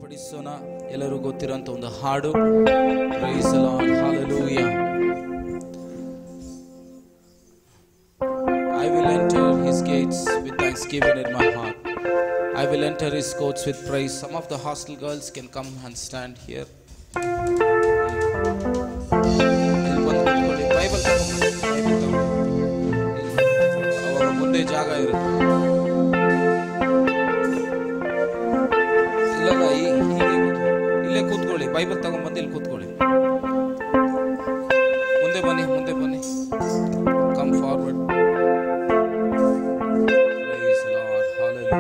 ಪಡಿಸೋಣ. ಎಲ್ಲರೂ ಗೊತ್ತಿರುವಂತ ಒಂದು ಹಾಡು, praise the Lord, hallelujah. I will enter his gates with thanksgiving in my heart. I will enter his courts with praise. Some of the hostel girls can come and stand here. Bible ಅವರ ಮುಂದೆ ಜಾಗ ಇರುತ್ತೆ. ಇಲ್ಲ, ಇಲ್ಲೇ ಕೂತ್ಕೊಳ್ಳಿ. Bible ತಗೊಂಡ್ಬಂದು ಇಲ್ಲಿ ಕೂತ್ಕೊಳ್ಳಿ. ಮುಂದೆ ಬನ್ನಿ, ಮುಂದೆ ಬನ್ನಿ. Come forward. Praise the Lord, hallelujah.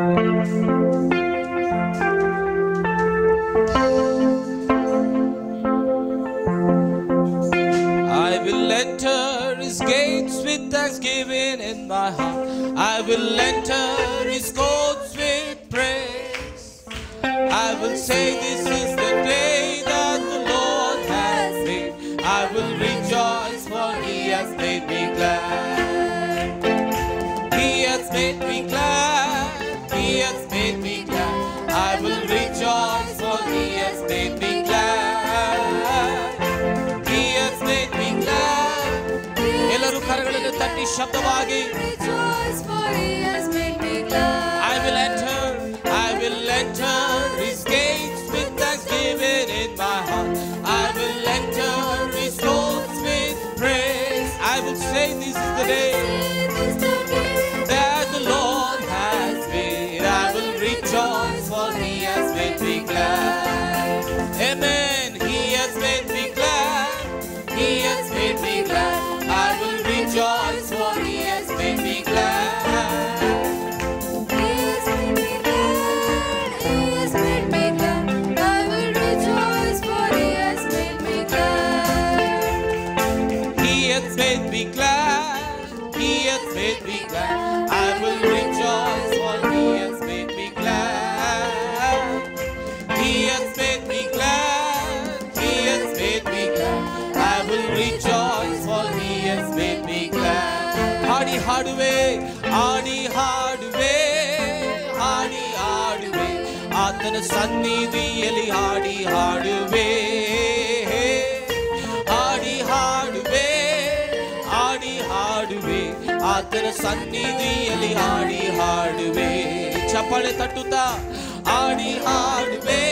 I will enter his gates with thanksgiving in my heart. I will enter his courts with praise. I will say, this is the day that the Lord has made. I will rejoice, for he has made me glad. He has made me glad. He has made me glad. I will rejoice, for he has made me glad. He has made me glad. ಎಲ್ಲರೂ ಕರಗಳನ್ನು ತಟ್ಟಿ ಶಬ್ದವಾಗಿ, Rejoice, for he has made me glad. I will enter his gates with thanksgiving in my heart. I will enter his courts with praise. I will say, this is the day that the Lord has made. I will rejoice, for he has made me glad. Amen. He has made me glad. He has made me glad. I will rejoice, for he has made me glad. Made me glad. He has made me glad. I will rejoice, for he has made me glad. He has made me glad. He has made me glad. I will rejoice, for he has made me glad. Hardy haduve, hardy haduve, hardy haduve. Atana sannidhiyalli hardy haduve. Hardy haduve, ಹಾಡುವೆ ಆತನ ಸನ್ನಿಧಿಯಲ್ಲಿ ಹಾಡಿ ಹಾಡುವೆ. ಚಪ್ಪಾಳೆ ತಟ್ಟುತ್ತಾ ಹಾಡಿ ಹಾಡುವೆ.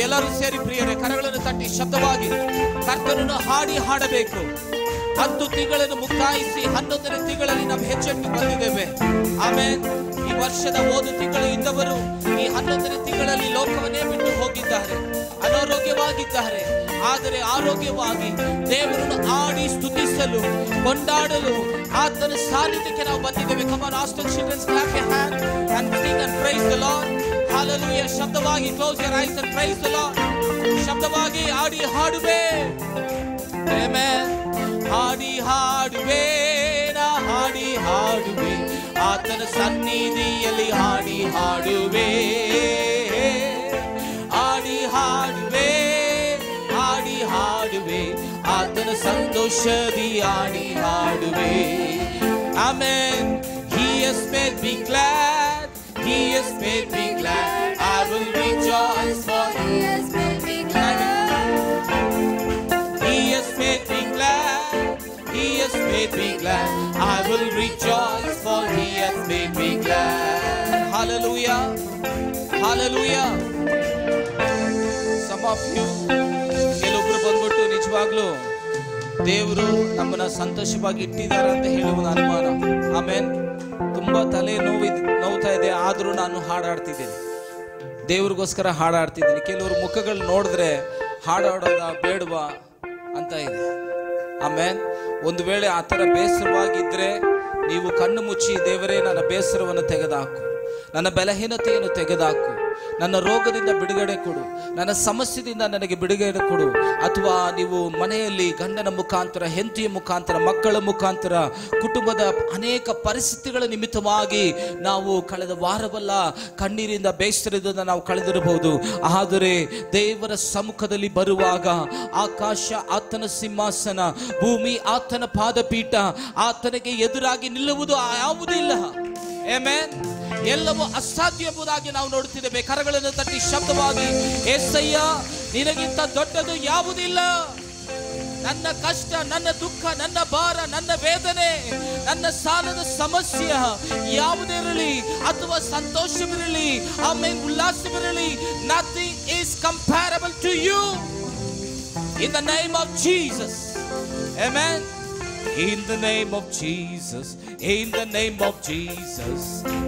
ಎಲ್ಲರೂ ಸೇರಿ ಪ್ರಿಯರೇ, ಕರಗಳನ್ನು ತಟ್ಟಿ ಶಬ್ದವಾಗಿ ಕರ್ತನನ್ನು ಹಾಡಿ ಹಾಡಬೇಕು. 10 ತಿಂಗಳನ್ನು ಮುಕ್ತಾಯಿಸಿ 11ನೇ ತಿಂಗಳಲ್ಲಿ ನಾವು ಹೆಚ್ಚೆಟ್ಟು ಬಂದಿದ್ದೇವೆ. ಆಮೆನ್. ಈ ವರ್ಷದ 1 ತಿಂಗಳು ಇದ್ದವರು ಈ 11ನೇ ತಿಂಗಳಲ್ಲಿ ಲೋಕವನ್ನೇ ಬಿಟ್ಟು ಹೋಗಿದ್ದಾರೆ, ಅನಾರೋಗ್ಯವಾಗಿದ್ದಾರೆ. ಆದರೆ ಆರೋಗ್ಯವಾಗಿ ದೇವರನ್ನು ಆಡಿ ಸ್ತುತಿಸಲು, ಕೊಂಡಾಡಲು, ಆತನ ಸಾನ್ನಿಧ್ಯಕ್ಕೆ ನಾವು ಬಂದಿದ್ದೇವೆ. Come on, ask the children, clap your hand and sing and praise the Lord. Hallelujah. ಶಬ್ದವಾಗಿ close your eyes and praise the Lord. ಶಬ್ದವಾಗಿ ಹಾಡಿ ಹಾಡುವೆ. Amen. ಹಾಡಿ ಹಾಡುವೆ, ನಾ ಹಾಡಿ ಹಾಡುವೆ, ಆತನ ಸನ್ನಿಧಿಯಲ್ಲಿ ಹಾಡಿ ಹಾಡುವೆ. ಹಾಡಿ ಹಾಡುವೆ, ಹಾಡಿ ಹಾಡುವೆ, ಆತನ ಸಂತೋಷದಿ ಹಾಡಿ ಹಾಡುವೆ. Amen. He has made me glad. He has made me glad. I will rejoice, for he has made me glad. He has made me glad. He has made me glad. I will rejoice, for he has made me glad. Hallelujah. Hallelujah. Some of you ಕೆಲವೊಬ್ಬರು ಬಂದ್ಬಿಟ್ಟು ನಿಜವಾಗ್ಲೂ ದೇವರು ನಮ್ಮನ್ನ ಸಂತೋಷವಾಗಿ ಇಟ್ಟಿದ್ದಾರೆ ಅಂತ ಹೇಳುವ ಅನುಮಾನ. ಆಮೇನ್. ತುಂಬಾ ತಲೆ ನೋವ್ತಾ ಇದೆ, ಆದ್ರೂ ನಾನು ಹಾಡಾಡ್ತಿದ್ದೀನಿ, ದೇವ್ರಿಗೋಸ್ಕರ ಹಾಡಾಡ್ತಿದ್ದೀನಿ. ಕೆಲವರು ಮುಖಗಳು ನೋಡಿದ್ರೆ ಹಾಡಾಡೋದ ಬೇಡವಾ ಅಂತ ಇದೆ. ಆಮೇನ್. ಒಂದು ವೇಳೆ ಆ ಥರ ಬೇಸರವಾಗಿದ್ದರೆ ನೀವು ಕಣ್ಣು ಮುಚ್ಚಿ, ದೇವರೇ ನನ್ನ ಬೇಸರವನ್ನು ತೆಗೆದುಹಾಕು, ನನ್ನ ಬಲಹೀನತೆಯನ್ನು ತೆಗೆದುಹಾಕು, ನನ್ನ ರೋಗದಿಂದ ಬಿಡುಗಡೆ ಕೊಡು, ನನ್ನ ಸಮಸ್ಯೆಯಿಂದ ನನಗೆ ಬಿಡುಗಡೆ ಕೊಡು. ಅಥವಾ ನೀವು ಮನೆಯಲ್ಲಿ ಗಂಡನ ಮುಖಾಂತರ, ಹೆಂಡತಿಯ ಮುಖಾಂತರ, ಮಕ್ಕಳ ಮುಖಾಂತರ, ಕುಟುಂಬದ ಅನೇಕ ಪರಿಸ್ಥಿತಿಗಳ ನಿಮಿತ್ತವಾಗಿ ನಾವು ಕಳೆದ ವಾರವಲ್ಲ ಕಣ್ಣೀರಿಂದ ಬೇಸರದಿಂದ ನಾವು ಕಳೆದಿರಬಹುದು. ಆದರೆ ದೇವರ ಸಮ್ಮುಖದಲ್ಲಿ ಬರುವಾಗ ಆಕಾಶ ಆತನ ಸಿಂಹಾಸನ, ಭೂಮಿ ಆತನ ಪಾದಪೀಠ, ಆತನಿಗೆ ಎದುರಾಗಿ ನಿಲ್ಲುವುದು ಯಾವುದಿಲ್ಲ. ಆಮೆನ್. ಎಲ್ಲವೂ ಅಸಾಧ್ಯ ಎಂಬುದಾಗಿ ನಾವು ನೋಡುತ್ತಿದ್ದೇವೆ. ಕರಗಳನ್ನು ತಟ್ಟಿ ಶಬ್ದವಾಗಿ, యేసయ్య ನಿನಗಿಂತ ದೊಡ್ಡದು ಯಾವುದಿಲ್ಲ. ನನ್ನ ಕಷ್ಟ, ನನ್ನ ದುಃಖ, ನನ್ನ ಭಾರ, ನನ್ನ ವೇದನೆ, ನನ್ನ ಸಾಲದ ಸಮಸ್ಯೆ ಯಾವುದಿರಲಿ ಅಥವಾ ಸಂತೋಷವಿರಲಿ, ಆಮೇಲೆ ಉಲ್ಲಾಸವಿರಲಿ, nothing is comparable to you. In the name of Jesus. Amen. In the name of Jesus, in the name of Jesus,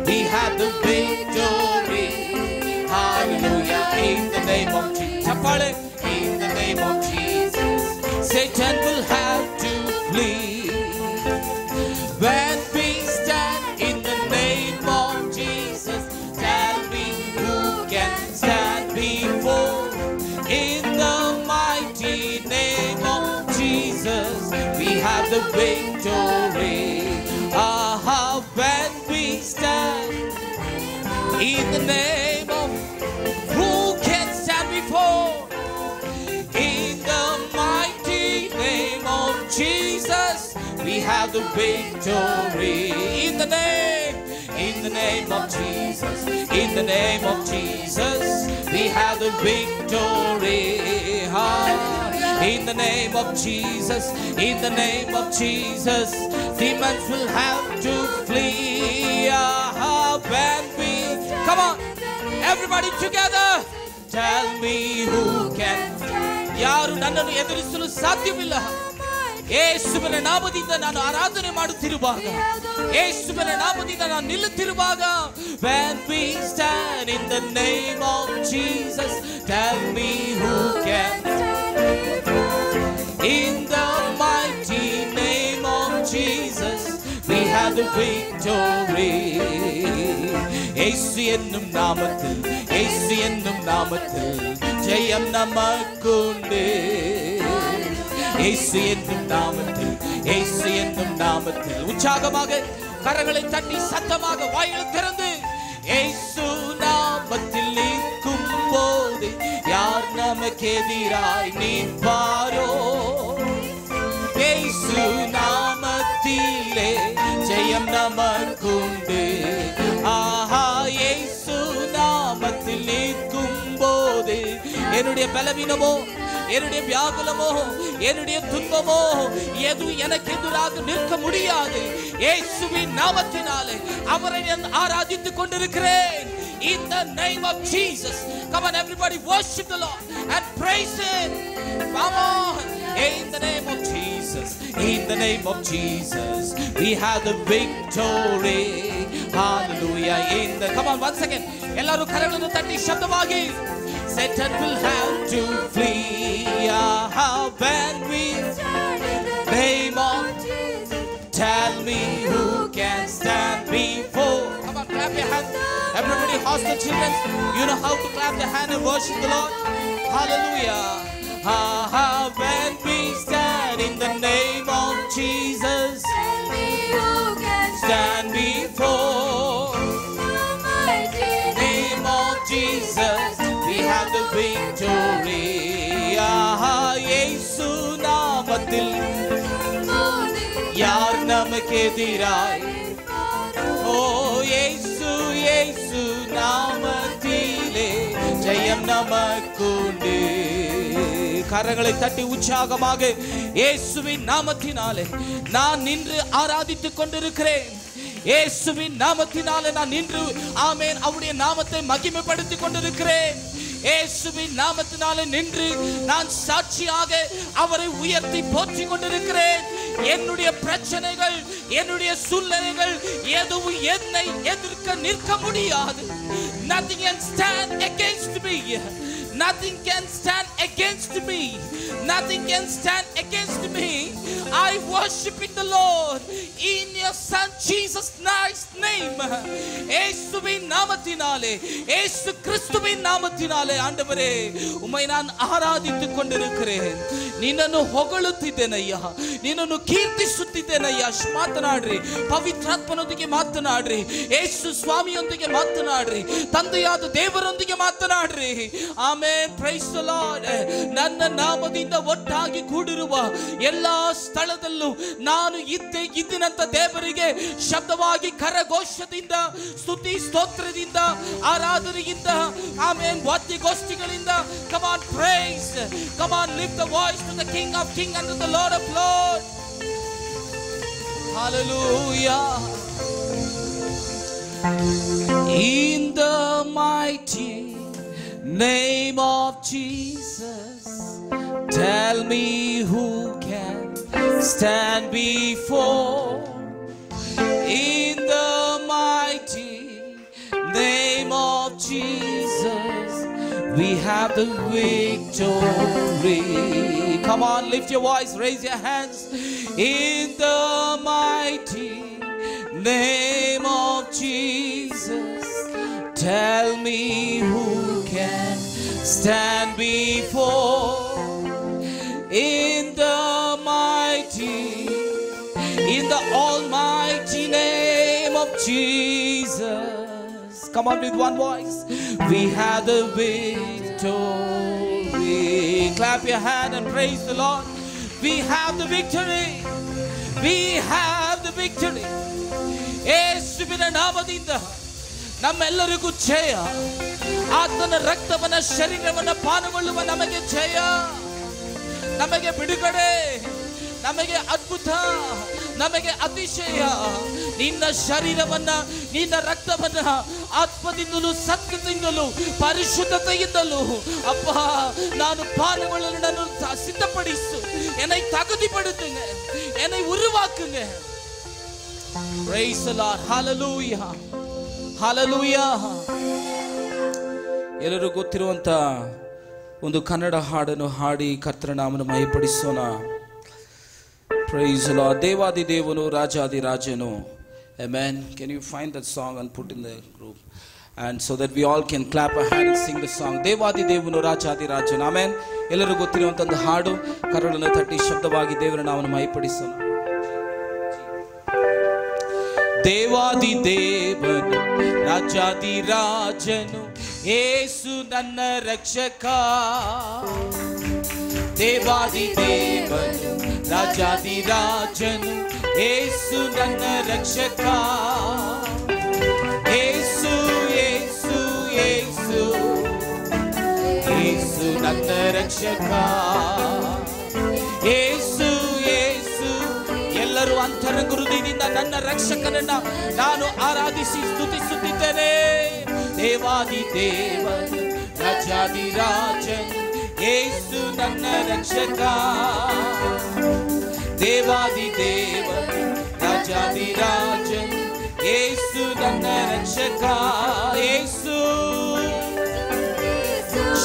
we have the victory. Hallelujah. In the name of Jesus. In the name of Jesus, Satan will have to flee. When we stand in the name of Jesus, tell me who can stand before. In the mighty name of Jesus, we have the victory. When we stand in the name of, who can stand before? In the mighty name of Jesus, we have the victory. In the name of Jesus, in the name of Jesus, we have the victory. In the name of Jesus, in the name of Jesus, demons will have to flee. When we, come on, everybody together, tell me who can. ಯಾರು ನನ್ನನ್ನು ಎದುರಿಸಲು ಸಾಧ್ಯವಿಲ್ಲ. ಯೇಸುವಿನ ನಾಮದಿಂದ ನಾನು ಆರಾಧನೆ ಮಾಡುತ್ತಿರುವಾಗ, ಯೇಸುವಿನ ನಾಮದಿಂದ ನಾನು ನಿಲ್ಲುತ್ತಿರುವಾಗ, when we stand in the name of Jesus, tell me who can. In the mighty name of Jesus, we have the victory. യേശു എന്നും നാമത്തിൽ, യേശു എന്നും നാമത്തിൽ ജയം നമുക്കുണ്ട്. യേശു എന്നും നാമത്തിൽ, യേശു എന്നും നാമത്തിൽ உற்சாகமாக கரங்களை தட்டி சத்தமாக வாயை திறந்து, യേശു நாமத்தில் நிற்கும் போது யார் நமக்கு எதிராய் நிற்பாரோ? യേശു നാമത്തിலே ஜெயம் நமக்குண்டு. യേശു நாமத்தில் நிற்கும் போது என்னுடைய பலவீனமோ, என்னுடைய வியாகுலமோ, என்னுடைய துன்பமோ எது எனக்கு எதிராக நிற்க முடியாது. இயேசுவின் நாமத்தினாலே அவரை நான் ஆராதித்துக் கொண்டிருக்கிறேன். In the name of Jesus. Come on everybody, worship the Lord and praise Him. Come on. In the name of Jesus, in the name of Jesus, we have the victory. Hallelujah. Come on once again, ellaru karagalanu tatti shabdavagi, Satan will have to flee. When we name of Jesus, tell me who can stand before. Come on, clap your hands. Everybody, hostel children, you know how to clap your hand and worship the Lord. Hallelujah. When we stand in the name of Jesus, Tell me who can stand before. Name of Jesus, we have the victory. യേശു നാമത്തിൽ யார் நமக்கு எதிராய்? ஓ യേശു, യേശു நாமத்திலே ஜெயம் நமக்குண்டு. கரங்களை தட்டி உற்சாகமாக இயேசுவின் நாமத்தினாலே நான் நின்று ஆராதித்துக் கொண்டிருக்கிறேன். இயேசுவின் நாமத்தினாலே நான் நின்று, ஆமென், அவருடைய நாமத்தை மகிமைப்படுத்திக் கொண்டிருக்கிறேன். இயேசுவின் நாமத்தினாலே நின்று நான் சாட்சியாக அவரை உயர்த்தி போற்றிக் கொண்டிருக்கிறேன். என்னுடைய பிரச்சனைகள், என்னுடைய சூழ்நிலைகள் எதுவும் என்னை எதிர்க்க நிற்க முடியாது. Nothing can stand against me. Nothing can stand against me. Nothing can stand against me. I worship in the Lord in a your son Jesus Christ's name. இயேசுவின் நாமத்தினாலே, இயேசு கிறிஸ்துவின் நாமத்தினாலே ஆண்டவரே உம்மை நான் ஆராதித்துக் கொண்டிருக்கிறேன். ನಿನ್ನನ್ನು ಹೊಗಳುತ್ತಿದ್ದೇನಯ್ಯ, ನಿನ್ನನ್ನು ಕೀರ್ತಿಸುತ್ತಿದ್ದೇನಯ್ಯ. ಮಾತನಾಡ್ರಿ, ಪವಿತ್ರಾತ್ಮನೊಂದಿಗೆ ಮಾತನಾಡ್ರಿ, ಯೇಸು ಸ್ವಾಮಿಯೊಂದಿಗೆ ಮಾತನಾಡ್ರಿ, ತಂದೆಯಾದ ದೇವರೊಂದಿಗೆ ಮಾತನಾಡ್ರಿ. ಆಮೆನ್. Praise the Lord. ನನ್ನ ನಾಮದಿಂದ ಒಟ್ಟಾಗಿ ಕೂಡಿರುವ ಎಲ್ಲಾ ಸ್ಥಳದಲ್ಲೂ ನಾನು ಇದ್ದಿನಂತ ದೇವರಿಗೆ ಶಬ್ದವಾಗಿ ಕರಘೋಷದಿಂದ, ಸ್ತುತಿ ಸ್ತೋತ್ರದಿಂದ, ಆರಾಧನೆಯಿಂದ, amen, ವಾದ್ಯಗೋಷ್ಠಿಗಳಿಂದ, come on praise, come on lift the voice to the King of Kings and to the Lord of Lords. Hallelujah. In the mighty name of Jesus, tell me who can stand before. In the mighty name of Jesus, we have the victory. Come on, lift your voice, raise your hands. In the mighty name of Jesus, tell me who can stand before. In the almighty name of Jesus. Come on with one voice. We have the victory. Clap your hand and praise the Lord. We have the victory. We have the victory. ಯೇಸುವಿನ ನಾಮದಿಂದ ನಮ್ಮೆಲ್ಲರಿಗೂ ಜಯ. ಆತನ ರಕ್ತವನ್ನ, ಶರೀರವನ್ನ ಪಾನಗೊಳ್ಳುವ ನಮಗೆ ಜಯ, ನಮಗೆ ಬಿಡುಗಡೆ, ನಮಗೆ ಅದ್ಭುತ, ನಮಗೆ ಅತಿಶಯ. ನಿನ್ನ ಶರೀರವನ್ನ, ನಿನ್ನ ರಕ್ತವನ್ನ ಆತ್ಮದಿಂದಲೂ ಸತ್ಯದಿಂದಲೂ ಪರಿಶುದ್ಧತೆಯಿಂದಲೂ ಅಪ್ಪ ನಾನು ಪಾನಗೊಳ್ಳಲು ನಾನು ಸಿದ್ಧಪಡಿಸು. என்னை தகுதிப்படுத்துங்க, என்னை உருவாக்குங்க. Praise the Lord. Hallelujah. Hallelujah. ಎಲ್ಲರೂ ಗೊತ್ತಿರುವಂತ ಒಂದು ಕನ್ನಡ ಹಾಡನ್ನು ಹಾಡಿ ಕರ್ತನ ನಾಮವನ್ನು ಮಹಿಮೆಪಡಿಸೋಣ. Praise the Lord. ದೇವಾದಿ ದೇವನು, ರಾಜಾದಿ ರಾಜನು. Amen. Can you find that song and put in the group? And so that we all can clap our hands and sing the song. ದೇವಾದಿ ದೇವನು, ರಾಜಾದಿ ರಾಜನು. Amen. ಎಲ್ಲರೂ ಗೊತ್ತಿರುವಂತ ಒಂದು ಹಾಡು. ಕರಳನ್ನು ತಟ್ಟಿ ಶಬ್ದವಾಗಿ ದೇವರ ನಾಮವನ್ನು ಮಹಿಮೆಪಡಿಸೋಣ. ದೇವಾದಿ ದೇವನು, ರಾಜಾದಿ ರಾಜನು, ಯೇಸು ನನ್ನ ರಕ್ಷಕ. ದೇವಾದಿ ದೇವನು, ರಾಜಾದಿ ರಾಜನು, ಯೇಸು ನನ್ನ ರಕ್ಷಕ. ಯೇಸು ಯೇಸು ಯೇಸು ಯೇಸು ನನ್ನ ರಕ್ಷಕ. ಯೇಸು ಯೇಸು. ಎಲ್ಲರೂ ಅಂತರಂಗ ಹೃದಯದಿಂದ ನನ್ನ ರಕ್ಷಕನನ್ನ ನಾನು ಆರಾಧಿಸಿ ಸ್ತುತಿಸುತ್ತಿದ್ದೇನೆ. ದೇವಾದಿ ದೇವನು, ರಾಜಾದಿ ರಾಜನು, ಯೇಸು ನನ್ನ ರಕ್ಷಕ. ದೇವಾದಿ ದೇವನು, ರಾಜಾದಿ ರಾಜನು, ಯೇಸು ನನ್ನ ರಕ್ಷಕ. ಯೇಸು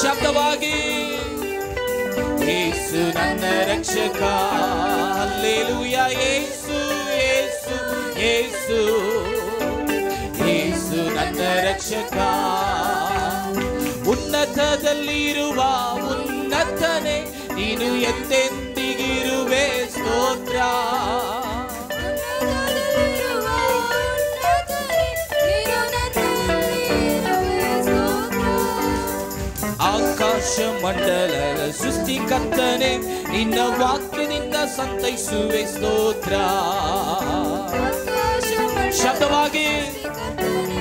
ಶಬ್ದವಾಗಿ, ಯೇಸು ನನ್ನ ರಕ್ಷಕ. ಹಲ್ಲೆಲೂಯಾ. ಯೇಸು ಯೇಸು ಯೇಸು ಯೇಸು ನನ್ನ ರಕ್ಷಕ. ಉನ್ನತದಲ್ಲಿರುವ ಉನ್ನತನೇ ನೀನು ಎಂದೆಂದಿಗಿರುವೆ. ಸ್ತೋತ್ರ. ಆಕಾಶ ಮಂಡಲದ ಸೃಷ್ಟಿಕರ್ತನೆ ನಿನ್ನ ವಾಕ್ಯದಿಂದ ಸಂತೈಸುವೆ. ಸ್ತೋತ್ರ. ಶಬ್ದವಾಗಿ,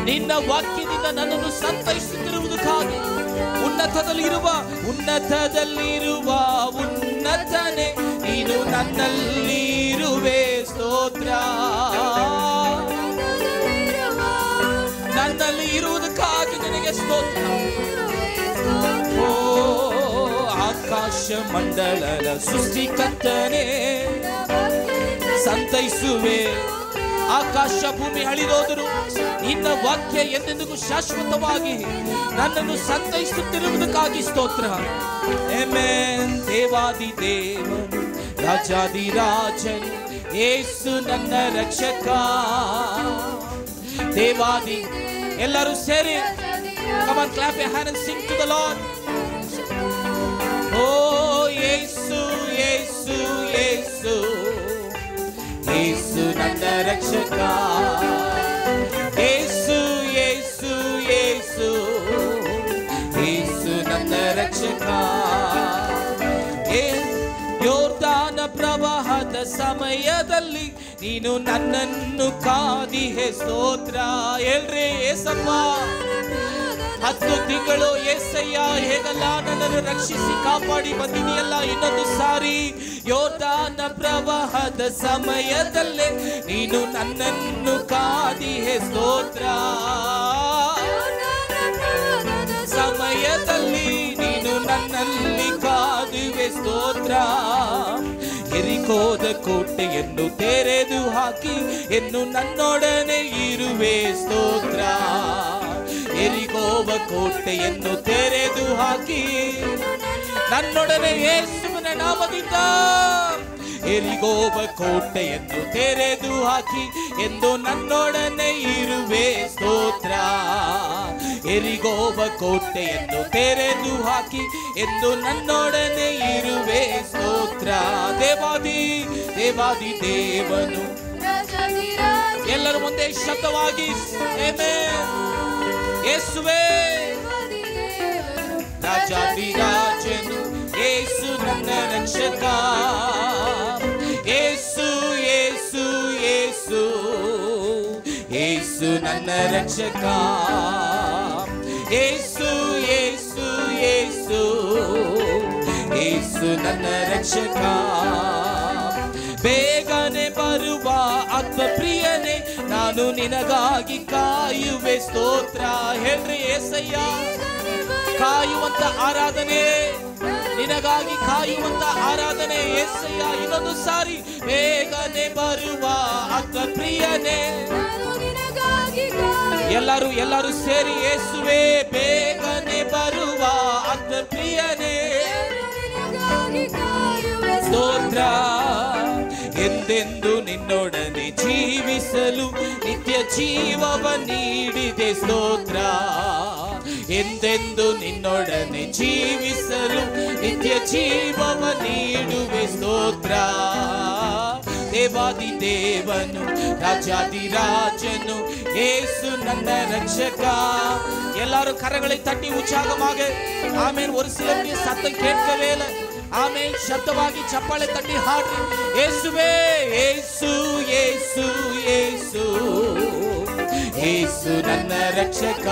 ನಿನ್ನ ವಾಕ್ಯದಿಂದ ನನ್ನನ್ನು ಸಂತೈಸುತ್ತಿರುವುದಕ್ಕಾಗಿ ಉನ್ನತದಲ್ಲಿರುವ ಉನ್ನತನೇ ನೀನು ನನ್ನಲ್ಲಿರುವೆ. ಸ್ತೋತ್ರ. ನನ್ನಲ್ಲಿ ಇರುವುದಕ್ಕಾಗಿ ನಿನಗೆ ಸ್ತೋತ್ರ. ಓ ಆಕಾಶ ಮಂಡಲದ ಸೃಷ್ಟಿಕರ್ತನೆ ಸಂತೈಸುವೆ. ಆಕಾಶ ಭೂಮಿ ಅಳಿದೋದರು ನಿನ್ನ ವಾಕ್ಯ ಎಂದೆಂದಿಗೂ ಶಾಶ್ವತವಾಗಿ ನನ್ನನ್ನು ಸಂತೈಸುತ್ತಿರುವುದಕ್ಕಾಗಿ ಸ್ತೋತ್ರ. ಆಮೆನ್. ದೇವಾದಿ ದೇವನು, ರಾಜಾದಿ ರಾಜನು, ಯೇಸು ನನ್ನ ರಕ್ಷಕ. ದೇವಾದಿ ಎಲ್ಲರೂ ಸೇರಿ come on, clap your hand and sing to the Lord. Oh ಯೇಸು ಯೇಸು ಯೇಸು ಯೇಸು ನನ್ನ ರಕ್ಷಕ. ಯೇಸು ಯೇಸು ಯೇಸು ಯೇಸು ನನ್ನ ರಕ್ಷಕ. ಯೋರ್ದಾನ ಪ್ರವಾಹದ ಸಮಯದಲ್ಲಿ ನೀನು ನನ್ನನ್ನು ಕಾದಿಹೆ. ಸ್ತೋತ್ರ ಹೇಳ್ರಿ ಏಸಪ್ಪ. 10 ತಿಂಗಳು ಏಸಯ್ಯ ಹೇಗಲ್ಲ ನನ್ನನ್ನು ರಕ್ಷಿಸಿ ಕಾಪಾಡಿ ಬಂದಿದೆಯಲ್ಲ. ಇನ್ನೊಂದು ಸಾರಿ ಯೋರ್ದಾನ ಪ್ರವಾಹದ ಸಮಯದಲ್ಲೇ ನೀನು ನನ್ನನ್ನು ಕಾದಿಹೆ. ಸ್ತೋತ್ರ ಸಮಯದಲ್ಲಿ ನೀನು ನನ್ನಲ್ಲಿ ಕಾದುವೆ. ಸ್ತೋತ್ರ ಎರಿಕೋದ ಕೋಟೆಯನ್ನು ತೆರೆದು ಹಾಕಿ ಎಂದು ನನ್ನೊಡನೆ ಇರುವೆ. ಸ್ತೋತ್ರ ಎರಿಕೋವ ಕೋಟೆಯನ್ನು ತೆರೆದು ಹಾಕಿ ನನ್ನೊಡನೆ ಯೇಸುವಿನ ನಾಮದಿಂದ. ಎರಿಗೋವ ಕೋಟೆಯನ್ನು ತೆರೆದು ಹಾಕಿ ಎಂದು ನನ್ನೊಡನೆ ಇರುವೆ. ಸ್ತೋತ್ರ ಎರಿಗೋವ ಕೋಟೆಯನ್ನು ತೆರೆದು ಹಾಕಿ ಎಂದು ನನ್ನೊಡನೆ ಇರುವೆ. ಸ್ತೋತ್ರ ದೇವಾದಿ ದೇವಾದಿ ದೇವನು. ಎಲ್ಲರ ಮುಂದೆ ಶಬ್ದವಾಗಿ ಯೇಸುವೇ ರಾಜಾದಿ ರಾಜನು. ಯೇಸು ನನ್ನ ರಕ್ಷಕ. ಯೇಸು ಯೇಸು ಯೇಸು ಯೇಸು ನನ್ನ ರಕ್ಷಕ. ಯೇಸು ಯೇಸು ಯೇಸು ಯೇಸು ನನ್ನ ರಕ್ಷಕ. ಬೇಗನೆ ಬರುವ ಆತ್ಮಪ್ರಿಯನೇ ನಾನು ನಿನಗಾಗಿ ಕಾಯುವೆ. ಸ್ತೋತ್ರ ಹೇಳ್ರಿ ಏಸಯ್ಯ. ಕಾಯುವಂತ ಆರಾಧನೆ, ನಿನಗಾಗಿ ಕಾಯುವಂತ ಆರಾಧನೆ ಏಸಯ್ಯ. ಇನ್ನೊಂದು ಸಾರಿ ಬೇಗನೆ ಬರುವ ಆತ್ಮಪ್ರಿಯನೇ. ಎಲ್ಲರೂ ಸೇರಿ ಯೇಸುವೆ ಬೇಗನೆ ಬರುವ ಆತ್ಮಪ್ರಿಯನೇ. ಸ್ತೋತ್ರ ಎಂದೆಂದು ನಿನ್ನೊಡನೆ ಜೀವಿಸಲು ನಿತ್ಯ ಜೀವವ ನೀಡಿದೆ. ಸ್ತೋತ್ರ ಎಂದೆಂದು ನಿನ್ನೊಡನೆ ಜೀವಿಸಲು ನಿತ್ಯ ಜೀವವ ನೀಡುವೆ. ಸ್ತೋತ್ರ ದೇವಾದಿ ದೇವನು ರಾಜಾದಿ ರಾಜನು. ಯೇಸು ನನ್ನ ரட்சக. எல்லாரும் கரங்களை தட்டி உற்சாகமாக ஆமென். ஒரு சிலருக்கு சத்தம் கேட்கவே இல்லை. ஆமென். சத்தமாகி சப்பாளை தட்டி ಹಾಡ್ರಿ. ಯೇಸುವೇ ಯೇಸು ಯೇಸು ಯೇಸು ಯೇಸು ನನ್ನ ರಕ್ಷಕ.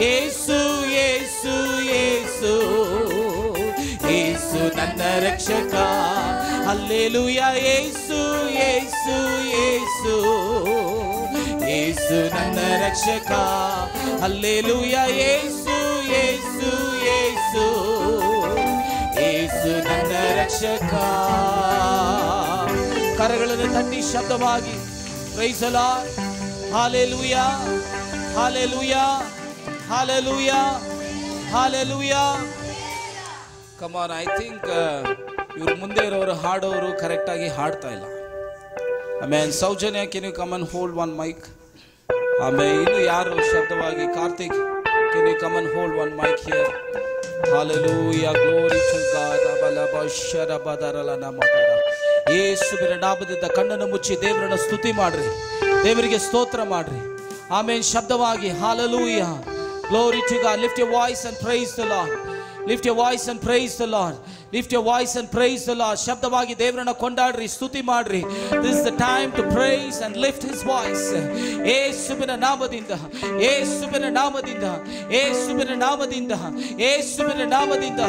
ಯೇಸು ಯೇಸು ಯೇಸು ಯೇಸು ನನ್ನ ರಕ್ಷಕ. ಹಲ್ಲೆಲೂಯಾ. ಯೇಸು ಯೇಸು ಯೇಸು ಯೇಸು ನನ್ನ ರಕ್ಷಕ. ಹಲ್ಲೆಲೂಯಾ. ಯೇಸು ಯೇಸು ಯೇಸು ಯೇಸು ನನ್ನ ರಕ್ಷಕ. ಕರಗಳನ್ನು ತಟ್ಟಿ ಶಬ್ದವಾಗಿ praise the lord. Hallelujah hallelujah hallelujah hallelujah. Come on. I think ಇವರು ಮುಂದೆ ಇರೋರು ಹಾಡೋರು ಕರೆಕ್ಟ್ ಆಗಿ ಹಾಡ್ತಾ ಇಲ್ಲ. ಆಮೇಲೆ Soujanya, can you come and hold one mic. ಆಮೇಲೆ ಇನ್ನು ಯಾರು ಶಬ್ದವಾಗಿ Karthik, can you come and hold one mic here. Hallelujah, glory to God. ಯೇಸುವಿನ ನಾಮದಿಂದ ಕಣ್ಣನ್ನು ಮುಚ್ಚಿ ದೇವರನ್ನು ಸ್ತುತಿ ಮಾಡ್ರಿ, ದೇವರಿಗೆ ಸ್ತೋತ್ರ ಮಾಡ್ರಿ. ಆಮೇಲೆ ಶಬ್ದವಾಗಿ hallelujah, glory to God. Lift your voice and praise the Lord. Lift your voice and praise the Lord. Lift your voice and praise the Lord. ಶಬ್ದವಾಗಿ ದೇವರನ್ನು ಕೊಂಡಾಡ್ರಿ, ಸ್ತುತಿ ಮಾಡ್ರಿ. This is the time to praise and lift his voice. ಯೇಸುವಿನ ನಾಮದಿಂದ, ಯೇಸುವಿನ ನಾಮದಿಂದ, ಯೇಸುವಿನ ನಾಮದಿಂದ, ಯೇಸುವಿನ ನಾಮದಿಂದ.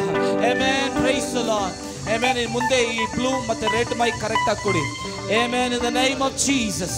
Amen. Praise the Lord. Amen. ಇನ್ನು ಮುಂದೆ ಈ ಬ್ಲೂ ಮತ್ತೆ ರೆಡ್ ಮೈಕ್ ಕರೆಕ್ಟ್ ಆಗಿ ಕೊಡಿ. Amen. In the name of Jesus.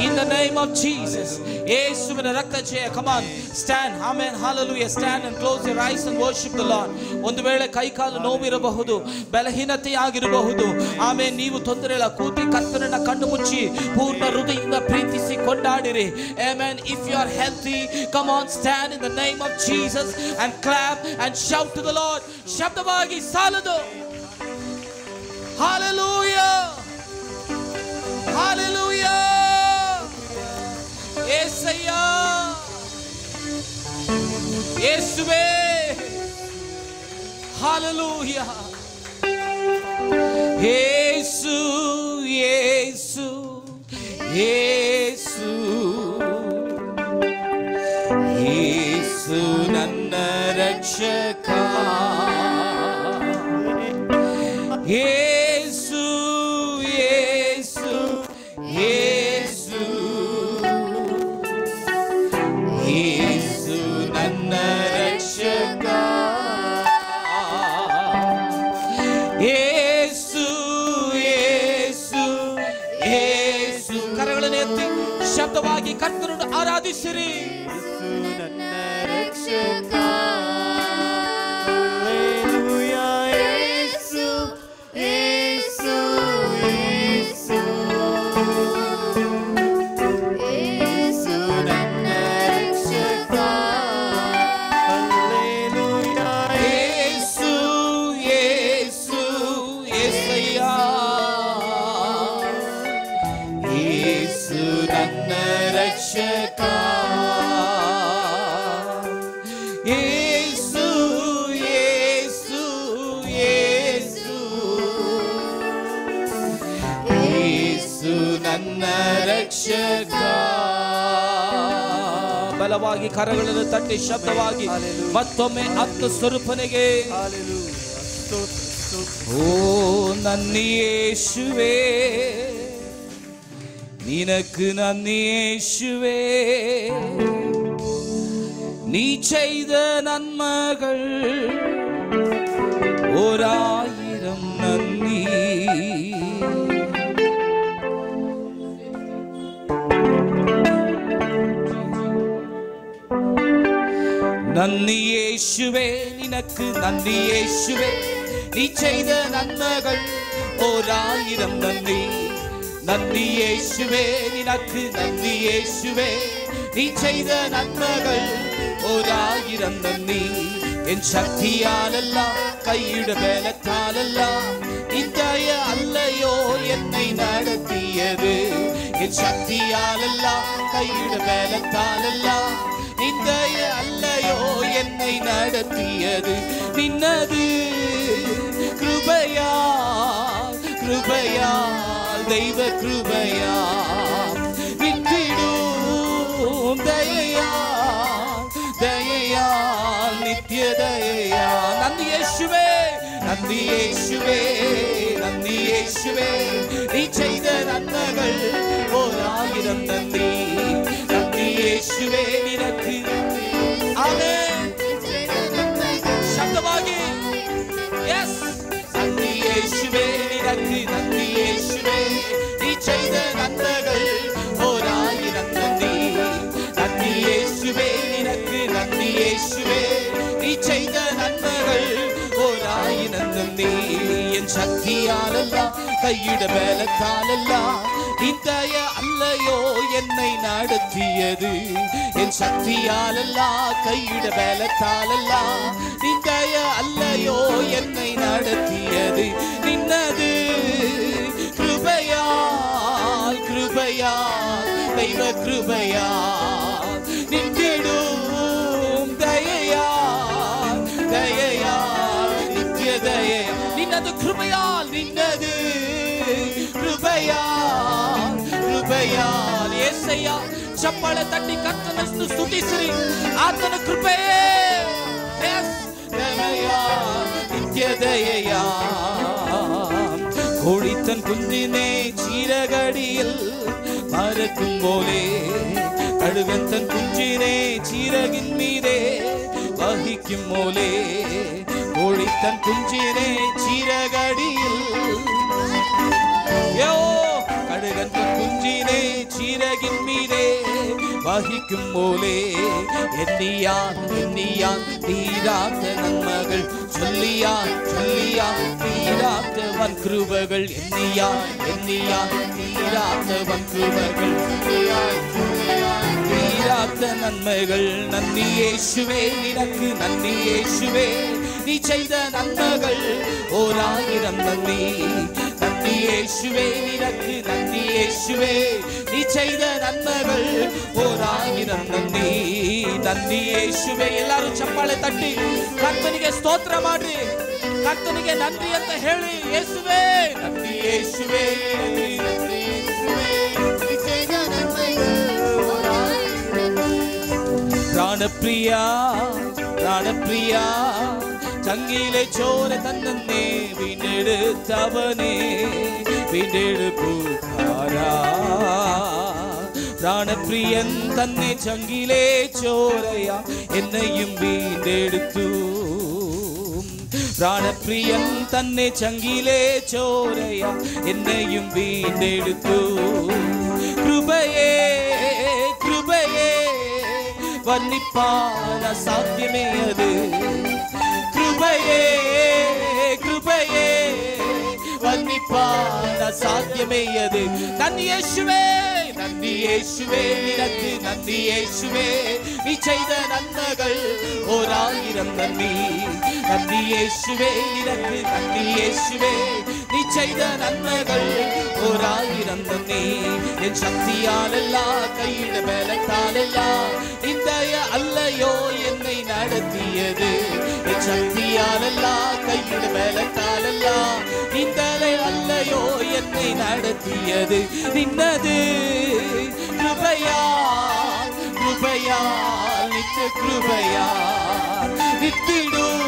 In the name of Jesus. ಯೇಸುವಿನ ರಕ್ತ ಜಯ. Come on, stand. Amen. Hallelujah. Stand and close your eyes and worship the Lord. ಒಂದು ವೇಳೆ ಕೈಕಾಲು ನೋವಿರಬಹುದು, ಬಲಹೀನತೆ ಆಗಿರಬಹುದು. ಆಮೇಲೆ ನೀವು ತೊಂದರೆ ಇಲ್ಲ, ಕೂತಿ ಕರ್ತನನ್ನ ಕಣ್ಣು ಮುಚ್ಚಿ ಪೂರ್ಣ ಹೃದಯದಿಂದ ಪ್ರೀತಿಸಿ ಕೊಂಡಾಡಿರಿ. Amen. If you are healthy, come on, stand in the name of Jesus and clap and shout to the Lord. ಶಬ್ದವಾಗಿ ಸಾಲದು. Hallelujah. ஹalleluya ஏசையா இயேசுவே ஹalleluya இயேசு இயேசு இயேசு இயேசு ನನ್ನ ರಕ್ಷಕ இயேசு இயேசு இயேசு இயேசு ನನ್ನ ರಕ್ಷಕ இயேசு இயேசு இயேசು ಕರಗಳನ್ನು ಎತ್ತಿ ಶಬ್ದವಾಗಿ ಕರ್ತನನ್ನು ಆರಾಧಿಸಿರಿ ನನ್ನ ರಕ್ಷಕ ಹalleluya ಯೇಸು ಯೇಸು ಯೇಸು ಯೇಸು ನನ್ನ ರಕ್ಷಕ ಹalleluya ಯೇಸು ಯೇಸು ಯೇಸಯ್ಯ ಯೇಸು ನನ್ನ ರಕ್ಷಕ ಯೇಸು ಯೇಸು ಯೇಸು ಯೇಸು ನನ್ನ ರಕ್ಷಕ ಬಲವಾಗಿ ಕರಗಳನ್ನು ತಟ್ಟಿ ಶಬ್ದವಾಗಿ ಮತ್ತೊಮ್ಮೆ ಆತ್ಮ ಸ್ವರೂಪನಿಗೆ ಓ ನನ್ನ ಯೇಸುವೇ നിനക്ക് നന്ദി യേശുവേ നീ ചെയ്ത നന്മകൾ ഒരായിരം നന്ദി നന്ദി യേശുവേ നിനക്ക് നന്ദി യേശുവേ നീ ചെയ്ത നന്മകൾ ഒരായിരം നന്ദി നന്ദി യേശുവേ നിനക്ക് നന്ദി യേശുവേ നീ ചെയ്ത നന്മകൾ ഒരായിരം നന്ദി എൻ ശക്തിയാലല്ല കൈയുടെ ബലത്താലല്ല നിന്ദയ അല്ലയോ എന്നെ നടത്തിയത് എൻ ശക്തിയാലല്ല കൈയുടെ ബലത്താലല്ല നിന്ദയ അല്ലയോ എന്നെ നടത്തിയത് നിന്നത് കൃപയാ കൃപയാ ദൈവ കൃപയാ വിട്ടിടും ദയയാ ദയയാ നിത്യദയയാ നന്ദി യേശുവേ നന്ദി യേശുവേ നന്ദി യേശുവേ നീ ചെയ്ത നന്മകൾ ഒരായിരം നന്ദി നന്ദി യേശുവേ നിനക്ക് ആമേൻ ശബ്ദമായി യെസ് നന്ദി യേശുവേ നിനക്ക് നന്ദി യേശുവേ നീ ചെയ്ത നന്മകൾ ഒരായിരം നന്ദി നന്ദി യേശുവേ നിനക്ക് നന്ദി യേശുവേ നീ ചെയ്ത നന്മകൾ ഒരായിരം നന്ദി എൻ ശക്തിയാലല്ല കൈയുടെ ബലത്താലല്ല നിന്ദയ അല്ലയോ എന്നെ നടത്തിയത് എൻ ശക്തിയാലല്ല കൈയുടെ ബലത്താലല്ല നിന്ദയ അല്ലയോ എന്നെ നടത്തിയത് നിന്നത് കൃപയാൽ കൃപയാൽ ദൈവ കൃപയാൽ നിന്നിടും ദയയാൽ ദയയാൽ നിത്യദയ നിന്നത് കൃപയാൽ നിന്നത് കൃപയാൽ കൃപയാൽ യേശയ്യ ಚಪ್ಪಾಳೆ ತಟ್ಟಿ ಕರ್ತನನ್ನು ಸ್ತುತಿಸಿರಿ ಆತನ ಕೃಪೆಯೇ നിത്യദയയാ കോഴിത്തൻ കുഞ്ഞിനെ ചീരകടിയിൽ മറക്കും പോലെ കടുവൻ തൻ കുഞ്ഞിനെ ചീരകിൻ മീതെ വഹിക്കും പോലെ കോഴിത്തൻ കുഞ്ഞിനെ ചീരകടിയിൽ കടുവൻ തൻ കുഞ്ഞിനെ ചീരകിൻ മീതെ വഹിക്കും പോലെ എണ്ണിയാൻ എണ്ണിയാൻ തീരാത്ത നന്മകൾ ചൊല്ലിയാൻ ചൊല്ലിയാൻ തീരാത്ത വൻകൃപകൾ എണ്ണിയാൻ എണ്ണിയാൻ തീരാത്ത വൻകൃപകൾ തീരാത്ത നന്മകൾ നന്ദി യേശുവേ നിനക്ക് നന്ദി യേശുവേ നീ ചെയ്ത നന്മകൾ ഒരായിരം നന്ദി நன்றி இயேசுவே நினக்கு நன்றி இயேசுவே நீ செய்த நன்மைகள் ஓர் ஆயிரம் நன்றி நன்றி இயேசுவே ಎಲ್ಲರೂ ಚಪ್ಪಾಳೆ ತಟ್ಟಿ ಕರ್ತನಿಗೆ ಸ್ತೋತ್ರ ಮಾಡಿ ಕರ್ತನಿಗೆ ನನ್ರಿ ಅಂತ ಹೇಳಿ ಯೇಸುವೇ ನನ್ರಿ ಯೇಸುವೇ ನನ್ರಿ ಯೇಸುವೇ ನೀ செய்த நன்மைகள் ஓர் ஆயிரம் ಪ್ರಾಣಪ್ರಿಯ ಪ್ರಾಣಪ್ರಿಯ ചങ്കിലെ ചോര തന്നേ വീണ്ടെടുത്തവനേ വീണ്ടെടുപ്പുകാരാ പ്രാണപ്രിയൻ തന്നെ ചങ്കിലെ ചോരയാ എന്നെയും വീണ്ടെടുത്തു പ്രാണപ്രിയൻ തന്നെ ചങ്കിലെ ചോരയാ എന്നെയും വീണ്ടെടുത്തു കൃപയേ കൃപയേ വർണ്ണിപ്പാൻ അസാധ്യമേ അത് കൃപയേ കൃപയേ വർണ്ണിപ്പാൻ അസാധ്യമേ അത് നന്ദി യേശുവേ നന്ദി യേശുവേ നിനക്ക് നന്ദി യേശുവേ നീ ചെയ്ത നന്മകൾ ഒരായിരം നന്ദി നന്ദി യേശുവേ നിനക്ക് നന്ദി യേശുവേ നീ ചെയ്ത നന്മകൾ ഒരായിരം നന്ദി എൻ ശക്തിയാലല്ല കൈയുടെ ബലത്താലല്ല നിൻ ദയ അല്ലയോ എന്നെ നടത്തിയത് എൻ ശക്തിയാലല്ല കൈയുടെ ബലത്താലല്ല നിൻ ദയ അല്ലയോ എന്നെ നടത്തിയത് നിന്നത് കൃപയാ കൃപയാ നിത്യ കൃപയാ നിത്തിടും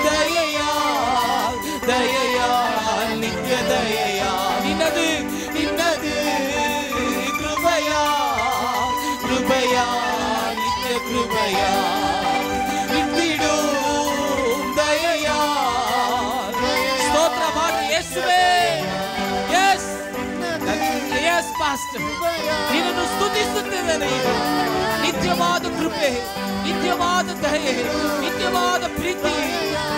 ദയയാ ദയയാ നിത്യ ദയയാ നിന്നത് നിന്നത് കൃപയാ കൃപയാ നിത്യ കൃപയാ നിത്തിടും ദയയാ സ്തോത്ര പാടി യേശുവേ യെസ് യെസ് പാസ്റ്റർ ನಿನ್ನನ್ನು ಸ್ತುತಿಸುತ್ತೇನೆ ನಿತ್ಯವಾದ ಕೃಪೆ ನಿತ್ಯವಾದ ದಯೆ ನಿತ್ಯವಾದ ಪ್ರೀತಿ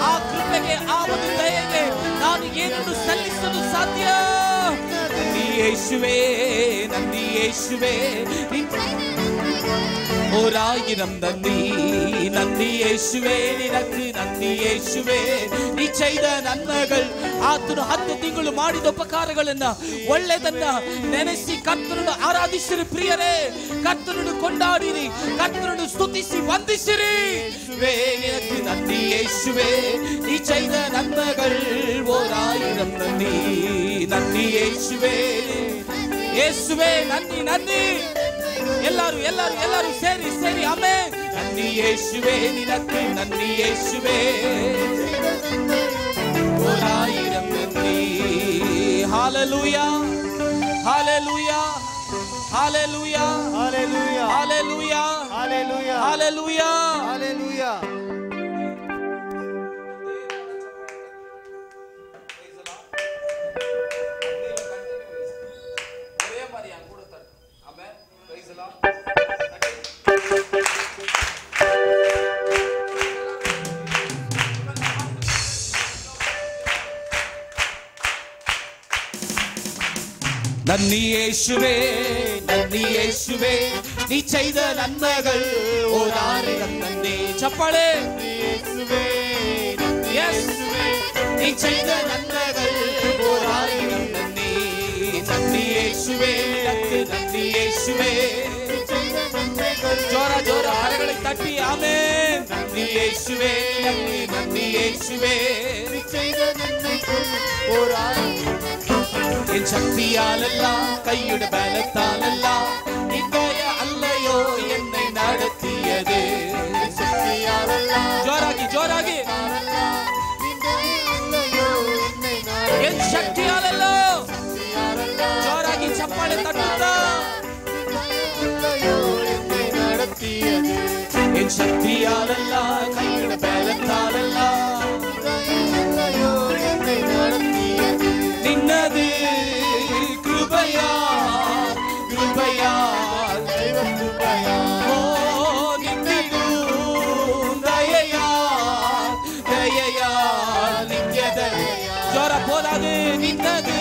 ಆ ಕೃಪೆಗೆ ಆ ಒಂದು ದಯೆಗೆ ನಾನು ಏನನ್ನು ಸಲ್ಲಿಸಲು ಸಾಧ್ಯ ನನ್ನಿ ಯೇಸುವೇ ನನ್ನಿ ಯೇಸುವೇ ഒരായിരം നന്ദി നന്ദി യേശുവേ നിനക്ക് നന്ദി യേശുവേ ನೀ ചെയ്ದ ನನ್ಮകൾ ಆತನು 10 ತಿಂಗಳು ಮಾಡಿದ ಉಪಕಾರಗಳನ್ನ ಒಳ್ಳೆದನ್ನ ನೆನೆಸಿ ಕರ್ತನನ್ನು ಆರಾಧಿಸಿರಿ ಪ್ರಿಯರೇ ಕರ್ತನನ್ನು ಕೊಂಡಾಡಿರಿ ಕರ್ತನನ್ನು ಸ್ತುತಿಸಿ ವಂದಿಸಿರಿ ನಿನக்கு நன்றி இயேசுவே நீ செய்த நன்மைகள் ஓராயிரம் நன்றி நன்றி இயேசுவே இயேசுவே நன்றி நன்றி எல்லாரும் எல்லாரும் எல்லாரும் சேரி சேரி ஆமென் நன்றி இயேசுவே நினக்கு நன்றி இயேசுவே ஓராயிரம் நன்றி ஹalleluya ஹalleluya ஹalleluya Hallelujah. ஹalleluya Hallelujah. ஹalleluya Hallelujah. നന്ദി യേശുവേ നന്ദി യേശുവേ നീ ചെയ്ത നന്മകൾ ഒരായിരം നന്ദി ചപ്പാളെ യേശുവേ യേശുവേ നീ ചെയ്ത നന്മകൾ ഒരായിരം നന്ദി നന്ദി യേശുവേ നിനക്ക് നന്ദി യേശുവേ ജോറ ജോറ അരകളെ തട്ടി ആമേൻ നന്ദി യേശുവേ നന്ദി നന്ദി യേശുവേ നീ ചെയ്ത നന്മകൾ ഒരായിരം என் சக்தியாலல்ல கையுடைய பலத்தாலல்ல இந்தய அல்லையோ என்னை நடத்தியது ஜோராகி ஜோராகி என் சக்தியாலல்ல ஜோராகி சப்பாளை தட்டுதா என் சக்தியாலல்ல கையுடைய பலத்தாலல்ல நின்னது கிருபையா கிருபையா கிருபையா ஓ நித்திடும் தயையா தயையா நித்யத ஜோர போதாது நின்னது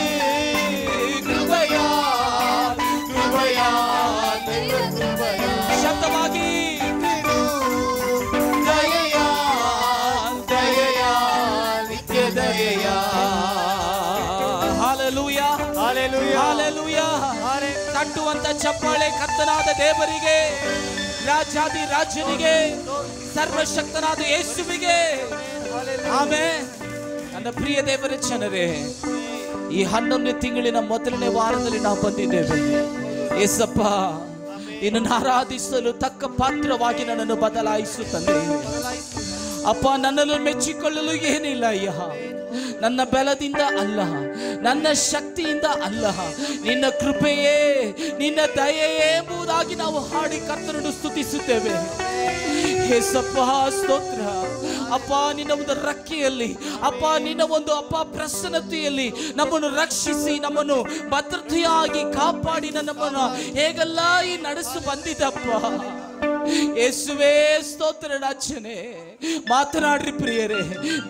கிருபையா கிருபையா சப்தமாகி தயையா ಜೋರಾದ ಚಪ್ಪಾಳೆ ಕರ್ತನಾದ ದೇವರಿಗೆ, ರಾಜಾದಿ ರಾಜನಿಗೆ, ಸರ್ವಶಕ್ತನಾದ ಯೇಸುವಿಗೆ. ಆಮೆನ್. ನನ್ನ ಪ್ರಿಯ ದೇವರ ಜನರೇ, ಈ 11ನೇ ತಿಂಗಳಿನ ಮೊದಲನೇ ವಾರದಲ್ಲಿ ನಾವು ಬಂದಿದ್ದೇವೆ. ಯೇಸಪ್ಪ, ನಿನ್ನನ್ನು ಆರಾಧಿಸಲು ತಕ್ಕ ಪಾತ್ರವಾಗಿ ನನ್ನನ್ನು ಬದಲಾಯಿಸು ತಂದೆ. ಅಪ್ಪ, ನನ್ನನ್ನು ಮೆಚ್ಚಿಕೊಳ್ಳಲು ಏನಿಲ್ಲ ಅಯ್ಯ. ನನ್ನ ಬಲದಿಂದ ಅಲ್ಲ, ನನ್ನ ಶಕ್ತಿಯಿಂದ ಅಲ್ಲ, ನಿನ್ನ ಕೃಪೆಯೇ, ನಿನ್ನ ದಯೆಯೇ ಎಂಬುದಾಗಿ ನಾವು ಹಾಡಿ ಕರ್ತನನ್ನು ಸ್ತುತಿಸುತ್ತೇವೆ. ಯೇಸಪ್ಪ ಸ್ತೋತ್ರ. ಅಪ್ಪ, ನಿನ್ನ ಒಂದು ರಕ್ಕೆಯಲ್ಲಿ, ಅಪ್ಪ ನಿನ್ನ ಒಂದು ಪ್ರಸನ್ನತೆಯಲ್ಲಿ ನಮ್ಮನ್ನು ರಕ್ಷಿಸಿ, ನಮ್ಮನ್ನು ಭದ್ರತೆಯಾಗಿ ಕಾಪಾಡಿ ನಮ್ಮನ್ನು ಹೇಗೆಲ್ಲ ಈ ನಡೆಸು ಬಂದಿದ್ದಪ್ಪ. ಯೇಸುವೇ ಸ್ತೋತ್ರ ರಾಜನೇ. ಮಾತನಾಡ್ರಿ ಪ್ರಿಯರೇ,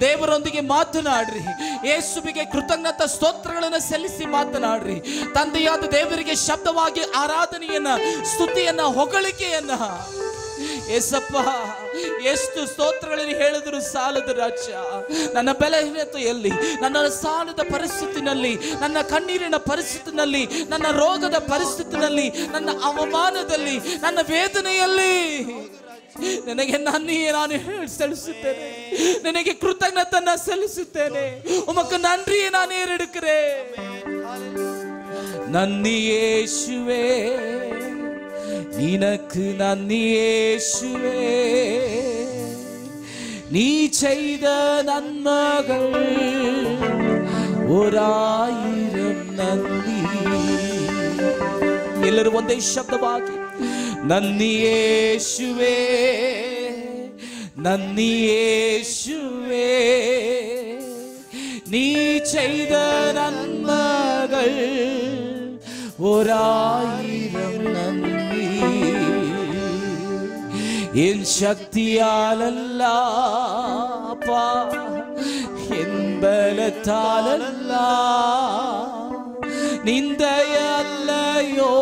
ದೇವರೊಂದಿಗೆ ಮಾತನಾಡ್ರಿ. ಯೇಸುವಿಗೆ ಕೃತಜ್ಞತಾ ಸ್ತೋತ್ರಗಳನ್ನು ಸಲ್ಲಿಸಿ ಮಾತನಾಡ್ರಿ. ತಂದೆಯಾದ ದೇವರಿಗೆ ಶಬ್ದವಾಗಿ ಆರಾಧನೆಯನ್ನ, ಸ್ತುತಿಯನ್ನ, ಹೊಗಳಿಕೆಯನ್ನ. ಯೇಸಪ್ಪ, ಎಷ್ಟು ಸ್ತೋತ್ರಗಳನ್ನು ಹೇಳಿದ್ರು ಸಾಲದ ರಾಜ. ನನ್ನ ಬಲಹೀನತೆಯಲ್ಲಿ, ನನ್ನ ಸಾಲದ ಪರಿಸ್ಥಿತಿನಲ್ಲಿ, ನನ್ನ ಕಣ್ಣೀರಿನ ಪರಿಸ್ಥಿತಿನಲ್ಲಿ, ನನ್ನ ರೋಗದ ಪರಿಸ್ಥಿತಿನಲ್ಲಿ, ನನ್ನ ಅವಮಾನದಲ್ಲಿ, ನನ್ನ ವೇದನೆಯಲ್ಲಿ ನನಗೆ ನಾನು ಸಲ್ಲಿಸುತ್ತೇನೆ. ನನಗೆ ಕೃತಜ್ಞತನ್ನ ಸಲ್ಲಿಸುತ್ತೇನೆ. ಉಮக்கு நன்றியை நான் ஏறெடுக்கிறேன். நன்றி இயேசுவே, நினக்கு நன்றி இயேசுவே. நீ செய்த நன்மைகள் 1000 நன்றி. ಎಲ್ಲರೂ ಒಂದೇ ಶಬ್ದವಾಗಿ ನನ್ನಿ ಯೇಸುವೇ, ನನ್ನಿ ಯೇಸುವೇ, நீ செய்த நன்மைகள் 1000 நன்றி. என் சக்தியால் அல்ல அப்பா, என் பலத்தால் அல்ல, நிந்தையல்லையோ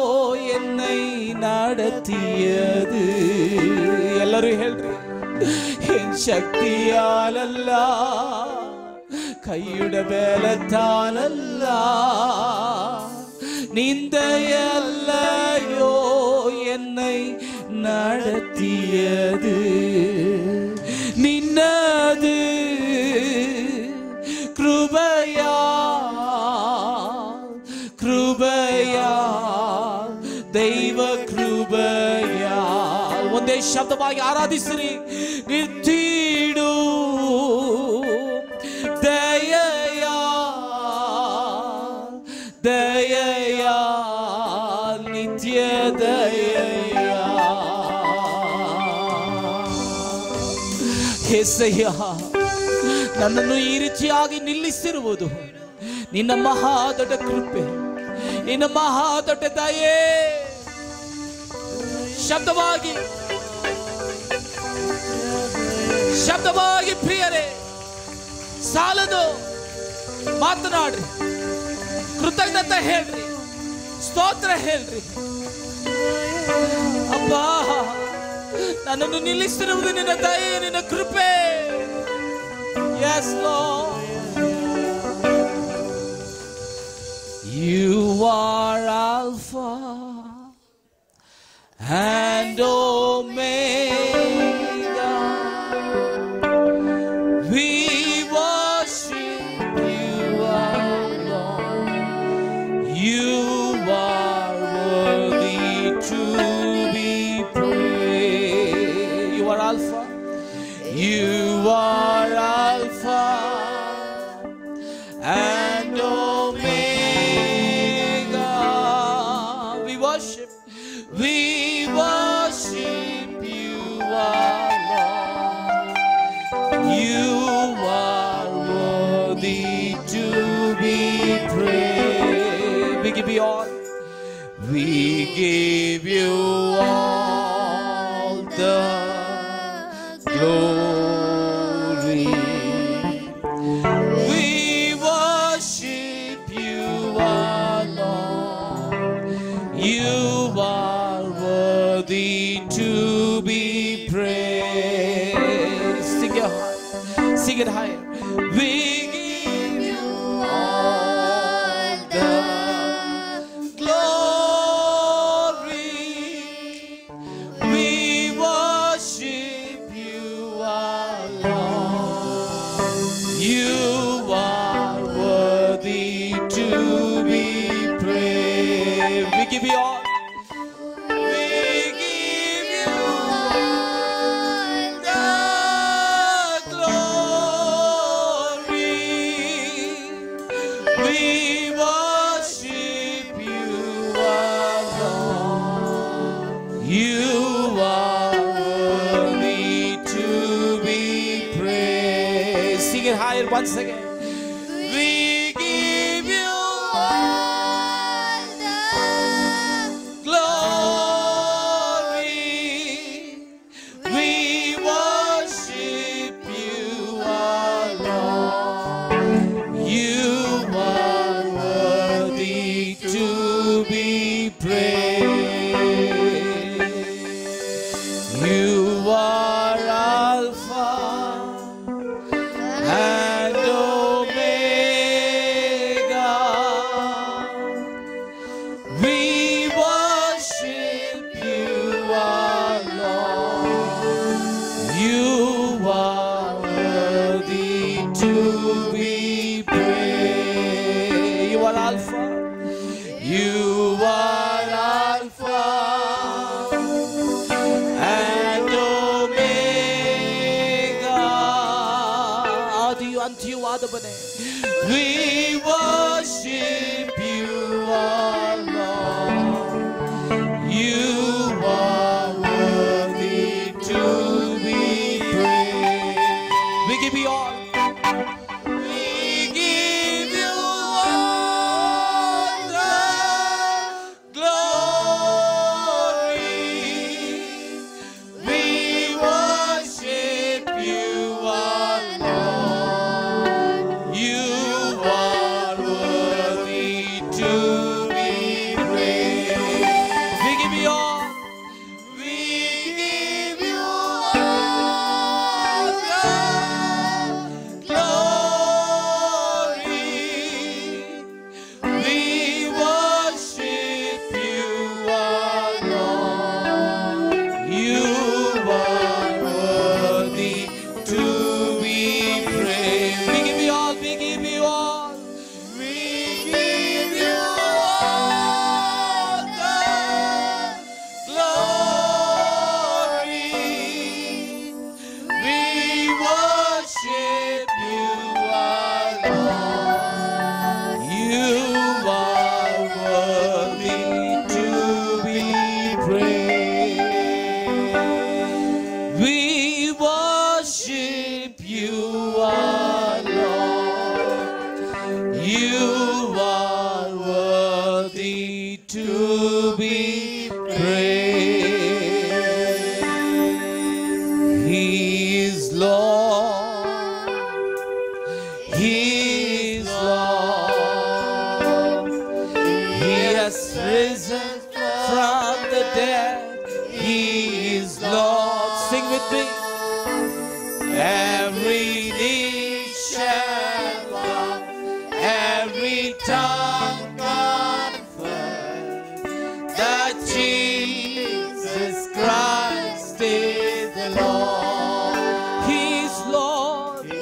என்னை நடத்தியது. எல்லாரும் ಹೇಳ್ರಿ. என் சக்தியால் அல்ல, கையுட பலத்தால் அல்ல, நிந்தையல்லையோ என்னை நடத்தியது. நின்னது கிருபையா, கிருபையா, ದೈವ ಕೃಪೆಯ. ಒಂದೇ ಶಬ್ದವಾಗಿ ಆರಾಧಿಸಿರಿ. ನಿತ್ಯಡು ದಯೆಯ, ದಯೆಯ, ನಿತ್ಯ ದಯೆಯ. ಯೇಸಯ್ಯ, ನನ್ನನ್ನು ಈ ರೀತಿಯಾಗಿ ನಿಲ್ಲಿಸಿರುವುದು ನಿನ್ನ ಮಹಾ ದೊಡ್ಡ ಕೃಪೆ, ನಿನ್ನ ಮಹಾ ದೊಡ್ಡ ದಯೆ. ಶಬ್ದವಾಗಿ, ಶಬ್ದವಾಗಿ ಪ್ರಿಯರೇ, ಸಾಲದು. ಮಾತನಾಡ್ರಿ, ಕೃತಜ್ಞತೆ ಹೇಳ್ರಿ, ಸ್ತೋತ್ರ ಹೇಳ್ರಿ. ಅಪ್ಪ, ನನ್ನನ್ನು ನಿಲ್ಲಿಸಿರುವುದು ನಿನ್ನ ದಯೆ, ನಿನ್ನ ಕೃಪೆ. Yes, Lord. You are Alpha and Omega. We worship you, our Lord. You are worthy to be praised. You are Alpha. You are Alpha and Omega. We worship you, our Lord. You are worthy to be praised. We give you all. We give you all the glory. We worship you, our Lord. You are worthy to be praised. Sing your heart. Sing it higher. We give you all the glory. once again. We give you all the glory. We worship you, our Lord. You are worthy to be praised. You are Alpha and Omega. We worship you, our Lord. You are worthy to be praised. You are Alpha. You are Alpha and Omega. Unto Adabane. We worship you, our Lord. You are worthy to be praised. We give you all. We give you all the glory. We worship you, our Lord. You are worthy to be praised. We give you all. We give you all the glory. We worship you, our Lord. You are worthy to be praised. We give you all. We give you all. We give you all the glory. We worship you, our Lord. You are worthy to be praised. We worship you, our Lord. You are worthy to be praised. He is Lord. He is Lord. He has risen from the dead. He is Lord. Sing with me. Every knee shall bow, every tongue confess that Jesus Christ is the Lord. He is Lord. He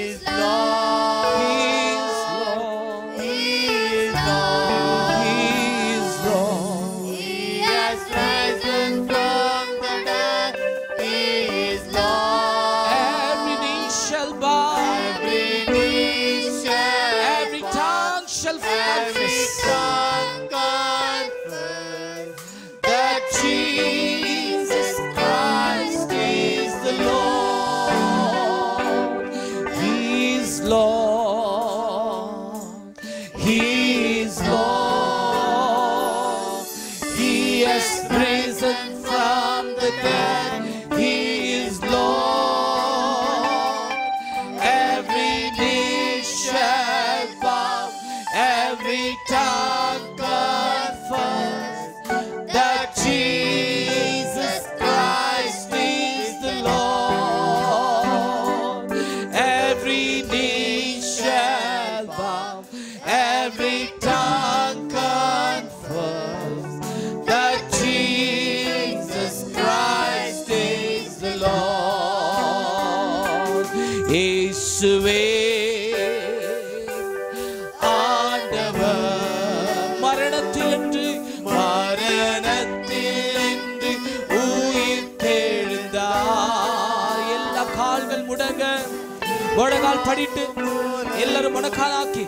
is Lord. He is Lord. He is Lord. He is Lord. He has risen from the dead. He is Lord. Every knee shall bow. Every knee shall every tongue shall confess that Jesus Christ is the Lord. He is Lord. He is Lord. He has risen from the dead. He is Lord. Every knee shall bow, every tongue confess that Jesus Christ is the Lord. Every knee shall bow, every tongue confess that Jesus Christ is the Lord. இயேசுவே ஆண்டவர். மரணத்திலிருந்து உயிர் தெழுந்தார். எல்லா கால்கள் முழங்கால் படிட்டு எல்லாரும் முழங்கால் ஆக்கி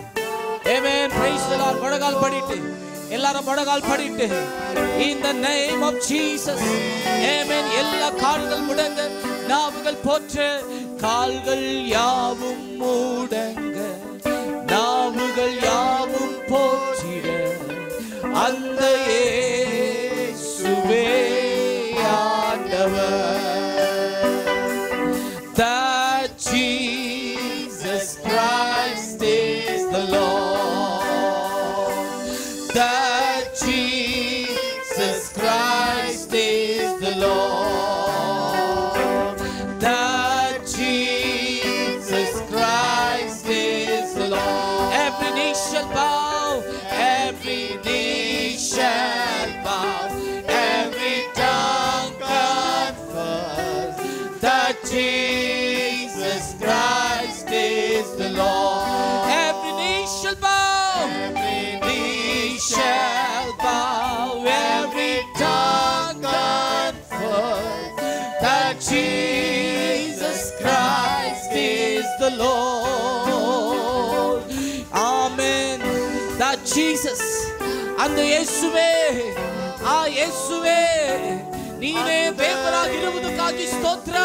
Amen. Praise the Lord. முழங்கால் படிட்டு எல்லாரும் முழங்கால் படிட்டு in the name of Jesus. Amen. எல்லா கால்கள் முடங்க நாவுகள் போற்று கால்கள் யாவும் மூடங்க, நாவுகள் யாவும் போற்றிட அந்த இயேசுவே ஆண்டவர். That Jesus Christ is the Lord. That Jesus Christ is the Lord. That Jesus Christ is the Lord. Every knee shall bow, every knee shall bow, every tongue confess that Jesus Christ is the Lord. Every knee shall bow, every knee shall bow, every tongue confess that Jesus Christ is the Lord. Amen. That Jesus, அந்த இயேசுவே, ಆ ಯೇಸುವೆ ನೀನೇ ದೇವರಾಗಿರುವುದಕ್ಕಾಗಿ ಸ್ತೋತ್ರ.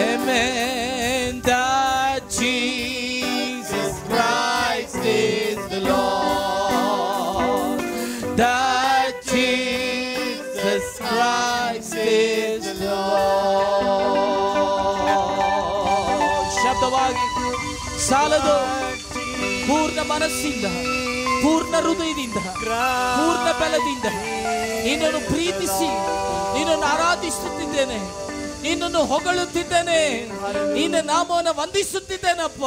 Amen. That Jesus Christ is the Lord. That Jesus Christ is the Lord. ಶಬ್ದವಾಗಿ ಸಾಲದು. ಪೂರ್ಣ ಮನಸ್ಸಿಂದ, ಪೂರ್ಣ ಹೃದಯದಿಂದ, ಪೂರ್ಣ ಬಲದಿಂದ ನಿನ್ನನ್ನು ಪ್ರೀತಿಸಿ ನಿನ್ನನ್ನು ಆರಾಧಿಸುತ್ತಿದ್ದೇನೆ, ನಿನ್ನನ್ನು ಹೊಗಳುತ್ತಿದ್ದೇನೆ, ನಿನ್ನ ನಾಮವನ್ನು ವಂದಿಸುತ್ತಿದ್ದೇನಪ್ಪ.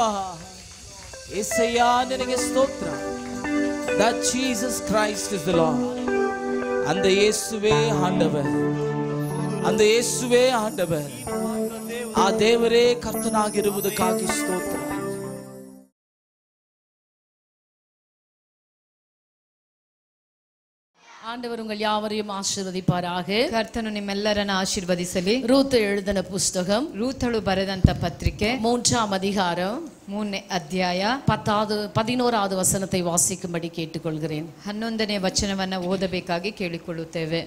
యేసయ్య ನಿನಗೆ ಸ್ತೋತ್ರ. That Jesus Christ is the Lord. அந்த இயேசுவே ஆண்டவர், அந்த இயேசுவே ஆண்டவர். ಆ ದೇವರೇ ಕರ್ತನಾಗಿರುವುದಕ್ಕಾಗಿ ಸ್ತೋತ್ರ. ஆண்டவர் உங்கள் யாவரையும் ஆசீர்வதிப்பாராக. ಕರ್ತನು ನಿಮ್ಮೆಲ್ಲರನ್ನ ಆಶೀರ್ವದಿಸಲಿ. ರೂತ್ எழுதின புஸ்தகம், ರೂಥಳು ಬರೆದಂತ ಪತ್ರಿಕೆ 3ஆம் அதிகாரம் 3ನೇ ಅಧ್ಯಾಯ 11வது வசனத்தை வாசிக்கும்படி கேட்டுக்கொள்கிறேன். 11ನೇ ವಚನವನ್ನ ಓದಬೇಕಾಗಿ ಕೇಳಿಕೊಳ್ಳುತ್ತೇವೆ.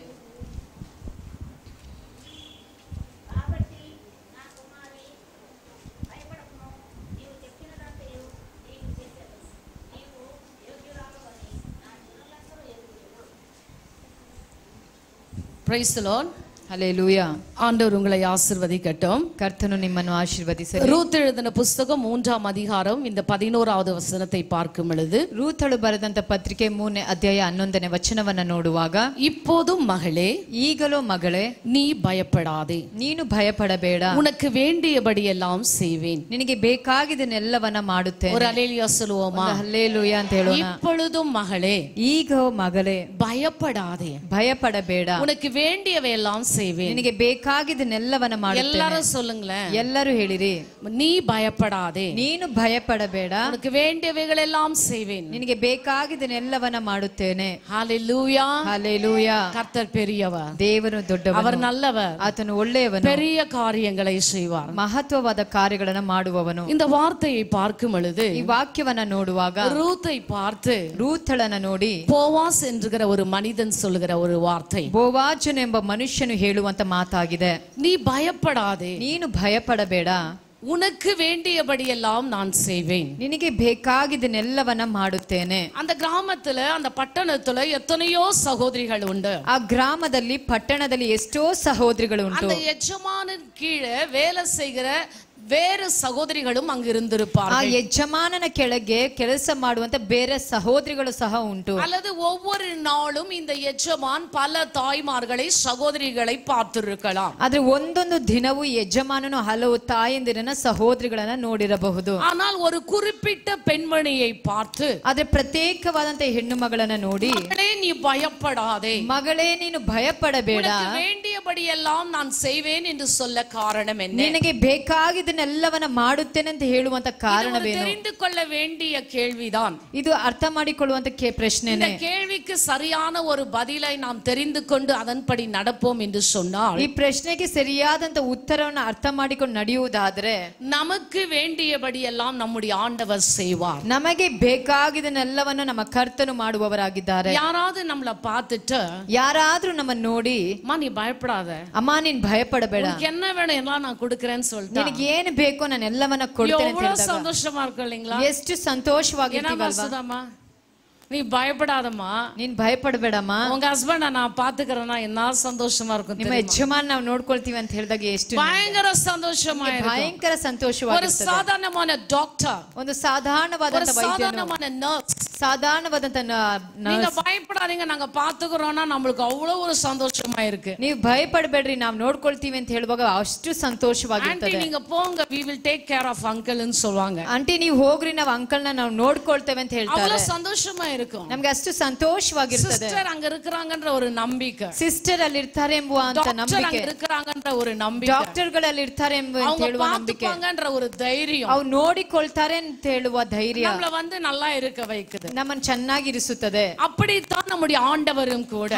Praise the Lord. ஹல்லேலூயா. ஆண்டவர் உங்களை ஆசீர்வதிக்கட்டும். கர்த்தನು ನಿಮ್ಮನ್ನು ಆಶೀರ್ವದಿಸಲಿ. ரூத் எழுதின புஸ்தகம் 3ஆம் அதிகாரம் இந்த 11வது வசனத்தை பார்க்கும் பொழுது, ರೂಥಳು ಬರೆದಂತ ಪತ್ರಿಕೆ 3ನೇ ಅಧ್ಯಾಯ 11ನೇ ವಚನವನ್ನ ನೋಡುವಾಗ, இப்போதும் மகளே, ಈಗಲೂ ಮಗಳೇ, நீ பயப்படாதே, ನೀನು ಭಯಪಡಬೇಡ, உனக்கு வேண்டியபடியெல்லாம் செய்வேன். ನಿನಗೆ ಬೇಕಾಗಿದ್ದನ್ನೆಲ್ಲವನ್ನ ಮಾಡುತ್ತೇನೆ. ஒரு அல்லேலூயா சொல்லுவோமா? ಹಲ್ಲೇಲೂಯಾ ಅಂತ ಹೇಳೋಣ. இப்பொழுதும் மகளே, ಈಗ ಮಗಳೇ, பயப்படாதே, ಭಯಪಡಬೇಡ, உனக்கு வேண்டியவையெல்லாம் செய்வேன். ನಿನಗೆ ಬೇಕಾಗಿದ್ದನ್ನೆಲ್ಲವನ್ನ ಮಾಡುತ್ತೇನೆ. எல்லாரும் சொல்லுங்களேன். ಎಲ್ಲರೂ ಹೇಳಿರಿ, நீ பயப்படாதே, ನೀನು ಭಯಪಡಬೇಡ, உனக்கு வேண்டியவைகளெல்லாம் செய்வேன். ನಿನಗೆ ಬೇಕಾಗಿದ್ದನ್ನೆಲ್ಲವನ್ನ ಮಾಡುತ್ತೇನೆ. ஹalleluya. ಹಲ್ಲೇಲೂಯಾ. கர்த்தர் பெரியவர், ದೇವರು ದೊಡ್ಡವನು, அவர் நல்லவர், ಆತನು ಒಳ್ಳೆಯವನು, பெரிய காரியங்களை செய்வார், ಮಹತ್ವವಾದ ಕಾರ್ಯಗಳನ್ನು ಮಾಡುವವನು. இந்த வார்த்தையை பார்க்கும் பொழுது, ಈ ವಾಕ್ಯವನ್ನ ನೋಡುವಾಗ ரூத்தை பார்த்து ರೂಥಳನ್ನ ನೋಡಿ போவாஸ் என்கிற ஒரு மனிதன் சொல்லுகிற ஒரு வார்த்தை, ಬೋವಾಜನ್ ಎಂಬ ಮನುಷ್ಯನು ಹೇಳುವಂತ ಮಾತಾಗಿದೆ. நீ பயப்படாதே, ನೀನು ಭಯಪಡಬೇಡ, உனக்கு வேண்டியபடியெல்லாம் நான் செய்வேன். ನಿನಗೆ ಬೇಕಾಗಿದ್ದನ್ನೆಲ್ಲವನ್ನ ಮಾಡುತ್ತೇನೆ. அந்த கிராமத்துல, அந்த பட்டணத்துல எத்தனையோ சகோதரிகள் உண்டு. ಆ ಗ್ರಾಮದಲ್ಲಿ, ಪಟ್ಟಣದಲ್ಲಿ ಎಷ್ಟೋ ಸಹೋದರಿಗಳು ಉಂಟು. அந்த எஜமானின் கீழே வேலை செய்கிற வேறு சகோதரிகளும் அங்கு ಆ இருந்திருப்பார்கள். ಯಜಮಾನನ ಕೆಳಗೆ ಕೆಲಸ ಮಾಡುವಂತ ಬೇರೆ ಸಹೋದರಿಗಳು ಸಹ ಉಂಟು. அல்லது ஒவ்வொரு நாளும் இந்த எஜமான் பல தாய்மார்களை, சகோதரிகளை பார்த்திருக்கலாம். ಆದ್ರೆ ಒಂದೊಂದು ದಿನವೂ ಯಜಮಾನನು ಹಲವು ತಾಯಂದಿರನ್ನ ಸಹೋದರಿಗಳನ್ನ ನೋಡಿರಬಹುದು. ஆனால் ஒரு குறிப்பிட்ட பெண்மணியை பார்த்து, ಆದ್ರೆ ಪ್ರತ್ಯೇಕವಾದಂತ ಹೆಣ್ಣು ಮಗಳನ್ನ ನೋಡಿ, மகளே நீ பயப்படாதே, ಮಗಳೇ ನೀನು ಭಯಪಡಬೇಡ, உனக்கு வேண்டியபடியெல்லாம் நான் செய்வேன் என்று சொல்ல காரணம் என்ன? ನಿನಗೆ ಬೇಕಾಗಿದ್ದನ್ನೆಲ್ಲವನ್ನ ಮಾಡುತ್ತೇನೆ ಅಂತ ಹೇಳುವಂತ ಕಾರಣವೇನು? தெரிந்து கொள்ள வேண்டிய கேள்விதான் ಇದು ಅರ್ಥ ಮಾಡಿಕೊಳ್ಳುವಂತ ಪ್ರಶ್ನೆನೇ. இந்த கேள்விக்கு சரியான ஒரு பதிலை நாம் தெரிந்து கொண்டு அதன்படி நடப்போம் என்று சொன்னால், ಈ ಪ್ರಶ್ನೆಗೆ ಸರಿಯಾದಂತ ಉತ್ತರವನ್ನು ಅರ್ಥ ಮಾಡಿಕೊಂಡು ನಡೆಯುವುದಾದ್ರೆ, நமக்கு வேண்டியபடி எல்லாம் நம்முடைய ஆண்டவர் செய்வார். ನಮಗೆ ಬೇಕಾಗಿದ್ದನ್ನೆಲ್ಲವನ್ನು ನಮ್ಮ ಕರ್ತನು ಮಾಡುವವರಾಗಿದ್ದಾರೆ. யாராவது நம்மள பார்த்துட்டு, ಯಾರಾದ್ರೂ ನಮ್ಮನ್ನು ನೋಡಿ, அம்மா நீ பயப்படாத, பயப்படாத, ಅಮ್ಮ ನೀನ್ ಭಯಪಡಬೇಡ, உனக்கு என்ன வேணும் எல்லாம் நான் கொடுக்கறேன்னு சொல்லிட்டா ನಿನಗೆ ಏನು ಬೇಕೋ ನಾನು ಎಲ್ಲವನ್ನ ಕೊಡ್ತೇನೆ ಅಂತ எவ்வளவு ಹೇಳಿದಾಗ சந்தோஷமா இருக்கும் இல்லைங்களா? ಎಷ್ಟು ಸಂತೋಷವಾಗಿರ್ತೀವಲ್ವಾ? சுதாமா, நீ பயப்படாதம்மா, ನೀನ್ ಭಯಪಡಬೇಡಮ್ಮ, உங்க ஹஸ்பண்ட நான் பாத்துக்கிறேன்னா என்ன சந்தோஷமா இருக்கும் ನಿಮ್ಮ தெரியுமா? ಯಜಮಾನ್ ನಾವು ನೋಡ್ಕೊಳ್ತೀವಿ ಅಂತ ಹೇಳಿದಾಗ ಎಷ್ಟು பயங்கர சந்தோஷமா இருக்கும். ಭಯಂಕರ ஒரு ಸಂತೋಷವಾಗಿರ್ತದೆ. சாதாரணமான டாக்டர், ಒಂದು ஒரு ಸಾಧಾರಣವಾದಂತ ವೈದ್ಯನು, சாதாரணமான நர்ஸ், ಸಾಧಾರಣವಾದಂತ நீங்க பயப்படாதீங்க நாங்க பாத்துக்கிறோம்னா நம்மளுக்கு அவ்வளவு ஒரு சந்தோஷமா இருக்கு. ನೀವು ಭಯಪಡಬೇಡ್ರಿ ನಾವು ನೋಡ್ಕೊಳ್ತೀವಿ ಅಂತ ಹೇಳುವಾಗ ಅಷ್ಟು ஆண்டி ಸಂತೋಷವಾಗಿರ್ತದೆ. நீங்க போங்க, we will take care of uncle ன்னு சொல்வாங்க. ಆಂಟಿ ನೀವು ಹೋಗ್ರಿ ನಾವು ಅಂಕಲ್ನ ನಾವು ನೋಡ್ಕೊಳ್ತೇವೆ ಅಂತ ಹೇಳ್ತಾರೆ. அவ்வளவு சந்தோஷமா இருக்கும். ನಮ್ಗೆ ಅಷ್ಟು ಸಂತೋಷವಾಗಿರ್ತದೆ. சிஸ்டர் அங்க இருக்கறாங்கன்ற ஒரு நம்பிக்கை, ಸಿಸ್ಟರ್ ಅಲ್ಲಿ ಇರ್ತಾರೆ ಎಂಬುವ ಅಂತ டாக்டர் ನಂಬಿಕೆ, அங்க இருக்கறாங்கன்ற ஒரு நம்பிக்கை, ಡಾಕ್ಟರ್ ಗಳಲ್ಲಿ ಇರ್ತಾರೆ ಎಂಬ ಅಂತ அவங்க ಹೇಳುವ ನಂಬಿಕೆ, பாத்துப்பாங்கன்ற ஒரு தைரியம் ಅವ್ರು ನೋಡಿಕೊಳ್ತಾರೆ ಅಂತ ಹೇಳುವ ಧೈರ್ಯ நம்மள வந்து நல்லா இருக்க வைக்குது. ನಮ್ಮನ್ನು ಚೆನ್ನಾಗಿರಿಸುತ್ತದೆ. அப்படித்தான் நம்முடைய ஆண்டவரும் கூட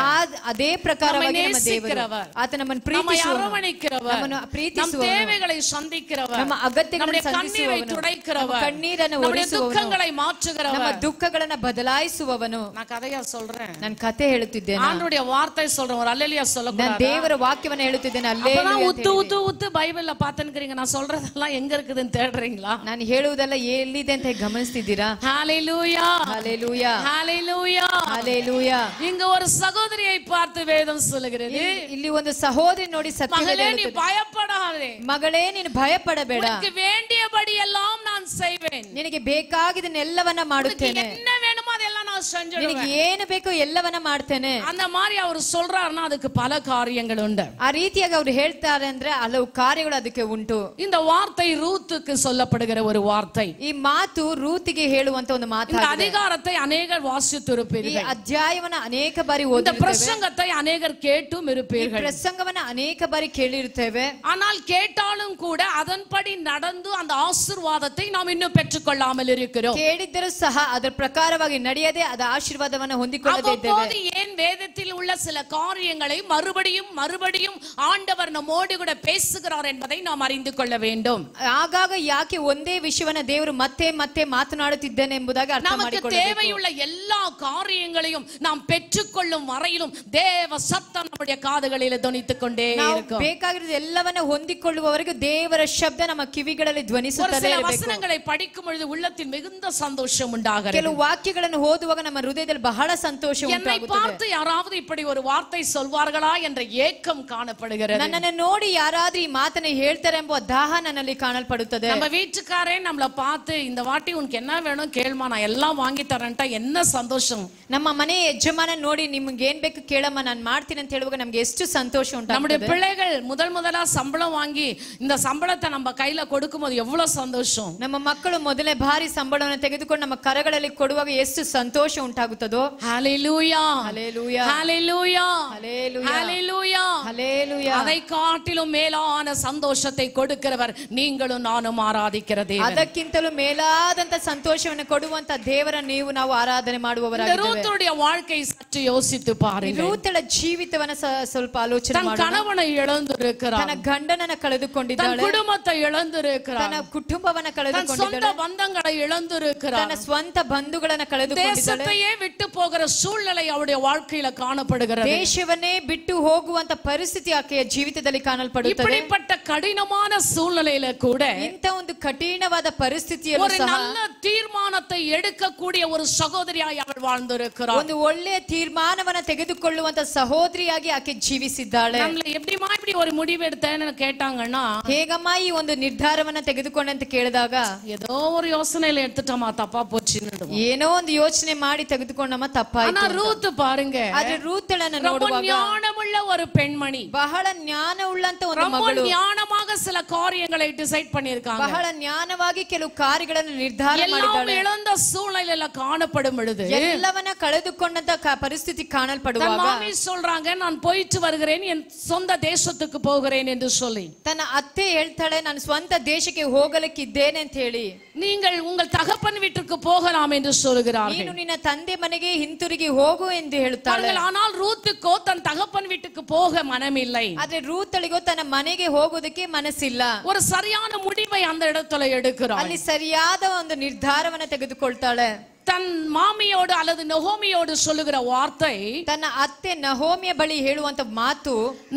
ಅದೇ ಪ್ರಕಾರವಾಗಿ ನಮ್ಮ ದೇವರು, நேசிக்கிறவர், ಆತ ನಮ್ಮನ್ನು நம்மை ಪ್ರೀತಿಸುವವನು, அரவணைக்கிறவர், ನಮ್ಮನ್ನು நம் ಪ್ರೀತಿಸುವವನು, தேவைகளை சந்திக்கிறவர், ನಮ್ಮ ಅಗತ್ಯಗಳನ್ನು நம்முடைய கண்ணீரை ಸಂಧಿಸುವವನು, துடைக்கிறவர், ನಮ್ಮ ಕಣ್ಣೀರನ್ನು நம்முடைய ಒರೆಸುವವನು, துக்கங்களை ನಮ್ಮ மாற்றுகிறவர். ದುಃಖಗಳನ್ನು ಬದಲಾಯಿಸುವವನು. நான் கதையா சொல்றேன், ನಾನು ಕತೆ ಹೇಳುತ್ತಿದ್ದೇನೆ, ஆண்டவருடைய வார்த்தை சொல்றேன். ஒரு அல்லேலூயா ನಾನು சொல்லக்கூடாதா? ದೇವರ ವಾಕ್ಯವನ್ನು ಹೇಳುತ್ತಿದ್ದೇನೆ. அப்பதான் ಅಲ್ಲೇ உத்து உத்து உத்து பைபிள்ல பாத்துக்கிறீங்க. நான் சொல்றதெல்லாம் எங்க இருக்குதுன்னு தேடுறீங்களா? ನಾನು ಹೇಳುವುದೆಲ್ಲ ಎಲ್ಲಿದೆ ಅಂತ ಗಮನಿಸ್ತಿದ್ದೀರಾ? ஹalleluya, ಹಲ್ಲೆಲೂಯಾ, ஹalleluya, ಹಲ್ಲೆಲೂಯಾ. இங்க ஒரு சகோதரியை பார்த்து வேதம் சொல்லுகிறது, ಇಲ್ಲಿ ಒಂದು ಸಹೋದರಿ ನೋಡಿ ಸತ್ಯ மகளே நீ பயப்படாதே, ಮಗಳೇ ನೀನು ಭಯಪಡಬೇಡ, உனக்கு வேண்டியபடி எல்லாம் நான் செய்வேன், ನಿನಗೆ ಬೇಕಾಗಿದ್ದನ್ನೆಲ್ಲವನ್ನ உனக்கு ಮಾಡುತ್ತೇನೆ, என்ன வேணுமோ அதெல்லாம் நான் செஞ்சிடுவேன். ನಿನಗೆ ಏನು ಬೇಕೋ ಎಲ್ಲವನ್ನ ಮಾಡ್ತೇನೆ. அந்த மாதிரி அவர் சொல்றாருன்னா அதுக்கு பல காரியங்கள் உண்டு. ಆ ರೀತಿಯಾಗಿ ಅವರು ಹೇಳ್ತಾರೆ ಅಂದ್ರೆ ಹಲವು ಕಾರ್ಯಗಳು ಅದಕ್ಕೆ ಉಂಟು. இந்த வார்த்தை ரூத்துக்கு சொல்லப்படுகிற ஒரு வார்த்தை. ಈ ಮಾತು ರೂತಿಗೆ ಹೇಳುವಂತ ಒಂದು இந்த ಮಾತಾಗಿದೆ. அதிகாரத்தை ಅನೇகர் ಈ வாசித்திருப்பீர்கள். ಅಧ್ಯಾಯವನ್ನ ಅನೇಕ ಬಾರಿ இந்த ಓದಿರುತ್ತೇವೆ. பிரசங்கத்தை அநேகர் கேட்டும் ಈ இருப்பீர்கள். ಪ್ರಸಂಗವನ್ನ ಅನೇಕ ಬಾರಿ ಕೇಳಿರುತ್ತೇವೆ. ஆனால் கேட்டாலும் கூட அதன்படி நடந்து அந்த ஆசீர்வாதத்தை நாம் இன்னும் பெற்றுக்கொள்ளாமல் இருக்கிறோம். ಕೇಳಿದ್ದರೂ ಸಹ ಅದರ ಪ್ರಕಾರವಾಗಿ ನಡೆಯದೆ ಅದ ಆಶೀರ್ವಾದವನ್ನ ಹೊಂದಿಕೊಳ್ಳದೇ ಇದ್ದೇವೆ. அப்போது ஏன் வேதத்தில் உள்ள சில காரியங்களை மறுபடியும் மறுபடியும் ஆண்டவர் நம்மோடு கூட பேசுகிறார் என்பதை நாம் அறிந்து கொள்ள வேண்டும். ಆಗಾಗ ಯಾಕೆ ಒಂದೇ ವಿಷಯವನ್ನ ದೇವರು ಮತ್ತೆ ಮತ್ತೆ ಮಾತನಾಡುತ್ತಿದ್ದಾನೆ ಎಂಬುದಾಗಿ ಅರ್ಥ நமக்கு ಮಾಡಿಕೊಳ್ಳಬೇಕು. தேவையுள்ள எல்லா காரியங்களையும் நாம் பெற்றுக்கொள்ளும் வரையிலும் தேவ சத்தம் நம்முடைய காதுகளில் தொனித்துக் கொண்டே ನಾವು இருக்கும். ಬೇಕಾಗಿರೋದು ಎಲ್ಲವನ್ನ ಹೊಂದಿಕೊಳ್ಳುವವರೆಗೂ ದೇವರ ಶಬ್ದ ನಮ್ಮ ಕಿವಿಗಳಲ್ಲಿ ஒரு ಧ್ವನಿಸುತ್ತಲೇ சில ಇರಬೇಕು. வசனங்களை படிக்கும் பொழுது உள்ளத்தில் மிகுந்த சந்தோஷம் உண்டாகிறது. ಕೆಲವು ವಾಕ್ಯಗಳನ್ನು ಓದುವಾಗ ನಮ್ಮ ಹೃದಯದಲ್ಲಿ ಬಹಳ ಸಂತೋಷ என்னை ಉಂಟಾಗುತ್ತದೆ. பார்த்து யாராவது இப்படி ஒரு வார்த்தை சொல்வார்களா என்ற ஏக்கம் காணப்படுகிறது. ನನ್ನನ್ನು ನೋಡಿ ಯಾರಾದ್ರೂ ಈ ಮಾತನ್ನ ಹೇಳ್ತಾರೆ ಎಂಬ ದಾಹ ನನ್ನಲ್ಲಿ ಕಾಣಲ್ಪಡುತ್ತದೆ. நம்ம வீட்டுக்காரே நம்மள பார்த்து இந்த வாட்டி உனக்கு என்ன வேணும் கேள்மா நான் எல்லாம் வாங்கி தரேன்ட்டா என்ன சந்தோஷம். ನಮ್ಮ ಮನೆ ಯಜಮಾನ ನೋಡಿ ನಿಮ್ಗೆ ಏನ್ ಬೇಕು ಕೇಳಮ್ಮ ನಾನು ಮಾಡ್ತೀನಿ ಅಂತ ಹೇಳುವಾಗ ನಮ್ಗೆ ಎಷ್ಟು ಸಂತೋಷ நம்முடைய ಉಂಟಾಗುತ್ತದೆ. பிள்ளைகள் முதலா சம்பளம் வாங்கி இந்த சம்பளத்தை நம்ம கையில கொடுக்கும்போது எவ்வளவு சந்தோஷம். ನಮ್ಮ ಮಕ್ಕಳು ಮೊದಲೇ ಭಾರಿ ಸಂಬಳವನ್ನು ತೆಗೆದುಕೊಂಡು ನಮ್ಮ ಕರಗಳಲ್ಲಿ ಕೊಡುವಾಗ ಎಷ್ಟು ಸಂತೋಷ ಉಂಟಾಗುತ್ತದೋ. ஹalleluya, ಹಲ್ಲೆಲೂಯಾ, ஹalleluya, ಹಲ್ಲೆಲೂಯಾ, ஹalleluya. ಹಲ್ಲೆಲೂಯಾ. அதை காட்டிலும் மேலான சந்தோஷத்தை கொடுக்கிறவர் நீங்களும் நானும் ஆராதிக்கிற தேவன். ಅದಕ್ಕಿಂತಲೂ ಮೇಲಾದಂತ ಸಂತೋಷವನ್ನು ಕೊಡುವಂತ ದೇವರ ನಾವು ಆರಾಧನೆ ಮಾಡುವವರಾಗಿದ್ದೇವೆ. ரூத்துடைய வாழ்க்கை சற்று யோசித்து பாருங்கள். ರೂತಳ ಜೀವಿತವನ್ನ ಸ್ವಲ್ಪ ಆಲೋಚನೆ தன் ಮಾಡೋಣ. கணவனை இழந்திருக்கிறார், ತನ್ನ ಗಂಡನನ್ನ தன் ಕಳೆದುಕೊಂಡಿದ್ದಾಳೆ, குடும்பத்தை இழந்திருக்கிறார், ತನ್ನ ಕುಟುಂಬವನ್ನ தன் சொந்த ಕಳೆದುಕೊಂಡಿದ್ದಾಳೆ, பந்தங்களை இழந்திருக்கிறார், ತನ್ನ ಸ್ವಂತ ಬಂಧುಗಳನ್ನ ಕಳೆದುಕೊಂಡಿದ್ದಾಳೆ, தேசத்தையே விட்டு போகிற சூழ்நிலை அவருடைய வாழ்க்கையில காணப்படுகிறது. ದೇಶವನ್ನೇ ಬಿಟ್ಟು ಹೋಗುವಂತ ಪರಿಸ್ಥಿತಿ ಆಕೆಯ ಜೀವಿತದಲ್ಲಿ ಕಾಣಲ್ಪಡುತ್ತದೆ. இப்படிப்பட்ட கடினமான சூழ்நிலையில கூட ಇಂಥ ಒಂದು ಕಠಿಣವಾದ ಪರಿಸ್ಥಿತಿಯಲ್ಲೂ ஒரு ಸಹ நல்ல தீர்மானத்தை எடுக்கக்கூடிய ஒரு சகோதரியாய் அவள் வாழ்ந்திருக்கிறார். ಒಂದು ಒಳ್ಳೆಯ ತೀರ್ಮಾನವನ್ನ ತೆಗೆದುಕೊಳ್ಳುವಂತ ಸಹೋದರಿಯಾಗಿ ಆಕೆ ಜೀವಿಸಿದ್ದಾಳೆ. நம்மள எப்படிமா இப்படி ஒரு முடிவு எடுத்தேன்னு கேட்டாங்கன்னா ಹೇಗಮ್ಮ ಈ ಒಂದು ನಿರ್ಧಾರವನ್ನ ತೆಗೆದುಕೊಂಡೆ ಅಂತ ಕೇಳಿದಾಗ ஏதோ ஒரு யோசனையில எடுத்துட்டோமா தப்பா போச்சுன்னு. ಏನೋ ಒಂದು ಯೋಚನೆ ಮಾಡಿ ತೆಗೆದುಕೊಂಡಮ್ಮ ஆனா ತಪ್ಪಾಯ್ತು. ரூத் பாருங்க, ಆದ್ರೆ ರೂತಳನ್ನ ரொம்ப ನೋಡುವಾಗ ஞானமுள்ள ஒரு பெண்மணி, ಬಹಳ ಜ್ಞಾನ ಉಳ್ಳಂತ ಒಂದು ரொம்ப ಮಗಳು, ஞானமாக சில காரியங்களை டிசைட் பண்ணிருக்காங்க. ಬಹಳ ಜ್ಞಾನವಾಗಿ ಕೆಲವು ಕಾರ್ಯಗಳನ್ನು ನಿರ್ಧಾರ எல்லாம் ಮಾಡಿದ್ದಾಳೆ. இழந்த சூழ்நிலையில காணப்படும் பொழுது ಎಲ್ಲವನ್ನ ಕಳೆದುಕೊಂಡಂತ ಪರಿಸ್ಥಿತಿ தன் ಕಾಣಲ್ಪಡುವಾಗ மாமி சொல்றாங்க நான் போயிட்டு வருகிறேன் என் சொந்த தேசத்துக்கு போகிறேன் என்று சொல்லி. ತನ್ನ ಅತ್ತೆ ಹೇಳ್ತಾಳೆ ನಾನು ಸ್ವಂತ ದೇಶಕ್ಕೆ ಹೋಗಲಿಕ್ಕಿದ್ದೇನೆ ಅಂತ ಹೇಳಿ. நீங்கள் உங்கள் தகப்பன் வீட்டுக்கு போகலாம் என்று சொல்கிறார்கள். ನೀನು ನಿನ್ನ ತಂದೆ ಮನೆಗೆ ಹಿಂತಿರುಗಿ ಹೋಗು ಎಂದು ಹೇಳುತ್ತಾಳೆ. ஆனால் ரூத்துக்கோ தன் தகப்பன் வீட்டுக்கு போக மனமில்லை. ಆದ್ರೆ ರೂತಳಿಗೋ ತನ್ನ ಮನೆಗೆ ಹೋಗೋದಕ್ಕೆ ಮನಸ್ಸಿಲ್ಲ. ஒரு சரியான முடிவை அந்த இடத்துல எடுக்கிறாள். ಅಲ್ಲಿ ಸರಿಯಾದ ಒಂದು ನಿರ್ಧಾರವನ್ನ ತೆಗೆದುಕೊಳ್ತಾಳೆ. தன் மாமியோடு அல்லது நொகோமியோடு சொல்லுகிற வார்த்தை, ತನ್ನ ಅತ್ತೆ ನಹೋಮಿಯ ಬಳಿ ಹೇಳುವಂತ ಮಾತು,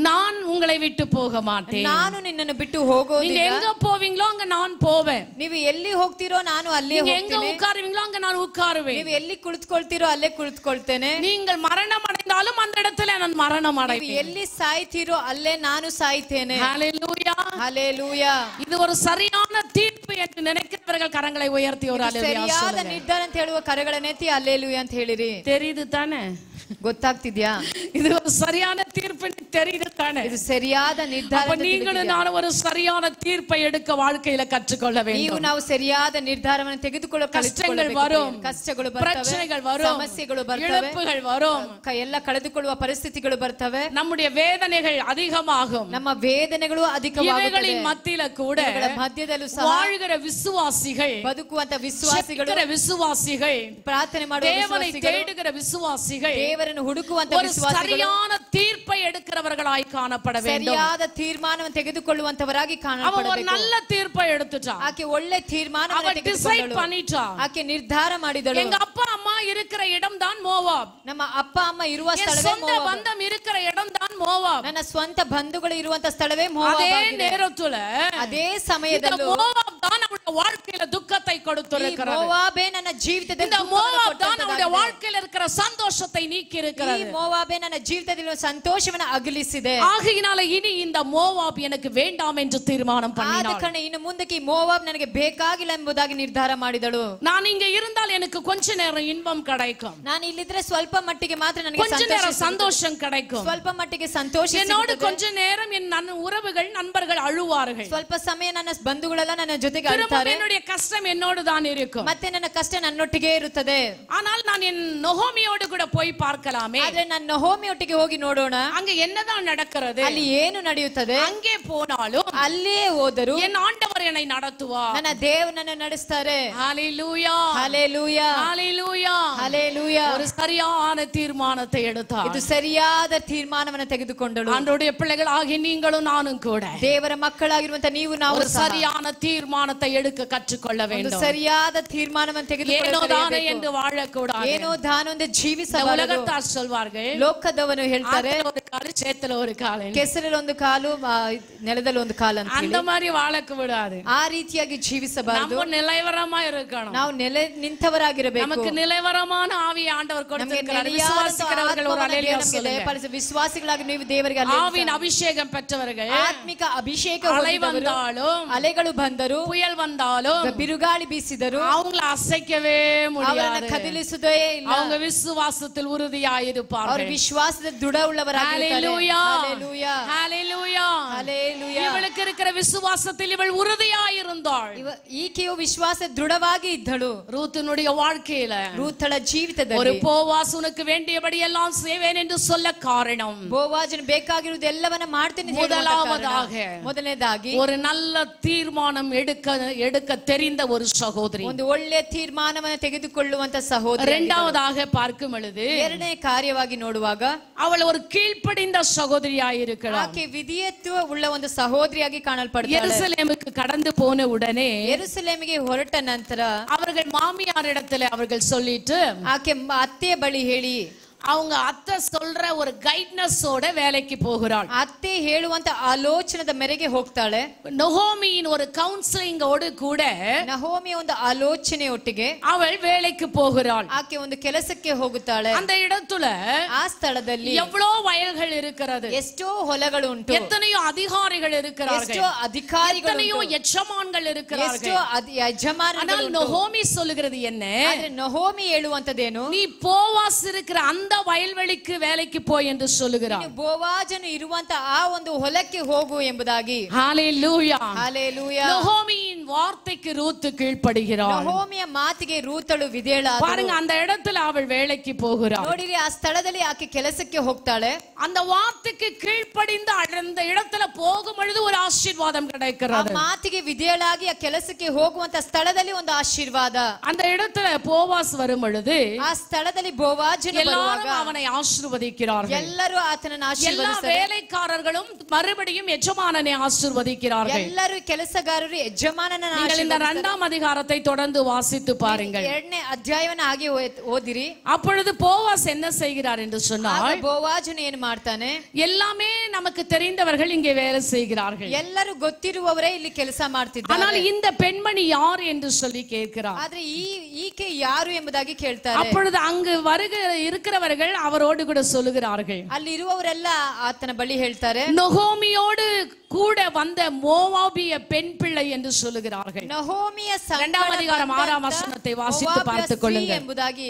நான் உங்களை விட்டு போக மாட்டேன். ನಾನು ನಿನ್ನನ್ನು ಬಿಟ್ಟು நீங்க ಹೋಗೋದಿಲ್ಲ. எங்க போவீங்களோ அங்க நான் போவேன். ನೀವು ಎಲ್ಲಿ ಹೋಗ್ತೀರೋ ನಾನು ಅಲ್ಲೇ நீங்க எங்க ಹೋಗ್ತೇನೆ. உட்காருவீங்களோ அங்க நான் உட்காருவேன். ನೀವು ಎಲ್ಲಿ ಕುಳಿತುಕೊಳ್ತೀರೋ ಅಲ್ಲೇ ಕುಳಿತುಕೊಳ್ತೇನೆ. நீங்கள் மரணம் அடைந்தாலும் அந்த இடத்துல நான் மரணம் ನೀವು அடைவேன். ಎಲ್ಲಿ ಸಾಯ್ತೀರೋ ಅಲ್ಲೇ ನಾನು ಸಾಯ್ತೇನೆ. ஹalleluya. ಹಲ್ಲೆಲೂಯಾ. இது ஒரு சரியான தீர்ப்பு என்று நினைக்கிறவர்கள் கரங்களை உயர்த்தி ஒரு அல்லேலூயா ಸರಿಯಾದ சொல்லுங்க. ನಿರ್ಧಾರ ಅಂತ ಹೇಳುವ ಕರಗಳನ್ನೆತ್ತಿ ಹಲ್ಲೆಲೂಯಾ ಅಂತ ಹೇಳಿರಿ. தெரியுது தானே? ಗೊತ್ತಾಗ್ತಿದ್ಯಾ? இது ஒரு சரியான தீர்ப்பு தெரியுது தானே? ಇದು ಸರಿಯಾದ ನಿರ್ಧಾರ. அப்ப நீங்களும் நானும் ஒரு சரியான தீர்ப்பை எடுக்க வாழ்க்கையில கற்றுக்கொள்ள ನೀವು வேண்டும். ನಾವು ಸರಿಯಾದ ನಿರ್ಧಾರವನ್ನು ತೆಗೆದುಕೊಳ್ಳೋ கஷ்டங்கள் வரும், ಕಷ್ಟಗಳು ಬರ್ತವೆ, பிரச்சனைகள் வரும், ಸಮಸ್ಯೆಗಳು ಬರ್ತವೆ, இழப்புகள் வரும், ಎಲ್ಲ ಕಳೆದುಕೊಳ್ಳುವ ಪರಿಸ್ಥಿತಿಗಳು ಬರ್ತವೆ, நம்முடைய வேதனைகள் அதிகமாகும். ನಮ್ಮ ವೇದನೆಗಳು ಅಧಿಕವಾಗುತ್ತವೆ. இவைகளின் மத்தியில கூட ಇವುಗಳ ಮಧ್ಯದಲ್ಲೂ ಸಹ வாழ்கிற விசுவாசிகள், ಬದುಕುವಂತ ವಿಶ್ವಾಸಿಗಳು, ஜெபிக்கிற விசுவாசிகள், ಪ್ರಾರ್ಥನೆ ಮಾಡುವ தேவனை ವಿಶ್ವಾಸಿಗಳು, தேடுகிற விசுவாசிகள் ದೇವರನ್ನು ಹುಡುಕುವಂತ ஒரு ವಿಶ್ವಾಸಿಗಳು சரியான தீர்ப்பை எடுக்கிறவர்களாய் காணப்பட வேண்டும். ಸರಿಯಾದ ತೀರ್ಮಾನವನ್ನು ತೆಗೆದುಕೊಳ್ಳುವಂತವರಾಗಿ அவன் ஒரு ಕಾಣಪಡಬೇಕು. நல்ல தீர்ப்பை எடுத்துட்டான். ಆಕೆ ಒಳ್ಳೆ ತೀರ್ಮಾನವನ್ನು அவன் டிசைட் ತೆಗೆದುಕೊಂಡಳು. பண்ணிட்டான். ಆಕೆ ನಿರ್ಧಾರ ಮಾಡಿದಳು. எங்க அப்பா அம்மா இருக்கிற இடம் தான் மோவாப். ನಮ್ಮ ಅಪ್ಪ ಅಮ್ಮ ಇರುವ என் ಸ್ಥಳವೇ சொந்த ಮೋವಾಬ್. பந்தம் இருக்கிற இடம் தான் மோவாப். ನನ್ನ ಸ್ವಂತ ಬಂಧುಗಳು ಇರುವಂತ ಸ್ಥಳವೇ ಮೋವಾಬ್ அதே ಆಗಿದೆ. நேரத்துல ಅದೇ இந்த ಸಮಯದಲ್ಲೂ மோவாப் தான் அவனுடைய வாழ்க்கையில துக்கத்தை ಈ கொடுத்திருக்கிறது. ಮೋವಾಬೇ ನನ್ನ ಜೀವಿತದಲ್ಲಿ இந்த ದುಃಖವನ್ನು மோவாப் தான் அவனுடைய ಕೊಟ್ಟಂತದ್ದಾಗಿದೆ. வாழ்க்கையில இருக்கிற சந்தோஷத்தை ನೀக்கಿ ಈ இருக்கிறது. ಮೋವಾಬೇ ನನ್ನ ಜೀವಿತದಲ್ಲಿ ಸಂತೋಷವನ್ನು ಅಗಲಿಸಿದೆ. ஆகையினால இனி இந்த மோவாப் எனக்கு வேண்டாம் என்று தீர்மானம் ಆದ பண்ணினாள். ಕಾರಣ ಇನ್ನು ಮುಂದಕ್ಕೆ ಈ ಮೋವಾಬ್ ನನಗೆ ಬೇಕಾಗಿಲ್ಲ ಎಂಬುದಾಗಿ ನಿರ್ಧಾರ ಮಾಡಿದಳು. நான் இங்க இருந்தால் எனக்கு கொஞ்ச நேரம் இன்பம் கிடைக்கும், ನಾನು ಇಲ್ಲಿದ್ರೆ ಸ್ವಲ್ಪ ಮಟ್ಟಿಗೆ ಮಾತ್ರ ನನಗೆ கொஞ்ச நேரம் சந்தோஷம் கிடைக்கும், ಸ್ವಲ್ಪ ಮಟ್ಟಿಗೆ ಸಂತೋಷ என்னோடு ಸಿಗುತ್ತದೆ. கொஞ்ச நேரம் என் உறவுகள் நண்பர்கள் அழுவார்கள், ಸ್ವಲ್ಪ ಸಮಯ ನನ್ನ ಬಂಧುಗಳೆಲ್ಲ ನನ್ನ ಜೊತೆಗೆ திரும்ப ಅಳುತ್ತಾರೆ, என்னுடைய கஷ்டம் என்னோடு தான் இருக்கும். ಮತ್ತೆ ನನ್ನ ಕಷ್ಟ ನನ್ನೊಟ್ಟಿಗೆ ಇರುತ್ತದೆ. ஆனால் நான் என் நொகோமியோடு கூட போய் பார்க்கலாமே, ಆದ್ರೆ ನನ್ನ ನಹೋಮಿ ಒಟ್ಟಿಗೆ ಹೋಗಿ ನೋಡೋಣ, அங்க என்னதான் நடக்கிறது, ಅಲ್ಲಿ ಏನು ನಡೆಯುತ್ತದೆ. அங்கே போனாலும் ಅಲ್ಲಿಯೇ ಹೋದರು என் ஆண்டவர் என்னை நடத்துவார். ನನ್ನ ದೇವರು ನನ್ನ ನಡೆಸ್ತಾರೆ. ஹalleluya, ಹಲ್ಲೆಲೂಯಾ, ஹalleluya. ಹಲ್ಲೆಲೂಯಾ. ஒரு சரியான தீர்மானத்தை எடுத்தார். ಇದು ಸರಿಯಾದ ತೀರ್ಮಾನವನ್ನು ತೆಗೆದುಕೊಂಡಳು. ஆண்டவருடைய பிள்ளைகள் ஆகிய நீங்களும் நானும் கூட ದೇವರ ಮಕ್ಕಳಾಗಿರುವಂತ ನೀವು ನಾವು ஒரு ಸಹ சரியான தீர்மானத்தை எடுக்க கற்றுக்கொள்ள ಒಂದು வேண்டும். ಸರಿಯಾದ ತೀರ್ಮಾನವನ್ನು ஏனோ ತೆಗೆದುಕೊಳ್ಳಬೇಕು. தானே என்று வாழக்கூடாது. ಏನೋ ದಾನೊಂದು இந்த ಜೀವಿಸಬಾರದು. உலகத்தார் சொல்வார்கள், ಲೋಕದವನು ಹೇಳ್ತಾರೆ, ஆத்துல ஒரு காலு சேத்துல ஒரு காலு, ಕೆಸರಲ್ಲಿ ಒಂದು ಕಾಲು ನೆಲದಲ್ಲಿ ಒಂದು ಕಾಲು ಅಂತ அந்த ಹೇಳಿ. மாதிரி வாழக்கு விடாது. ಆ ರೀತಿಯಾಗಿ ಜೀವಿಸಬಾರದು. நம்ம நிலைவரமா இருக்கணும். ನಾವು ನೆಲೆ ನಿಂತವರಾಗಿರಬೇಕು. நமக்கு நிலைவரமான ஆவியை ஆண்டவர் ನಮಗೆ கொடுத்திருக்கிறார். ನೆಲೆಯಾದ விசுவாசிக்கிறவர்கள் ஒரு ಆತ್ಮವನ್ನು அல்லேலூயா ನಮಗೆ சொல்லுங்க. ದಯಪಾಲಿಸಿ ವಿಶ್ವಾಸಿಗಳಾಗಿ ನೀವು ದೇವರಿಗೆ அல்லேಲೂಯಾ. ஆவியின் அபிஷேகம் பெற்றவர்கள் ಆತ್ಮಿಕ ಅಭಿಷೇಕ அலை ಹೊಂದಿದವರು, வந்தாலும் ಅಲೆಗಳು ಬಂದರು, புயல் வந்தாலும் ಬಿರುಗಾಳಿ ಬೀಸಿದರು, அவங்களை அசைக்கவே ಅವರನ್ನು முடியாது. ಕದಲಿಸುವುದೇ ಇಲ್ಲ. அவங்க விசுவாசத்தில் ಅವರು உறுதியாயிருப்பார்கள். ವಿಶ್ವಾಸದ ದೃಢವುಳ್ಳವರಾಗಿರುತ್ತಾರೆ. ஹalleluya, ಹಲ್ಲೆಲೂಯಾ, ஹalleluya. ಹಲ್ಲೆಲೂಯಾ. இவளுக்கு இருக்கிற விசுவாசத்தில் இவள் உறுதியாயிருந்தாள். ಈಕೆಯು ವಿಶ್ವಾಸ ದೃಢವಾಗಿ ಇದ್ದಳು. ரூத்தினுடைய வாழ்க்கையில ರೂಥಳ ஒரு ಜೀವಿತದಲ್ಲಿ போவாஸ் உனக்கு வேண்டியபடி எல்லாம் செய்வேன் என்று சொல்ல காரணம், ಬೋವಾಜನು ಬೇಕಾಗಿರುವುದು ಎಲ್ಲವನ್ನ ಮಾಡ್ತೀನಿ ಅಂತ ಹೇಳುವಂತ முதலாவதாக ಕಾರಣ. ಮೊದಲನೇದಾಗಿ ஒரு நல்ல தீர்மானம் எடுக்க தெரிந்த ஒரு சகோதரி. ಒಂದು ಒಳ್ಳೆಯ ತೀರ್ಮಾನವನ್ನು ತೆಗೆದುಕೊಳ್ಳುವಂತ ಸಹೋದರಿ. இரண்டாவதாக பார்க்கும் பொழுது ಎರಡನೇ ಕಾರ್ಯವಾಗಿ ನೋಡುವಾಗ அவள் ஒரு கீழ்ப்படிந்த சகோதரியாயிருக்கிறாள். ಆಕೆ ವಿಧೇಯತ್ವ ಉಳ್ಳ ಒಂದು ಸಹೋದರಿಯಾಗಿ ಕಾಣಲ್ಪಡ್ತಾಳೆ. எருசலேமுக்கு கடந்து போன உடனே ಯೆರೂಸಲೇಮಿಗೆ ಹೊರಟ ನಂತರ அவர்கள் மாமியாரிடத்துல அவர்கள் சொல்லிட்டு ಆಕೆ ಅತ್ತೆಯ ಬಳಿ ಹೇಳಿ அவங்க அத்தை சொல்ற ஒரு கைட்னஸோட வேலைக்கு போகிறாள். ಅತ್ತೆ ಹೇಳುವಂತ ಆಲೋಚನದ ಮೇರೆಗೆ ಹೋಗ್ತಾಳೆ. நொகோமியின் ஒரு கவுன்சிலிங்கோடு கூட ನಹೋಮಿಯ ಒಂದು ಆಲೋಚನೆ ಒಟ್ಟಿಗೆ அவள் வேலைக்கு போகிறாள். ಆಕೆ ಒಂದು ಕೆಲಸಕ್ಕೆ ಹೋಗುತ್ತಾಳೆ. அந்த இடத்துல ಆ ಸ್ಥಳದಲ್ಲಿ எவ்வளவு வயல்கள் இருக்கிறது, ಎಷ್ಟೋ ಹೊಲಗಳು ಉಂಟು, எத்தனையோ அதிகாரிகள் இருக்கிறார்கள், ಎಷ್ಟೋ ಅಧಿಕಾರಿಗಳು எத்தனையோ ಉಂಟು, எஜமான்கள் ಎಷ್ಟೋ இருக்கிறார்கள். ಯಜಮಾನರು ஆனால் ಉಂಟು. நொகோமி சொல்லுகிறது என்ன, ಆದ್ರೆ ನಹೋಮಿ ಹೇಳುವಂತದೇನು, நீ போவாஸ் இருக்கிற அந்த வயல்வெளிக்கு வேலைக்கு போய் என்று சொல்லுகிறார். ನೀನು ಬೋವಾಜನು ಇರುವಂತ ಆ ಒಂದು ಹೊಲಕ್ಕೆ ಹೋಗು ಎಂಬುದಾಗಿ. ஹalleluya, ಹಲ್ಲೆಲೂಯಾ. நொகோமியின் வார்த்தைக்கு ரூத் கீழ்ப்படுகிறாள். ನಹೋಮಿಯ ಮಾತಿಗೆ ರೂತಳು ವಿಧೇಯಳಾದಳು. பாருங்க, அந்த இடத்துல அவள் வேலைக்கு போகிறாள். ನೋಡಿರಿ, ಆ ಸ್ಥಳದಲ್ಲಿ ಆಕೆ ಕೆಲಸಕ್ಕೆ ಹೋಗ್ತಾಳೆ. அந்த வார்த்தைக்கு கீழ்ப்படிந்து அந்த இடத்துல போகும் பொழுது ஒரு ஆசீர்வாதம் ಆ கிடைக்கிறது. ಮಾತಿಗೆ ವಿಧೇಯಳಾಗಿ ಆ ಕೆಲಸಕ್ಕೆ ಹೋಗುವಂತ ಸ್ಥಳದಲ್ಲಿ ಒಂದು ಆಶೀರ್ವಾದ. அந்த இடத்துல போவாஸ் வரும் பொழுது ಆ ಸ್ಥಳದಲ್ಲಿ ಬೋವಾಜನು எல்லாரும் ಬರುವಾಗ அவனை ஆசீர்வதிக்கிறார்கள். ಎಲ್ಲರೂ ಆತನನ್ನು எல்லா ಆಶೀರ್ವದಿಸ್ತಾರೆ. வேலைக்காரர்களும் மறுபடியும் எஜமானனை ஆசீர்வதிக்கிறார்கள். ಎಲ್ಲರೂ ಕೆಲಸಗಾರರು ಯಜಮಾನನ ನನ್ನನ್ನು நீங்கள் இந்த 2ஆம் அதிகாரத்தை தொடர்ந்து வாசித்து பாருங்கள். 2ನೇ ಅಧ್ಯಾಯವನ್ನು ಹಾಗೆ ಓದಿರಿ. அப்பொழுது போவாஸ் என்ன செய்கிறார் என்று சொன்னால், ಬೋವಾಜನು ಏನು ಮಾಡ್ತಾನೆ? எல்லாமே நமக்கு தெரிந்தவர்கள் இங்கே வேலை செய்கிறார்கள். ಎಲ್ಲರೂ ಗೊತ್ತಿರುವವರೇ ಇಲ್ಲಿ ಕೆಲಸ ಮಾಡ್ತಿದ್ದಾರೆ. ஆனால் இந்த பெண்மணி யார் என்று சொல்லி கேட்கிறார். ಆದ್ರೆ ಈಕೆ ಯಾರು ಎಂಬುದಾಗಿ ಕೇಳ್ತಾರೆ. அப்பொழுது அங்கு இருக்கிறவர்கள் அவரோடு கூட சொல்லுகிறார்கள், ಅಲ್ಲಿ ಇರುವವರೆಲ್ಲ ಆತನ ಬಳಿ ಹೇಳ್ತಾರೆ, நொகோமியோடு கூட வந்த மோவாபிய பெண் பிள்ளை என்று சொல்லுகிறார்கள். ನಹೋಮಿಯ 2ஆம் அதிகாரம் 6ஆம் வசனத்தை வாசித்து பார்த்துக் கொள்ளுங்கள் ಎಂಬುದಾಗಿ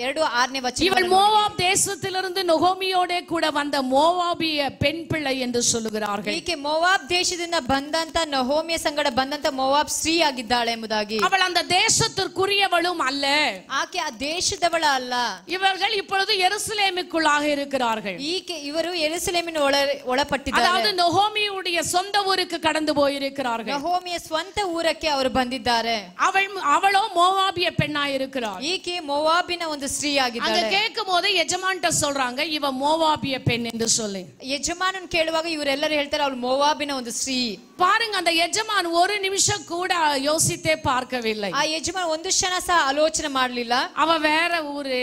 2:6ನೇ ವಚನ. இவள் மோவாப் தேசத்திலிருந்து நொகோமியோட கூட வந்த மோவாபிய பெண் பிள்ளை என்று சொல்லுகிறார்கள். ಈಕೆ ಮೋವಾಬ್ ದೇಶದಿಂದ ಬಂದಂತ ನಹೋಮಿಯ ಸಂಗಡ ಬಂದಂತ ಮೋವಾಬ್ ಸ್ತ್ರೀ ಆಗಿದ್ದಾಳೆ ಎಂಬುದಾಗಿ. அவள் அந்த தேசத்திற்குரியவளும் அல்ல, ಆಕೆ ಆ ದೇಶದವಳ ಅಲ್ಲ. இவர்கள் இப்பொழுது எருசலேமுக்குள்ளாக இருக்கிறார்கள். ಇವರು ಯೆರೂಸಲೇಮಿನ ಒಳಪಟ್ಟಿದ್ದಾರೆ. அதாவது நொகோமியுடைய சொந்த ஊருக்கு கடந்து போயிருக்கிறார்கள். ನಹೋಮಿಯ ಸ್ವಂತ ಊರಕ್ಕೆ ಅವರು ಬಂದಿದ್ದಾರೆ. அவளோ மோவாபிய பெண்ணாய் இருக்கிறாள். ಈಕೆ ಮೋವಾಬಿನ ಒಂದು ಸ್ತ್ರೀ அங்க ಆಗಿದ್ದಾಳೆ. கேட்கும் போது எஜமான்ட்ட சொல்றாங்க, இவ மோவாபிய பெண் என்று சொல்லி. ಯಜಮಾನನ್ ಕೇಳುವಾಗ ಇವರೆಲ್ಲರೂ ಹೇಳ್ತಾರೆ ಅವಳು ಮೋವಾಬಿನ ಒಂದು ಸ್ತ್ರೀ. பாருங்க, அந்த எஜமான் ஒரு நிமிஷம் கூட யோசித்தே பார்க்கவில்லை. ಆ ಯಜಮಾನ ಒಂದು ಕ್ಷಣ ಸಹ ಆಲೋಚನೆ ಮಾಡಲಿಲ್ಲ. அவ வேற ஊரு,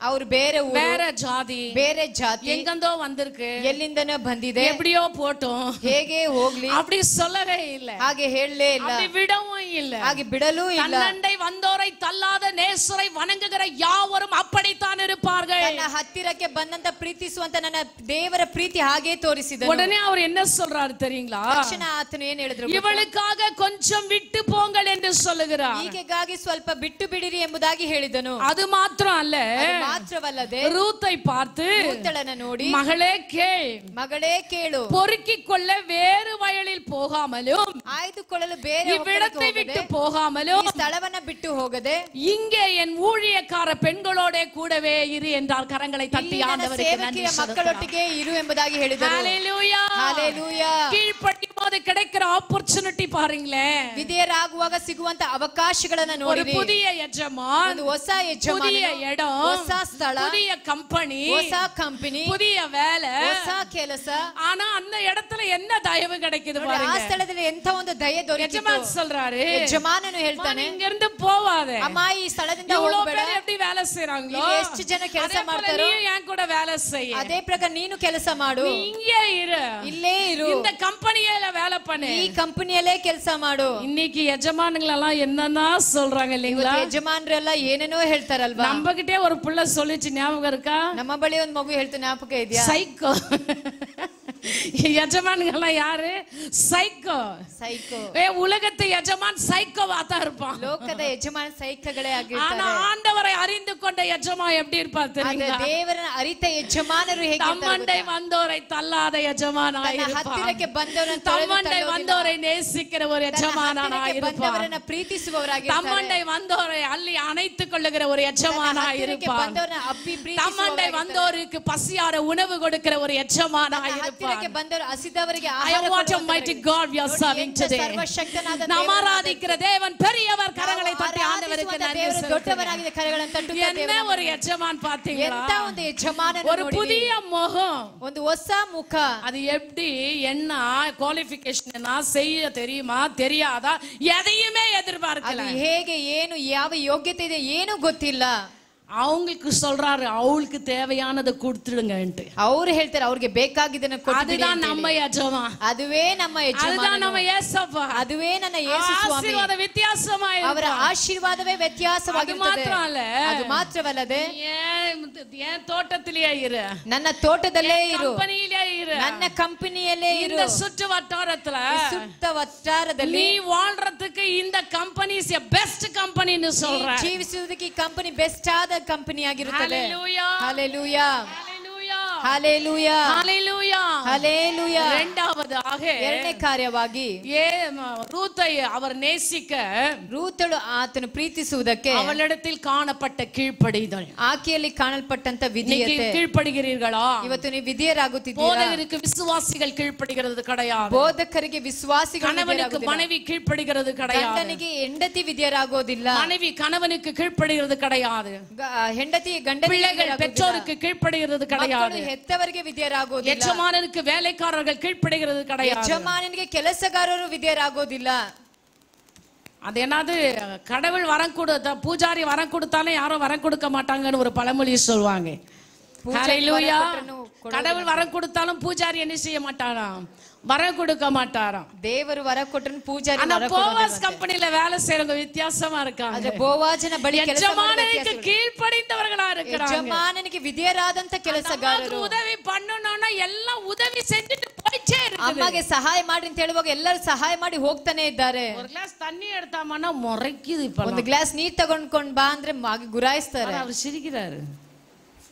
ಅವರು ಬೇರೆ ಊರು, வேற ஜாதி, ಬೇರೆ ಜಾತಿ, எங்கந்தோ வந்திருக்கு, ಎಲ್ಲಿಂದನೋ ಬಂದಿದೆ, எப்படியோ போட்டோம், ಹೇಗೆ ಹೋಗ್ಲಿ அப்படி சொல்லவே இல்லை, ಹಾಗೆ ಹೇಳಲೇ ಇಲ್ಲ, அப்படி விடவும் இல்லை, ಹಾಗೆ ಬಿಡಲೂ ಇಲ್ಲ. தன்னண்டை வந்தோரை தள்ளாத நேசரை வணங்குகிற யாவரும் அப்படித்தான் இருப்பார்கள். ನನ್ನ ಹತ್ತಿರಕ್ಕೆ ಬಂದಂತ ಪ್ರೀತಿಸುವಂತ ನನ್ನ ದೇವರ ಪ್ರೀತಿ ಹಾಗೆ ತೋರಿಸಿದನು. உடனே அவர் என்ன சொல்றாரு தெரியுங்களா? ತಕ್ಷಣ ಆತನು ಏನು ಹೇಳಿದ್ರು? இவளுக்காக கொஞ்சம் விட்டு போங்கள் என்று சொல்லுகிறார். ಈಕೆಗಾಗಿ ಸ್ವಲ್ಪ ಬಿಟ್ಟು ಬಿಡಿರಿ ಎಂಬುದಾಗಿ ಹೇಳಿದನು. அது மாத்திரம் அல்ல, ಮಾತ್ರವಲ್ಲದೆ ரூத்தை பார்த்து, ರೂತಳನ್ನು ನೋಡಿ, மகளே கேள், ಮಗಳೇ ಕೇಳು, பொறுக்கிக் கொள்ள வேறு வயலில் போகாமலும், ಆಯ್ದುಕೊಳ್ಳಲು ಬೇರೆ இவ்விடத்தை விட்டு போகாமலும், ಈ ಸ್ಥಳವನ್ನ ಬಿಟ್ಟು ಹೋಗದೆ இங்கே என் ஊழியக்கார பெண்களோட கூடவே இரு என்றார். கரங்களை தட்டி ஆண்டவருக்கு நன்றி ಸೇವಕಿಯ ಮಕ್ಕಳೊಟ್ಟಿಗೆ ಇರು ಎಂಬುದಾಗಿ ಹೇಳಿದರು. ஹalleluya, ஹalleluya. கீழ்ப்படியும் போது கிடைக்கிற ஆப்பர்ச்சுனிட்டி பாருங்களேன். ವಿಧೇಯರಾಗುವಾಗ ಸಿಗುವಂತ ಅವಕಾಶಗಳನ್ನ ஒரு ನೋಡಿ, புதிய எஜமான், ಒಂದು ಹೊಸ ಯಜಮಾನ, புதிய இடம், ಹೊಸ ಸ್ಥಳ, புதிய கம்பெனி, ಹೊಸ ಕಂಪನಿ, புதிய வேலை, ಹೊಸ ಕೆಲಸ. ஆனா அந்த இடத்துல என்ன தயவு கிடைக்குது ನೋಡಿ, ಆ பாருங்க. ಸ್ಥಳದಲ್ಲಿ ಎಂತ ಒಂದು ದಯೆ ದೊರೆತಿತು. எஜமான் சொல்றாரு, ಯಜಮಾನನು ಹೇಳ್ತಾನೆ, இங்க இருந்து போவாதே, ಅಮ್ಮ ಈ ಸ್ಥಳದಿಂದ இவ்வளவு ಹೋಗಬೇಡ. பேர் எப்படி வேலை செய்றாங்களோ ಇಲ್ಲಿ ಎಷ್ಟು ಜನ ಕೆಲಸ அதே போல ಮಾಡ್ತಾರೋ நீயும் என் கூட வேலை செய்ய, ಅದೇ ಪ್ರಕಾರ ನೀನು ಕೆಲಸ ಮಾಡು. நீ இங்கே இரு, ಇಲ್ಲೇ ಇರು, இந்த கம்பெனியில வேலை பண்ணு. ಈ ಕಂಪನಿಯಲ್ಲೇ ಕೆಲಸ ಮಾಡು. இன்னைக்கு எஜமானுங்களெல்லாம் என்னன்னா சொல்றாங்க இல்லைங்களா? ಯಜಮಾನರೆಲ್ಲ ಏನೇನೋ ಹೇಳ್ತಾರಲ್ವಾ? நம்ம கிட்டே ஒரு புள்ள சொல்லிச்சு, ஞாபகம் இருக்கா? ನಮ್ಮ ಬಳಿ ಒಂದು ಮಗು ಹೇಳ್ತು, ಜ್ಞಾಪಕ ಇದೆಯಾ? சைக்கோ. எஜமான்கள்லாம் யாரு? சைக்கோ. ಸೈಕೋ. உலகத்து எஜமான் சைக்கோவா தான் இருப்பான். ಲೋಕದ ಯಜಮಾನ ಸೈಕಗಳೇ ஆனா ಆಗಿರ್ತಾರೆ. ஆண்டவரை அறிந்து கொண்ட எஜமான் எப்படி இருப்பார் ಆದ್ರೆ தெரியுங்களா? ದೇವರನ್ನ ಅರಿತ ಯಜಮಾನರು தம்மண்டை ಹೇಗಿರ್ತಾರೆ? வந்தோரை தள்ளாத எஜமானாய் ತನ್ನ இருப்பான். ಹತ್ತಿರಕ್ಕೆ ಬಂದವರನ್ನ தம்மண்டை வந்தோரை நேசிக்கிற ஒரு எஜமானாய் இருப்பான். ಬಂದವರನ್ನ ಪ್ರೀತಿಸುವವರಾಗಿರ್ತಾರೆ. தம்மண்டை வந்தோரை அள்ளி அணைத்துக் கொள்ளுகிற ஒரு எஜமானாய் இருப்பான். ಬಂದವರನ್ನ ಅಪ್ಪಿ தம்மண்டை வந்தோருக்கு பசியார உணவு கொடுக்கிற ஒரு எஜமானாய் இருப்பான். ಹತ್ತಿರಕ್ಕೆ ಬಂದವರು ಹಸಿದವರಿಗೆ I am what a mighty God we are serving today. ಸರ್ವಶಕ್ತನಾದ நாம் ஆராதிக்கிற தேவன் பெரியவர். கரங்களை தட்டி ஆண்டவருக்கு நன்றி ದೇವರು ದೊಡ್ಡವನಾಗಿದೆ. ಕರಗಳನ್ನು ತಟ್ಟುತ್ತಾ என்ன ஒரு எஜமான் பாத்தீங்களா? ಎಂತ ಒಂದು ಯಜಮಾನನ ஒரு ನೋಡಿ. புதிய முகம், ಒಂದು ಹೊಸ ಮುಖ. அது எப்படி, என்ன குவாலிஃபிகேஷன், என்ன செய்ய தெரியுமா தெரியாதா, எதையுமே எதிர்பார்க்கல. ಅದು ಹೇಗೆ, ಏನು, ಯಾವ ಯೋಗ್ಯತೆ ಇದೆ ಏನು ಗೊತ್ತಿಲ್ಲ. அவங்களுக்கு சொல்றாரு, அவளுக்கு தேவையானதை கொடுத்துடுங்கன்ட்டு. ಅವರು ಹೇಳ್ತಾರೆ ಅವ್ರಿಗೆ ಬೇಕಾಗಿದ್ದನ್ನ ಕೊಡ್ಬಿಡಿ அதுதான் ಅಂತ நம்ம ಹೇಳಿ. ಯಜಮಾನ್, ಅದುವೇ ನಮ್ಮ அதுதான் ಯಜಮಾನ, நம்ம ஏசப்பா. ಅದುವೇ ನನ್ನ ಯೇಸು ಸ್ವಾಮಿ. ஆசீர்வாத வித்தியாசமா ಅವರ இருக்கும். ಆಶೀರ್ವಾದವೇ அது ವ್ಯತ್ಯಾಸವಾಗಿರುತ್ತದೆ. மாத்திரம் அல்ல, ಅದು ಮಾತ್ರವಲ್ಲದೆ ஏன் தோட்டத்திலேயே இரு, ನನ್ನ ತೋಟದಲ್ಲೇ ಇರು, கம்பெனியிலே இரு, ನನ್ನ ಕಂಪನಿಯಲ್ಲೇ ಇರು. இந்த சுற்று வட்டாரத்துல ಸುತ್ತ ವಟಾರದಲ್ಲಿ நீ வாழ்றதுக்கு இந்த கம்பெனிஸ் பெஸ்ட் கம்பெனின்னு சொல்ற. ಜೀವಿಸುವುದಕ್ಕೆ ಈ ಕಂಪನಿ ಬೆಸ್ಟ್ ಆದ ಕಂಪನಿ ಆಗಿರುತ್ತದೆ. ஹalleluya, ஹalleluya, ஹalleluya, ஹalleluya, ஹalleluya, ஹalleluya. இரண்டாவதாக ಎರಡನೇ ಕಾರ್ಯವಾಗಿ ரூத்தை அவர் நேசிக்க, ರೂತಳು ಆತನು ಪ್ರೀತಿಸುವುದಕ್ಕೆ அவளிடத்தில் காணப்பட்ட கீழ்ப்படிதல். ಆಕೆಯಲ್ಲಿ ಕಾಣಲ್ಪಟ್ಟಂತ இன்னைக்கு ವಿಧೇಯತೆ. கீழ்ப்படுகிறீர்களா? ಇವತ್ತು ನೀವು ವಿಧೇಯರಾಗುತ್ತಿದ್ದೀರಾ? போதகருக்கு விசுவாசிகள் கீழ்ப்படுகிறது கிடையாது. ಬೋಧಕರಿಗೆ ವಿಶ್ವಾಸಿಗಳು கணவனுக்கு மனைவி கீழ்ப்படுகிறது கிடையாது. ಗಂಡನಿಗೆ ಹೆಂಡತಿ ವಿಧೇಯರಾಗೋದಿಲ್ಲ. மனைவி கணவனுக்கு கீழ்ப்படுகிறது கிடையாது. ಹೆಂಡತಿ ಗಂಡನಿಗೆ பிள்ளைகள் பெற்றோருக்கு கீழ்ப்படுகிறது கிடையாது. ಹೆತ್ತವರಿಗೆ ವಿಧೇಯರಾಗೋದಿಲ್ಲ. எஜமானனுக்கு வேலைக்காரர்கள் கீழ்ப்படுகிறது கிடையாது. ಯಜಮಾನನಿಗೆ ಕೆಲಸಗಾರರು ವಿಧೇಯರಾಗೋದಿಲ್ಲ. அது என்னது கடவுள் வரம் கொடுத்த பூஜாரி வரம் கொடுத்தாலும் யாரும் வரம் கொடுக்க மாட்டாங்கன்னு ஒரு பழமொழி சொல்லுவாங்க. ஹalleluya. கடவுள் வரம் கொடுத்தாலும் பூஜாரி என்ன செய்ய மாட்டாராம், வரம் கொடுக்க மாட்டாராம். ದೇವರು ವರ ಕೊಟ್ಟರು ಪೂಜಾರಿ அந்த போவாஸ் கம்பெனில வேலை செய்றவங்க வித்தியாசமா இருக்காங்க. ಅದೇ ಬೋವಾಜನ ಬಳಿ ಕೆಲಸ ಯಜಮಾನನಿಗೆ ಕೀழ்ಪಡಿந்தவர்களா இருக்காங்க. ಯಜಮಾನನಿಗೆ ವಿಧೇಯರಾದಂತ ಕೆಲಸಗಾರರು. உதவி பண்ணனும்னா எல்லாம் உதவி செஞ்சுட்டு போயிட்டே இருக்கு. ಅಮ್ಮಗೆ ಸಹಾಯ ಮಾಡಿ ಅಂತ ಹೇಳುವಾಗ ಎಲ್ಲರೂ ಸಹಾಯ ಮಾಡಿ ಹೋಗ್ತಾನೆ ಇದ್ದಾರೆ. ஒரு கிளாஸ் தண்ணி எடுத்தாமன்னா முறைக்குது. இப்ப ಒಂದು ಗ್ಲಾಸ್ ನೀರು ತಗೊಂಡ್ಕೊಂಡು ಬಾ ಅಂದ್ರೆ ಗುರಾಯಿಸ್ತಾರೆ. அவர் சிரிக்கிறாரு.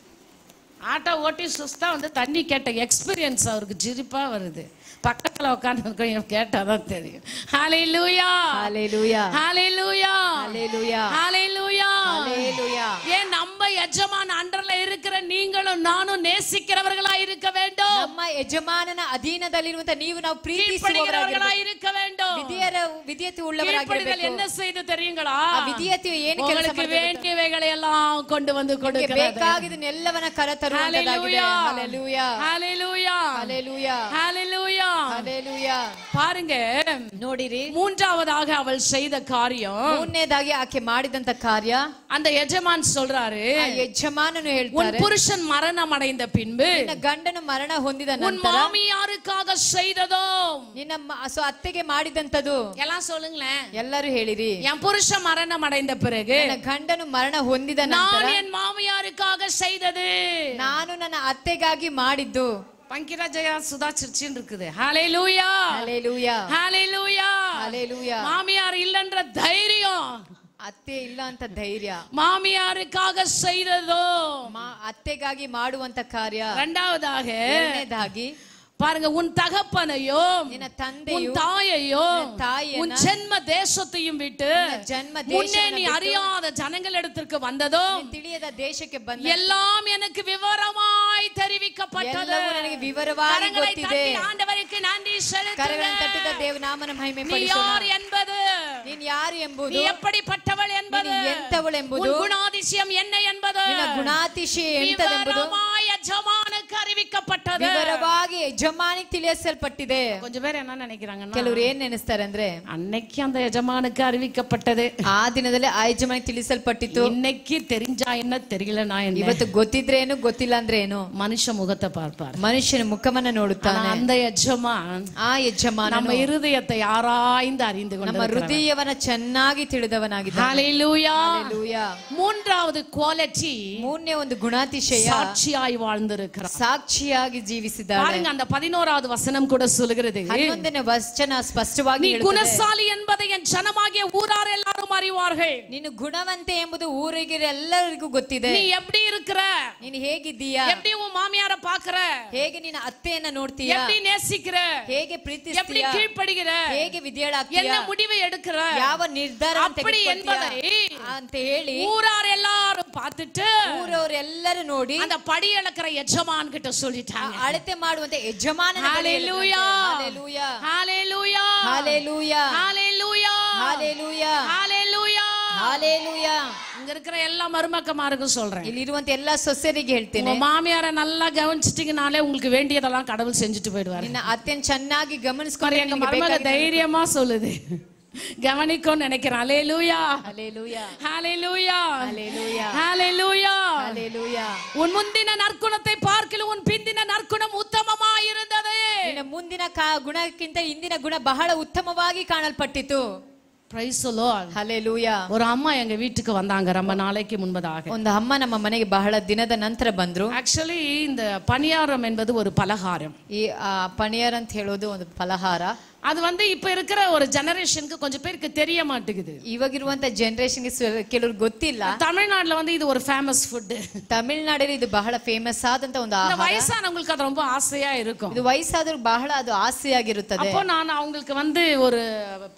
ஆட்டோ ஓட்டி சுஸ்தா வந்து தண்ணி கேட்ட எக்ஸ்பீரியன்ஸ் அவருக்கு சிரிப்பா வருது. பக்கத்துல உட்கார்ந்து கேட்டாதான் தெரியும். ஹalleluya ஹalleluya ஹalleluya ஹalleluya ஹalleluya ஹalleluya. ஏன் நம்ம ಯಜಮಾನ ಅಂಡರ್ல இருக்கிற நீங்களும் நானும் நேசிக்கிறவர்களா இருக்க வேண்டும். ನಮ್ಮ ಯಜಮಾನನ ಅಧೀನದಲ್ಲಿರುವಂತ ನೀವು ನಾವು ಪ್ರೀತಿಸುವವர்களா இருக்க வேண்டும். ವಿಧೇಯತೆ ಉಳ್ಳವರಾಗಿರಬೇಕು. என்ன செய்து தெரியுங்களா? ವಿಧೇಯತೆ ಏನು ಕೆಲಸ உங்களுக்கு வேண்டியவைகளை எல்லாம் கொண்டு வந்து கொடுக்கிறது. ಬೇಕಾಗಿದ್ದನ್ನೆಲ್ಲವನ್ನ ಕರತರುವಂತದಾಗಿದೆ. ಹalleluya ஹalleluya ಹalleluya ஹalleluya ಹalleluya. பாருங்க ನೋಡಿರಿ, மூன்றாவதாக அவள் செய்த காரியம், ಮೂರನೇದಾಗಿ ಆಕೆ ಮಾಡಿದಂತ ಕಾರ್ಯ, அந்த எஜமான் சொல்றாரு, ಯಜಮಾನನು உன் ಹೇಳ್ತಾರೆ, புருஷன் மரணம் அடைந்த பின்பு ನಿನ್ನ ಗಂಡನು ಮರಣ ಹೊಂದಿದ உன் ನಂತರ மாமியாருக்காக செய்ததோ, ನಿನ್ನ ಅತ್ತೆಗೆ ಮಾಡಿದಂತದು. எல்லாம் சொல்லுங்களேன். ಎಲ್ಲರೂ ಹೇಳಿರಿ, என் புருஷன் மரணம் அடைந்த பிறகு ನನ್ನ ಗಂಡನು ಮರಣ ಹೊಂದಿದ ನಂತರ நான் என் மாமியாருக்காக செய்தது, ನಾನು ನನ್ನ ಅತ್ತೆಗಾಗಿ ಮಾಡಿದ್ದು. பங்கிராஜயா சுதா சிரிச்சின்னு இருக்குது. ஹalleluya ஹalleluya ஹalleluya ஹalleluya. மாமியார் இல்லன்ற தைரியம், ಅತ್ತೆ ಇಲ್ಲ ಅಂತ ಧೈರ್ಯ, மாமியாருக்காக செய்ததோ, ಅತ್ತೆಗಾಗಿ ಮಾಡುವಂತ ಕಾರ್ಯ. இரண்டாவதாக ಎರಡನೇದಾಗಿ பாருங்க, உன் தகப்பனையோ ನಿನ್ನ உன் ತಂದೆಯು தாயையோ ತಾಯಿಯನ್ನ, உன் ஜென்ம தேசத்தையும் விட்டு ಜನ್ಮ முன்னே நீ ದೇಶ அறியாத ஜனங்களிடத்திற்கு வந்ததோ ತಿಳಿಯದ ದೇಶಕ್ಕೆ ಬಂದ எல்லாம் எனக்கு விவரமாய் தெரிவிக்கப்பட்டது. ಎಲ್ಲವೂ ನನಗೆ ವಿವರವಾಗಿ கரங்களை ಗೊತ್ತಿದೆ. தட்டி ಆண்டವருக்கு நன்றி ಕರಗಳನ್ನು ತಟ್ಟಿದ செலுத்துங்க. ದೇವನಾಮನ ಮಹಿಮೆ நீ ಪಡಿಸೋಣ. யார் என்பது, ನೀನು ಯಾರು ಎಂಬುದು, நீ எப்படிப்பட்டவள் என்பது, ನೀನು ಎಂತವಳು ಎಂಬುದು, உன் குணாதிசயம் என்ன என்பது ನಿನ್ನ ಗುಣಾತಿಶಯ ಎಂತದೆಂಬುದು விவரமாய் ಯಜಮಾನனுக்கு அறிவிக்கப்பட்டது. ವಿವರವಾಗಿ ಯಜಮಾನಿಗೆ ತಿಳಿಸಲ್ಪಟ್ಟಿದೆ. கொஞ்சம் பேர் என்ன நினைக்கிறாங்கன்னா, ಕೆಲವರು ಏನ್ ನೆನೆಸ್ತಾರೆ ಅಂದ್ರೆ, அன்னைக்கு அந்த ಯಜಮಾனுக்கு அறிவிக்கப்பட்டது, ಆ ದಿನದಲ್ಲಿ ಆ ಯಜಮಾನಿಗೆ ತಿಳಿಸಲ್ಪಟ್ಟಿತ್ತು. இன்னைக்கு தெரிஞ்சா என்ன தெரியலனா என்ன, ಇವತ್ತು ಗೊತ್ತಿದ್ರೆ ಏನು ಗೊತ್ತಿಲ್ಲ ಅಂದ್ರೆ ಏನು, மனுஷ முகத்தை பார்ப்பார். ಮನುಷ್ಯನ ಮುಖವನ್ನ ನೋಡುತ್ತಾನೆ. அந்த ಯಜಮಾನ್ ಆ ಯಜಮಾನ நம்ம இருதயத்தை ஆராய்ந்து அறிந்து ನಮ್ಮ கொண்டிருக்கிறார். ಹೃದಯವನ್ನ ಚೆನ್ನಾಗಿ ತಿಳಿದವನಾಗಿದ್ದಾನೆ. ஹalleluya ಹalleluya. மூன்றாவது குவாலிட்டி, ಮೂರನೇ ಒಂದು ಗುಣಾತಿಶಯ, சாட்சியாய் வாழ்ந்திருக்கிறார். ಸಾಕ್ಷಿಯಾಗಿ ಜೀವಿಸಿದ್ದಾಳೆ. பாருங்க, அந்த 11வது வசனம் கூட சொல்லுகிறது, 11ನೇ ವಚನ ಸ್ಪಷ್ಟವಾಗಿ நீ ಹೇಳುತ್ತದೆ, குணசாலி என்பதை என் ஜனமாகிய ஊரார் எல்லாரும் அறிவார்கள். ನೀನು ಗುಣವಂತೆ ಎಂಬುದು ಊರಿಗೆ ಎಲ್ಲರಿಗೂ ಗೊತ್ತಿದೆ. நீ எப்படி இருக்கிற, ನೀನು ಹೇಗಿದ್ದೀಯಾ, எப்படி உன் மாமியார பாக்குற, ಹೇಗೆ ನಿನ್ನ ಅತ್ತೆಯನ್ನ ನೋಡ್ತೀಯಾ, எப்படி நேசிக்கிற, ಹೇಗೆ எப்படி ಪ್ರೀತಿಸ್ತೀಯಾ, கீழ்ப்படுகிற, ಹೇಗೆ ವಿಧೇಯಳಾಗ್ತೀಯಾ, என்ன முடிவை எடுக்கிற, ಯಾವ ನಿರ್ಧಾರ அப்படி என்பதை ಅಂತ ಹೇಳಿ ஊரார் எல்லாரும் பார்த்துட்டு ಊರವರೆಲ್ಲರೂ ನೋಡಿ அந்த படி அளக்கிற எஜமான் கிட்ட சொல்லிட்டாங்க. ಅಳತೆ ಮಾಡುವಂತ ಯಜಮಾನನ ಬಳಿ ஹalleluya ஹalleluya ஹalleluya ஹalleluya ஹalleluya ஹalleluya ஹalleluya ஹalleluya. இங்க இருக்கிற எல்லா மருமக்கமாருக்கும் சொல்றேன், ಇಲ್ಲಿರುವಂತ ಎಲ್ಲಾ ಸೊಸೆಯರಿಗೆ ಹೇಳ್ತೇನೆ, உங்க மாமியார நல்லா கவனிச்சிட்டீங்கனாலே உங்களுக்கு வேண்டியதெல்லாம் கடவுள் செஞ்சுட்டு போயிடுவாரு. ನಿನ್ನ ಅತ್ತೆಯನ್ನು ಚೆನ್ನಾಗಿ எங்க ಗಮನಿಸಿಕೊಂಡು மருமக தைரியமா சொல்லுது, கவனிக்கும் நினைக்கிறேன். ஹalleluya ஹalleluya ஹalleluya ஹalleluya ஹalleluya ஹalleluya. உன் முந்தின நற்குணத்தை பார்க்கிலும் உன் பிந்தின நற்குணம் உத்தமமாய் இருந்தது. ನಿನ್ನ ಮುಂದಿನ ಗುಣಕ್ಕಿಂತ ಇಂದಿನ ಗುಣ ಬಹಳ ಉತ್ತಮವಾಗಿ ಕಾಣಲ್ಪಟ್ಟಿತು. Praise the Lord. ಹalleluya. ஒரு அம்மா எங்க வீட்டுக்கு வந்தாங்க ரொம்ப நாளைக்கு முன்பதாக. ಒಂದು ಅಮ್ಮ ನಮ್ಮ ಮನೆಗೆ ಬಹಳ ದಿನದ ನಂತರ ಬಂದ್ರು. ஆக்சுவலி இந்த பணியாரம் என்பது ஒரு பலகாரம். ಈ ಪನಿಯರ್ ಅಂತ ಹೇಳೋದು ಒಂದು ಫಲಹಾರ. அது வந்து இப்ப இருக்கிற ஒரு ஜெனரேஷனுக்கு கொஞ்சம் பேருக்கு தெரிய மாட்டேங்குது. ಇವಾಗಿರುವಂತ ಜನರೇಷನ್ಗೆ ಕೆಲವರು ಗೊತ್ತಿಲ್ಲ. தமிழ்நாட்டுல வந்து இது ஒரு ஃபேமஸ் ஃபுட். ತಮಿಳುನಾಡಲ್ಲಿ ಇದು ಬಹಳ ಫೇಮಸ್ ಆದಂತ ಒಂದು இந்த ಆಹಾರ. வயசானவங்களுக்கு அது ரொம்ப ஆசையா இருக்கும். ಇದು ವಯಸ್ಸಾದವ್ರಿಗೆ ಬಹಳ ಅದು ಆಸೆಯಾಗಿರುತ್ತದೆ. அப்போ நான் அவங்களுக்கு வந்து ஒரு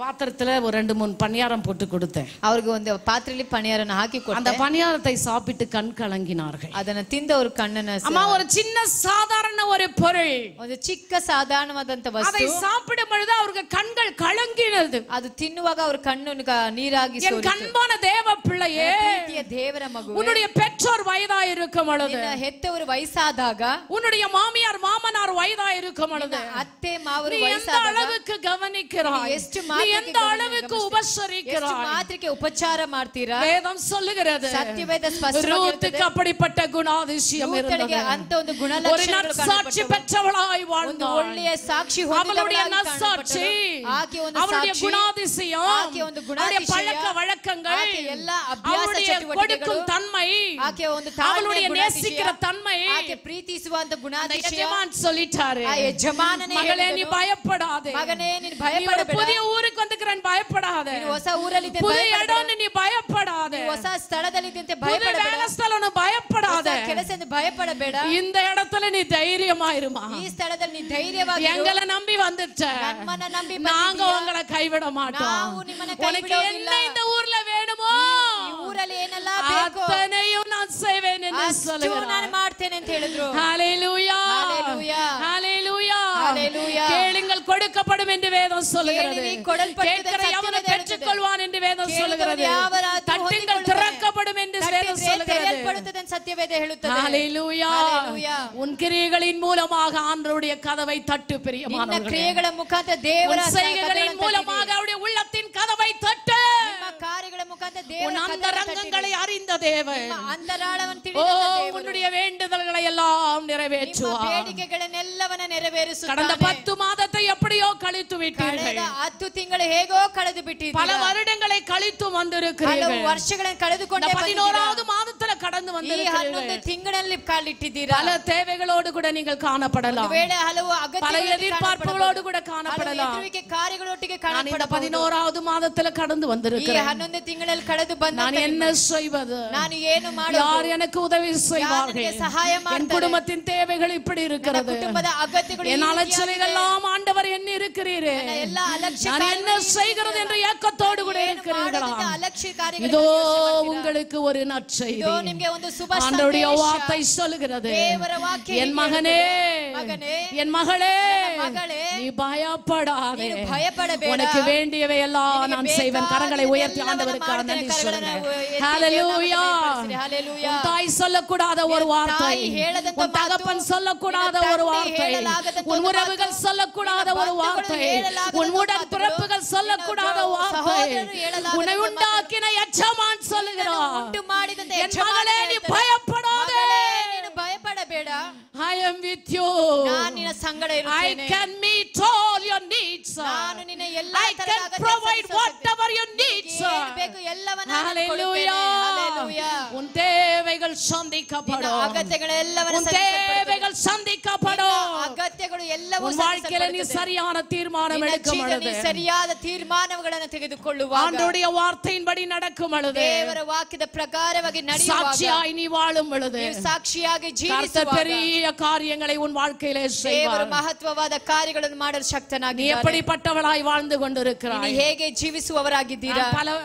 பாத்திரத்துல ஒரு 2-3 பணியாரம் போட்டு கொடுத்தேன். ಅವ್ರಿಗೆ ಒಂದು ಪಾತ್ರೆಯಲ್ಲಿ ಪನಿಯರನ್ನು ಹಾಕಿ ಕೊಟ್ಟೆ. அந்த பணியாரத்தை சாப்பிட்டு கண் கலங்கினார்கள். ಅದನ್ನ ತಿಂದವರು ಕಣ್ಣನ್ನ அம்மா ஒரு சின்ன சாதாரண ஒரு பொருள், ಒಂದು ಚಿಕ್ಕ ಸಾಧಾರಣವಾದಂತ அதை ವಸ್ತು, சாப்பிடும் பொழுது அவருக்கு கண்கள் கலங்கினது. ಅದು ತಿನ್ನುವಾಗ ಅವ್ರ ಕಣ್ಣು ನೀರಾಗಿ என் கண்பான தேவ பிள்ளையே, ಪ್ರೀತಿಯ ದೇವರ ಮಗುವೇ, உன்னுடைய பெற்றோர் வயதாய் இருக்கும் பொழுது, ನಿನ್ನ ಹೆತ್ತವರು ವಯಸ್ಸಾದಾಗ, உன்னுடைய மாமியார் மாமனார் வயதாய் இருக்கும் பொழுது, ಅತ್ತೆ ಮಾವರು நீ எந்த ವಯಸ್ಸಾದಾಗ அளவுக்கு கவனிக்கிறாய், ಎಷ್ಟು நீ ಮಾತ್ರಕ್ಕೆ எந்த அளவுக்கு ಎಷ್ಟು உபசரிக்கிறாய். ಮಾತ್ರಕ್ಕೆ ಉಪಚಾರ ಮಾಡ್ತೀರಾ? வேதம் சொல்லுகிறது, ಸತ್ಯವೇದ ಸ್ಪಷ್ಟವಾಗಿ ரூத்துக்கு அப்படிப்பட்ட குணாதிசயம் ರೂತಳಿಗೆ இருந்தது. ಅಂತ ಒಂದು ஒரு ಗುಣಲಕ್ಷಣಗಳು நற்சாட்சி ಕಾಣಲ್ಪಟ್ಟವು. பெற்றவளாய் ಒಂದು வாழ்ந்தாள். ಒಳ್ಳೆಯ ಸಾಕ್ಷಿ அவளுடைய ಹೊಂದಿದವಳಾಗಿ நற்சாட்சி, ಕಾಣಲ್ಪಟ್ಟಳು. ಆಕೆ ಒಂದು அவளுடைய ಸಾಕ್ಷಿ, குணாதிசயம், ಆಕೆ ಒಂದು அவளுடைய ಗುಣಾತಿಶಯ, பழக்க வழக்கங்கள், ಆಕೆ ಎಲ್ಲ ಅಭ್ಯಾಸ அவளுடைய ಚಟುವಟಿಕೆಗಳು, கொடுக்கும் தன்மை, ಆಕೆ ಒಂದು ತಾಳ್ಮೆ அவளுடைய ಗುಣಾತಿಶಯ, நேசிக்கிற தன்மை. ಆಕೆ ಪ್ರೀತಿಸುವಂತ அந்த ಗುಣಾತಿಶಯ. எஜமான் சொல்லிட்டாரு, ಆ ಯಜಮಾನನೇ மகளே நீ ಹೇಳಿದನು, பயப்படாதே, ಮಗನೇ ನೀನು நீ ஒரு ಭಯಪಡಬೇಡ, புதிய ஊருக்கு வந்துக்கிறேன் பயப்படாதே, ನೀನು ಹೊಸ ಊರಲ್ಲಿದ್ದೆ புதிய ಭಯಪಡಬೇಡ, இடம் நீ பயப்படாதே, ನೀನು ಹೊಸ ಸ್ಥಳದಲ್ಲಿದ್ದಂತೆ புதிய ಭಯಪಡಬೇಡ, வேலை ஸ்தலம் பயப்படாதே, ಹೊಸ ಕೆಲಸದಿಂದ ಭಯಪಡಬೇಡ, இந்த இடத்துல நீ தைரியமாயிருமா. ಈ ಸ್ಥಳದಲ್ಲಿ ನೀ ಧೈರ್ಯವಾಗಿ எங்களை நம்பி வந்துட்ட, ನಮ್ಮನ್ನ ನಂಬಿ நாங்க ಬಂದಿದ್ದೀಯ. உங்களை கைவிட மாட்டோம். ನಾವು ನಿಮ್ಮನ್ನ உனக்கு ಕೈಬಿಡೋದಿಲ್ಲ. என்ன இந்த ஊர்ல வேணுமோ ಈ ಊರಲ್ಲಿ ಏನೆಲ್ಲ ಬೇಕೋ அத்தனையும் நான் செய்வேன் என்று ಅಷ್ಟು ನಾನು சொல்லுகிறார். ಮಾಡ್ತೇನೆ ಅಂತ ಹೇಳಿದ್ರು. ஹalleluya, ஹalleluya, ஹalleluya. ஹalleluya. கேளுங்கள் கொடுக்கப்படும் என்று வேதம் சொல்லுகிறது. கேளுங்கள் கொடல்பட்டது கேட்கிற எவனும் சத்தியவேதம் பெற்றுக்கொள்வான் என்று வேதம் கேளுகிறவன் சொல்லுகிறது. யாவராலும் தட்டுங்கள் ಹೊಂದಿಕೊಳ್ಳುವನು. திறக்கப்படும் என்று வேதம் ತಟ್ಟಿದ್ರೆ சொல்லுகிறது. ತೆರೆಯಲ್ಪಡುತ್ತದೆ ಅಂತ ಸತ್ಯವೇದ ಹೇಳುತ್ತದೆ. ஹalleluya. ஹalleluya. உன் கிரியைகளின் மூலமாக ஆண்டவருடைய கதவை தட்டு ನಿನ್ನ பிரியமானவர்களே. ಕ್ರಿಯೆಗಳ ಮುಖಾಂತರ ದೇವರ உன் செய்கைகளின் மூலமாக அவருடைய உள்ளத்தின் கதவை தட்டு. ನಿಮ್ಮ ಕಾರ್ಯಗಳ ಮುಖಾಂತರ உன் ದೇವರ அந்தரங்கங்களை அறிந்த தேவன், ಅಂತರಾಳವನ್ನು ஓ ತಿಳಿದ ದೇವರು உன்னுடைய வேண்டுதல்களை எல்லாம் ನಿಮ್ಮ நிறைவேற்றுவார். ಬೇಡಿಕೆಗಳನ್ನೆಲ್ಲವನ್ನ ನೆರವೇರಿಸುತ್ತಾನೆ. கடந்த 10 மாதத்தை எப்படியோ கழித்து விட்டீர்கள். ಕಳೆದ 10 ತಿಂಗಳು ಹೇಗೋ ಕಳೆದು பல ಬಿಟ್ಟಿದ್ದೀರಾ. வருடங்களை கழித்து ಹಲವು வந்திருக்கிறீர்கள். ವರ್ಷಗಳನ್ನು ಕಳೆದುಕೊಂಡೇ இந்த ಬಂದಿದ್ದೀರಾ. 11வது மாதத்துல கடந்து ಈ வந்திருக்கிறீர்கள். 11 ತಿಂಗಳಲ್ಲಿ ಕಾಲಿಟ್ಟಿದ್ದೀರಾ. பல தேவைகளோடு கூட நீங்கள் காணப்படலாம். ಒಂದು ವೇಳೆ ಹಲವು பல ಅಗತ್ಯಗಳೊಟ್ಟಿಗೆ எதிர்பார்ப்புகளோடு கூட ಹಲವು காணப்படலாம். ಎದುರಿಕೆ ಕಾರ್ಯಗಳೊಟ್ಟಿಗೆ நான் இந்த ಕಾಣಪಡಬಹುದು. 11வது மாதத்துல கடந்து ಈ வந்திருக்கிறேன். 11 ತಿಂಗಳಲ್ಲಿ ಕಳೆದು ಬಂದ நான் என்ன செய்வது? ನಾನು ಏನು ಮಾಡೋದು? யார் எனக்கு உதவி செய்வார்கள்? ನನಗೆ ಸಹಾಯ என் ಮಾಡ್ತಾರೆ? குடும்பத்தின் தேவைகள் இப்படி ನನ್ನ இருக்கிறது. ಕುಟುಂಬದ ಅಗತ್ಯಗಳು என் ಈ அலட்சியங்கள் ರೀತಿಯಾಗಿದೆ. எல்லாம் ஆண்டவர் என்ன இருக்கிறீரே, ನನ್ನ ಎಲ್ಲ ಅಲಕ್ಷ್ಯ நான் என்ன ಕಾರ್ಯಗಳು செய்கிறது என்று ஏக்கத்தோடு கூட ಏನು இருக்கிறீர்களா? ಮಾಡೋದಂತ ಅಲಕ್ಷ್ಯ ಕಾರ್ಯಗಳು இதோ ಯೋಚನೆ ಮಾಡ್ತೀರಾ? உங்களுக்கு ஒரு நற்செய்தி. இதோ ನಿಮಗೆ ಒಂದು ಶುಭ ஆண்டவருடைய ಸಂದೇಶ. வார்த்தை சொல்லுகிறது, ದೇವರ ವಾಕ್ಯ என் ಹೀಗೆ மகனே, ಹೇಳುತ್ತದೆ, ಮಗನೇ, என் மகளே, ನನ್ನ ಮಗಳೇ, நீ பயப்படாதே, ನೀನು ಭಯಪಡಬೇಡ. உனக்கு வேண்டியவை எல்லாம் ನಿನಗೆ நான் செய்வேன். கரங்களை உயர்த்தி ಬೇಕಾದದ್ದೆಲ್ಲವನ್ನ ஆண்டவருக்காக ಮಾಡ್ತೇನೆ. நன்றி ಕರಗಳನ್ನು சொல்லுங்க. ಎತ್ತಿ ஹalleluya. ದೇವರನ್ನು ஹalleluya. உன் தாய் சொல்லக்கூடாத ஒரு வார்த்தை, தாய் ಹೇಳದಂತ உன் தகப்பன் ಮಾತು, சொல்லக்கூடாத ನಿನ್ನ ஒரு ತಂದೆ வார்த்தை, ಹೇಳಲಾಗದಂತ உன் ಒಂದು உறவுகள் ಮಾತು, சொல்லக்கூடாத ನಿನ್ನ ஒரு ಬಂಧುಗಳು வார்த்தை, ಹೇಳಲಾಗದಂತ உன் உடன் பிறப்புகள் ಮಾತುಗಳು, சொல்லக்கூடாத ನಿನ್ನ வார்த்தை, ಸಹೋದರರು ಹೇಳಲಾಗದಂತ உன்னை உண்டாக்கின எஜமான் சொல்லுகிறார், ಉಂಟು ಮಾಡಿದಂತ என் ಯಜಮಾನ மகளே நீ ಹೇಳ್ತಾನೆ, பயப்படாதே, ಮಗಳೇ, ನೀನು ಭಯಪಡಬೇಡ, I am with you. ನಾನು ನಿನ್ನ ಸಂಗಡ I ಇರುತ್ತೇನೆ. can meet all your needs. ನಾನು ನಿನ್ನ ಎಲ್ಲಾ I ತರದ can ಅಗತ್ಯ provide ಸಲ್ಲಿಸುತ್ತೇನೆ. whatever you need. ಏನು ಬೇಕು ಎಲ್ಲವನ್ನ ನಾನು Hallelujah. ಕೊಡುತ್ತೇನೆ. Hallelujah. உன் தேவைகள் ನಿನ್ನ சந்திக்கப்படும். ಅಗತ್ಯಗಳೆಲ್ಲವನ್ನ உன் ಸಲ್ಲಿಸಲ್ಪಡುತ್ತದೆ. தேவைகள் சந்திக்கப்படும். ನಿನ್ನ ಅಗತ್ಯಗಳು ಎಲ್ಲವೂ உன் வாழ்க்கையில நீ ಸಲ್ಲಿಸಲ್ಪಡುತ್ತದೆ. சரியான தீர்மானம் ನಿನ್ನ எடுக்கும் ಜೀವನದಲ್ಲಿ பொழுது, ಸರಿಯಾದ ತೀರ್ಮಾನಗಳನ್ನು ತೆಗೆದುಕೊಳ್ಳುವಾಗ, ஆண்டவருடைய வார்த்தையின்படி நடக்கும் பொழுது, ದೇವರ ವಾಕ್ಯದ ಪ್ರಕಾರವಾಗಿ ನಡೆಯುವಾಗ, சாட்சியாய் நீ வாழும் பொழுது, ನೀವು ಸಾಕ್ಷಿಯಾಗಿ கர்த்தர் ಜೀವಿಸುವಾಗ பெரிய காரியங்களை உன் வாழ்க்கையிலே ದೇವರು செய்வார். ಮಹತ್ವವಾದ ಕಾರ್ಯಗಳನ್ನು ಮಾಡಲು நீ ಶಕ್ತನಾಗಿದ್ದಾನೆ. எப்படிப்பட்டவளாய் வாழ்ந்து ನೀನು கொண்டிருக்கிறாய்? ಹೇಗೆ ಜೀವಿಸುವವರಾಗಿದ್ದೀರಾ?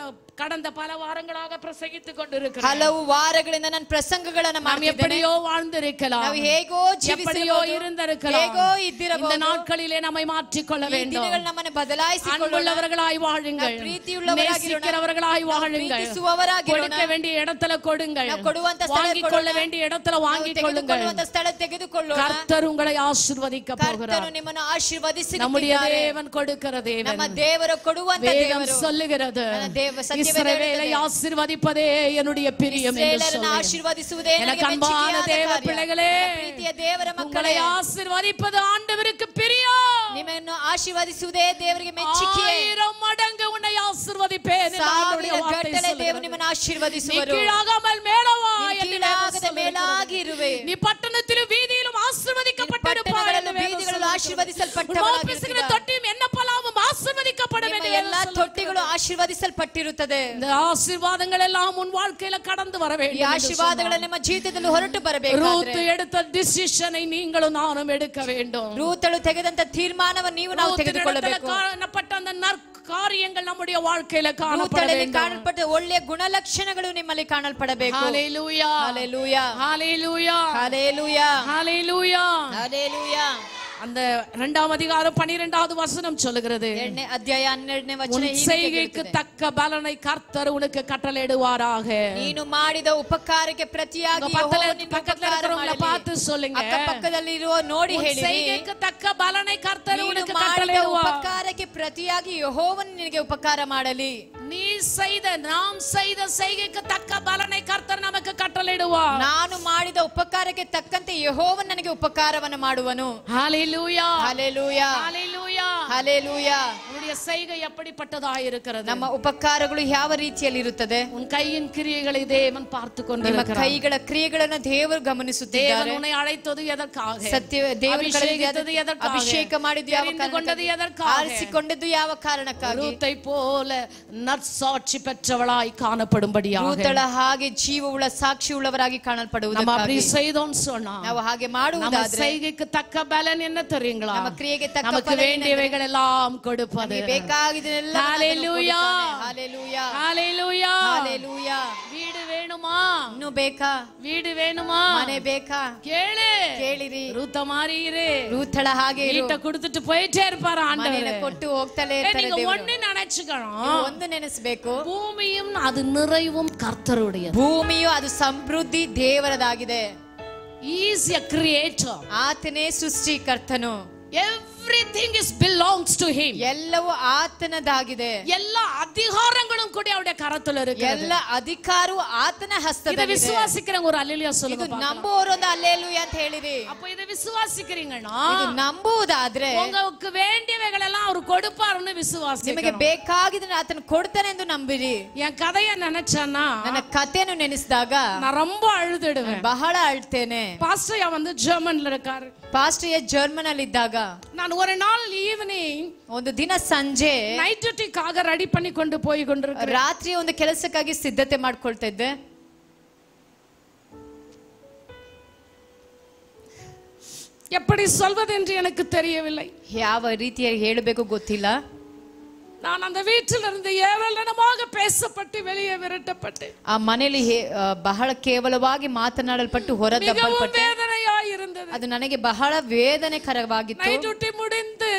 கடந்த பல வாரங்களாக பிரசங்கித்துக் கொண்டிருக்கிறேன். ಹಲವು ವಾರಗಳಿಂದ ನಾನು ಪ್ರಸಂಗಗಳನ್ನು நாம் ಮಾಡ್ತಿದ್ದೇನೆ. எப்படியோ வாழ்ந்திருக்கலாம், ನಾವು ಹೇಗೋ எப்படியோ ಜೀವಿಸಿರಬಹುದು, இருந்திருக்கலாம். ಹೇಗೋ இந்த ಇದ್ದಿರಬಹುದು. நாட்களிலே நம்மை மாற்றிக்கொள்ள ಈ வேண்டும். ದಿನಗಳು ನಮ್ಮನ್ನು ಬದಲಾಯಿಸಿಕೊಳ್ಳೋಣ. அன்புள்ளவர்களாய் வாழுங்கள், ನಾವು ಪ್ರೀತಿಯುಳ್ಳವರಾಗಿರೋಣ. நேசிக்கிறவர்களாய் வாழுங்கள், ಪ್ರೀತಿಸುವವರಾಗಿರೋಣ. கொடுக்க வேண்டிய இடத்துல கொடுங்கள், ನಾವು ಕೊಡುವಂತ ಸ್ಥಳ வாங்கிக் கொள்ள ಕೊಡೋಣ. வேண்டிய இடத்துல ನಾವು வாங்கிக் கொள்ளுங்கள். ತೆಗೆದುಕೊಳ್ಳುವಂತ ಸ್ಥಳ ತೆಗೆದುಕೊಳ್ಳೋಣ. கர்த்தர் உங்களை ஆசீர்வதிக்க போகிறார். ಕರ್ತನು ನಿಮ್ಮನ್ನು ಆಶೀರ್ವದಿಸಿ நம்முடைய தேவன் கொடுக்கிற தேவன். ನಮ್ಮ ದೇವರು ಕೊಡುವಂತ வேதம் ದೇವರು. சொல்லுகிறது, ನನ್ನ ದೇವ ಸತ್ಯವೇದ இஸ்ரவேலை ಹೇಳುತ್ತದೆ. ஆசீர்வதிப்பதே என்னுடைய பிரியம் என்று ಇಸ್ರಾಯೇಲರನ್ನು சொல்லுங்கள். ಆಶೀರ್ವದಿಸುವುದೇ எனக்கு ನನಗೆ அன்பான ಮೆಚ್ಚಿಕೆಯಾದ தேவ ಕಾರ್ಯ. பிள்ளைகளே, ನನ್ನ ಪ್ರೀತಿಯ ದೇವರ உங்களை ಮಕ್ಕಳೇ, ஆசீர்வதிப்பது ஆண்டவருக்கு பிரியம். ನಿಮ್ಮನ್ನು ಆಶೀರ್ವದಿಸುವುದೇ ದೇವರಿಗೆ ಮೆಚ್ಚಿಕೆ. 1000 மடங்கு உன்னை ஆசீர்வதிப்பேன் என்று ஆண்டவருடைய ಸಾವಿರ வார்த்தை ಗಟ್ಟಲೆ ದೇವರು சொல்லுகிறது. ನಿಮ್ಮನ್ನು நீ ಆಶೀರ್ವದಿಸುವರು. கீழாகாமல் மேலவா ನೀನು என்று வேதம் ಕೀಳಾಗದೆ ಮೇಲಾಗಿ சொல்லுகிறது. ಇರುವೆ. நீ பட்டணத்திலும் வீதியிலும் ஆசீர்வதிக்கப்பட்டிருப்பாய் என்று ಪಟ್ಟಣಗಳಲ್ಲೂ வேதம் ಬೀದಿಗಳಲ್ಲೂ சொல்லுகிறது. ಆಶೀರ್ವದಿಸಲ್ಪಟ್ಟವರಾಗಿರುತ್ತೀರಾ. உன் ஆபீஸ்கிற தொட்டியும் என்ன பலாவும் ஆசீர்வதிக்கப்படும் ನಿಮ್ಮ என்று வேதம் ಎಲ್ಲಾ சொல்லுகிறது. ತೊಟ್ಟಿಗಳು ಆಶೀರ್ವದಿಸಲ್ಪಟ್ಟಿರುತ್ತದೆ. இந்த ஆசீர்வாதங்கள் எல்லாம் உன் வாழ்க்கையில கடந்து வர ಈ வேண்டும் என்று ಆಶೀರ್ವಾದಗಳು சொன்னார். ನಿಮ್ಮ ಜೀವಿತದಲ್ಲಿ ಹೊರಟು ಬರಬೇಕು. ரூத் எடுத்த டிசிஷனை நீங்களும் நானும் எடுக்க வேண்டும். ರೂತಳು ತೆಗೆದಂತ ತೀರ್ಮಾನವನ್ನು ನೀವು ನಾವು ತೆಗೆದುಕೊಳ್ಳಬೇಕು. காணப்பட்ட அந்த நற்காரியங்கள் நம்முடைய வாழ்க்கையில காணப்பட ರೂತಳಲ್ಲಿ வேண்டும். ಕಾಣಲ್ಪಟ್ಟ ಒಳ್ಳೆಯ ಗುಣಲಕ್ಷಣಗಳು ನಿಮ್ಮಲ್ಲಿ ಕಾಣಲ್ಪಡಬೇಕು. ஹalleluya, ஹalleluya, ஹalleluya, ஹalleluya, ஹalleluya. ஹalleluya. அந்த 2ஆம் அதிகாரம் 12வது வசனம் சொல்லுகிறது, 2ನೇ ಅಧ್ಯಾಯ 12ನೇ ವಚನ உன் ಹೀಗೆ செய்கைக்கு ಹೇಳುತ್ತದೆ, தக்க பலனை கர்த்தர் உனக்கு கட்டளையிடுவாராக. ನೀನು ಮಾಡಿದ ಉಪಕಾರಕ್ಕೆ ಪ್ರತಿಯಾಗಿ உங்க ಯೆಹೋವನು பக்கத்துல ನಿನಗೆ பக்கத்துல ಉಪಕಾರ இருக்கிறவங்கள ಮಾಡಲಿ. பார்த்து சொல்லுங்க, ಅಕ್ಕಪಕ್ಕದಲ್ಲಿರುವ ನೋಡಿ உன் ಹೇಳಿರಿ, செய்கைக்கு தக்க பலனை கர்த்தர் ನೀನು உனக்கு ಮಾಡಿದ கட்டளையிடுவார். ಉಪಕಾರಕ್ಕೆ ಪ್ರತಿಯಾಗಿ ಯೆಹೋವನು ನಿನಗೆ ಉಪಕಾರ ಮಾಡಲಿ. நீ செய்த நாம் செய்த செய்கைக்கு தக்க பலனை கர்த்தர் நமக்கு கட்டளையிடுவார். ನಾನು ಮಾಡಿದ ಉಪಕಾರಕ್ಕೆ ತಕ್ಕಂತೆ ಯೆಹೋವನು ನನಗೆ ಉಪಕಾರವನ್ನು ಮಾಡುವನು. ஹalleluya ಹಲ್ಲೆಲೂಯಾ, ஹalleluya. ಹಲ್ಲೆಲೂಯಾ. உன்னுடைய செய்கை எப்படிப்பட்டதாக இருக்கிறது? ನಮ್ಮ ಉಪಕಾರಗಳು ಯಾವ ರೀತಿಯಲ್ಲಿ ಇರುತ್ತದೆ? உன் கையின் கிரியைகளை தேவன் பார்த்து ನಿಮ್ಮ கொண்டிருக்கிறார். ಕೈಗಳ ಕ್ರಿಯೆಗಳನ್ನು ದೇವರು ಗಮನಿಸುತ್ತಿದ್ದಾರೆ. தேவன் உன்னை அழைத்தது எதற்காக? ಸತ್ಯ ದೇವರು அபிஷேகித்தது எதற்காக? ಅಭಿಷೇಕ ಮಾಡಿದ್ದು ಯಾವ தெரிந்து கொண்டது ಕಾರಣಕ್ಕಾಗಿ? எதற்காக? ಆರಿಸಿಕೊಂಡದ್ದು ಯಾವ ಕಾರಣಕ್ಕಾಗಿ? ரூத்தை போல நற்சாட்சி பெற்றவளாய் காணப்படும்படியாக ರೂತಳ ಹಾಗೆ ಜೀವವುಳ್ಳ ಸಾಕ್ಷಿ ಉಳ್ಳವರಾಗಿ நம்ம அப்படி ಕಾಣಲ್ಪಡುವುದಕ್ಕಾಗಿ செய்தோம் சொன்னா ನಾವು ಹಾಗೆ நம்ம ಮಾಡುವುದಾದ್ರೆ செய்கைக்கு தக்க பலன் என்ன தெரியுங்களா? ನಮ್ಮ ಕ್ರಿಯೆಗೆ ತಕ್ಕ நமக்கு ಫಲ வேண்டியவைகள் எல்லாம் கொடுப்பது. ನಮಗೆ ಬೇಕಾಗಿದ್ದೆಲ್ಲ ஹalleluya, ಹಲ್ಲೆಲೂಯಾ, ஹalleluya. ಹಲ್ಲೆಲೂಯಾ. வீடு வேணுமா? ಇನ್ನು ಬೇಕಾ? வீடு வேணுமா? ಮನೆ ಬೇಕಾ? கேளு, ಕೇಳಿರಿ. ரூத்த மாதிரி இரு. ರೂತಳ ಹಾಗೆ ಇರು. வீட்டை கொடுத்துட்டு போயிட்டே இருப்பாரு ಮನೆಯನ್ನು ஆண்டவர். ಕೊಟ್ಟು ಹೋಗ್ತಲೇ ಇರ್ತಾರೆ நீங்க ದೇವರು. ஒண்ணு நினைச்சுக்கணும், ನೀವು ಒಂದು ನೆನೆಸಬೇಕು, பூமியும் அது நிறைவும் கர்த்தருடையது. ಭೂಮಿಯು ಅದು ಸಮೃದ್ಧಿ ದೇವರದಾಗಿದೆ. He is a creator. ಆತನೇ ಸೃಷ್ಟಿಕರ್ತನು. Everything is belongs to him. ಎಲ್ಲವೂ ಆತನದಾಗಿದೆ. எல்லா அதிகாரங்களும் கூட அவருடைய கரத்துல இருக்கு. ಎಲ್ಲ ಅಧಿಕಾರವು ಆತನ இத ಹಸ್ತದಲ್ಲಿದೆ. விசுவாசிக்கிறவங்க ஒரு அல்லேலூயா ಇದು சொல்லுங்க பாக்கலாம். ನಂಬುವವರು ಒಂದು ಹಲ್ಲೆಲೂಯಾ ಅಂತ ಹೇಳಿರಿ. அப்ப இத விசுவாசிக்கிறீங்கன்னா ಇದು ನಂಬುವುದಾದ್ರೆ உங்களுக்கு வேண்டியவைகள் எல்லாம் அவர் கொடுப்பாருன்னு ನಿಮಗೆ விசுவாசிக்கணும். ಬೇಕಾಗಿದ್ರೆ ಆತನು ಕೊಡ್ತಾನೆ ಎಂದು ನಂಬಿರಿ. என் கதைய நினைச்சானா ನನ್ನ ಕಥೆಯನ್ನು ನೆನೆಸಿದಾಗ நான் ரொம்ப அழுதுடுவேன். ಬಹಳ ಅಳ್ತೇನೆ. பாஸ்டர் வந்து ஜெர்மன்ல இருக்காரு. ಪಾಸ್ಟರ್ ಜರ್ಮನ್ ಅಲ್ಲಿ ಇದ್ದಾಗ நான் ஒரு நாள் ஈவினிங் ಒಂದು ದಿನ ಸಂಜೆ நைட் டியூட்டிக்காக ரெடி பண்ணி கொண்டு போய் கொண்டிருக்கிறேன். ರಾತ್ರಿ ಒಂದು ಕೆಲಸಕ್ಕಾಗಿ ಸಿದ್ಧತೆ ಮಾಡ್ಕೊಳ್ತಾ ಇದ್ದೆ. எப்படி சொல்வது என்று எனக்கு தெரியவில்லை. ಯಾವ ರೀತಿಯಾಗಿ ಹೇಳಬೇಕು ಗೊತ್ತಿಲ್ಲ. நான் அந்த வீட்டில் இருந்து ஏளனமாக பேசப்பட்டு வெளியே விரட்டப்பட்டேன். ಆ ಮನೆಯಲ್ಲಿ ಬಹಳ ಕೇವಲವಾಗಿ ಮಾತನಾಡಲ್ಪಟ್ಟು ಹೊರ மிகவும் ದಬ್ಬಲ್ಪಟ್ಟೆ. வேதனையாய் இருந்தது. ಅದು ನನಗೆ ಬಹಳ ವೇದನೆಕರವಾಗಿತ್ತು. நைட் டியூட்டி முடிந்து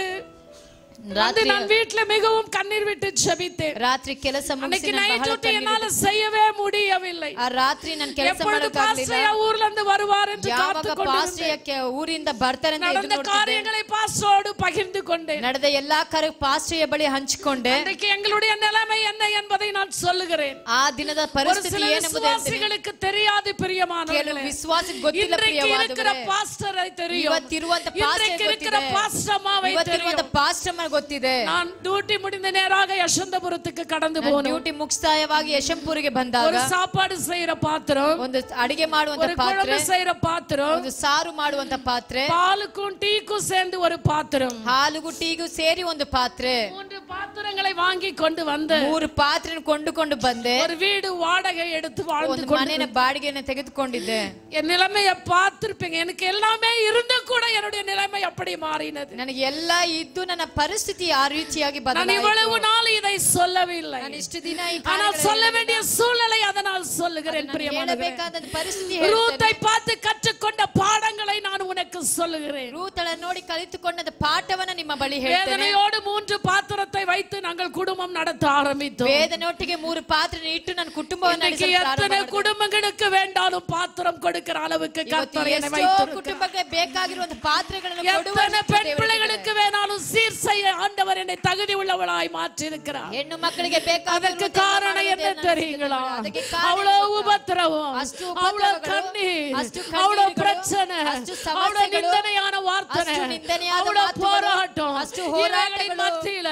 ರಾತ್ರಿ நான் வீட்ல மிகவும் கண்ணீர் விட்டு ஜெபித்தேன். ರಾತ್ರಿ ಕೆಲಸ ಮುಗಿಸಿ அன்னைக்கு ನಾನು நைட் ಬಹಳ டியூட்டி ಕಣ್ಣೀರು என்னால செய்யவே முடியவில்லை. ಆ ರಾತ್ರಿ ನಾನು ಕೆಲಸ எப்பொழுது ಮಾಡಕ್ಕಾಗಲಿಲ್ಲ. பாஸ்டர் ஊர்ல இருந்து வருவார் என்று ಯಾವಾಗ காத்துக்கொண்டிருந்தேன். ಪಾಸ್ಟರ್ ಊರಿಂದ ಬರ್ತಾರೆ ಅಂತ ಎದುರು நடந்த ನೋಡ್ತಿದ್ದೆ. காரியங்களை பாஸ்டரோடு பகிர்ந்து கொண்டேன். ನಡೆದ ಎಲ್ಲಾ ಕಾರ್ಯ ಪಾಸ್ಟರ್ ಬಳಿ ಹಂಚಿಕೊಂಡೆ. அன்றைக்கு எங்களுடைய நிலைமை என்ன என்பதை நான் சொல்லுகிறேன். ಆ ದಿನದ ஒரு ಪರಿಸ್ಥಿತಿ சில ಏನೆಂಬುದು ಹೇಳ್ತೀನಿ. விசுவாசிகளுக்கு தெரியாது ಕೆಲವು பிரியமானவர்களே. ವಿಶ್ವಾಸಕ್ಕೆ ಗೊತ್ತಿಲ್ಲ இன்றைக்கு இருக்கிற ಪ್ರಿಯವಾದವರೇ. பாஸ்டரை தெரியும். ಇವತ್ತಿರುವಂತ ಪಾಸ್ಟರ್ இன்றைக்கு இருக்கிற ಗೊತ್ತಿದೆ. பாஸ்டர் அம்மாவை ಇವತ್ತಿರುವಂತ தெரியும். ಪಾಸ್ಟರ್ ಅಮ್ಮ ಗೊತ್ತಿದೆ. நான் டியூட்டி முடிந்த நேராக யசந்தபுரத்துக்கு கடந்து ನಾನು போனேன். ಡ್ಯೂಟಿ ಮುಕ್ತಾಯವಾಗಿ ಯಶಂಪುರಿಗೆ ಬಂದಾಗ ஒரு சாப்பாடு செய்யற பாத்திரம், ಒಂದು ಅಡಿಗೆ ಮಾಡುವಂತ ஒரு ಪಾತ್ರೆ, குழம்பு செய்யற பாத்திரம், ಒಂದು ಸಾರು ಮಾಡುವಂತ ಪಾತ್ರೆ, பாலுக்கும் டீக்கும் சேர்ந்து ஒரு பாத்திரம், ಹಾಲುಗೂ ಟೀಗೂ ಸೇರಿ ಒಂದು ಪಾತ್ರೆ, 3 பாத்திரங்களை வாங்கி கொண்டு வந்து 3 ಪಾತ್ರೆ ಕೊಂಡುಕೊಂಡು ಬಂದೆ. ஒரு வீடு வாடகை எடுத்து வாழ்ந்து ಒಂದು கொண்டு ಮನೆಯ ಬಾಡಿಗೆಯನ್ನು ತೆಗೆದುಕೊಂಡಿದ್ದೆ. என் நிலைமையை பார்த்திருப்பீங்க. எனக்கு எல்லாமே இருந்து கூட என்னுடைய நிலைமை அப்படி மாறினது. ನನಗೆ ಎಲ್ಲ ಇದ್ದು ನನ್ನ ಪರಿಸ್ಥಿತಿ ಆ ರೀತಿಯಾಗಿ நான் ಬದಲಾಯಿತು. இவ்வளவு நாள் இதை சொல்லவில்லை. ನಾನು ಇಷ್ಟು ದಿನ ಈ ஆனால் சொல்ல வேண்டிய சூழ்நிலை அதனால் சொல்லுகிறேன் ನಾನು பிரியமானவர்களே. ಹೇಳಬೇಕಾದ ಪರಿಸ್ಥಿತಿ ரூத்தை பார்த்து கற்றுக்கொண்ட பாடங்களை நான் உனக்கு சொல்லுகிறேன். ರೂತಳ ನೋಡಿ ಕಲಿತುಕೊಂಡ ಪಾಠವನ್ನ ನಿಮ್ಮ ಬಳಿ ಹೇಳ್ತೇನೆ. வேதனையோடு 3 பாத்திரத்தை வைத்து நாங்கள் குடும்பம் நடத்த ஆரம்பித்தோம். ವೇದನೆಯೊಟ್ಟಿಗೆ 3 ಪಾತ್ರೆ ಇಟ್ಟು ನನ್ನ ಕುಟುಂಬವನ್ನು இன்னைக்கு ನಡೆಸಲು எத்தனை ಪ್ರಾರಂಭ ಮಾಡಿದೆ. குடும்பங்களுக்கு வேண்டாலும் பாத்திரம் கொடுக்கிற அளவுக்கு கர்த்தர் என்னை ಎಷ್ಟೋ வைத்திருக்கிறார். ಕುಟುಂಬಕ್ಕೆ ಬೇಕಾಗಿರುವಂತ ಪಾತ್ರೆಗಳನ್ನು ಕೊಡುವ எத்தனை பெண் பிள்ளைகளுக்கு வேணாலும் சீர் செய்ய ஆண்டவர் என்னை தகுதி உள்ளவளாய் மாற்றி இருக்கிறார். ಹೆಣ್ಣು ಮಕ್ಕಳಿಗೆ அதற்கு காரணம் என்ன தெரியுங்களா? அவ்வளவு உபத்திரவம், அவ்வளவு கண்ணீர், அவ்வளவு பிரச்சனை, அவ்வளவு நிந்தனையான வார்த்தை, அவ்வளவு போராட்டம், இவைகளின் மத்தியில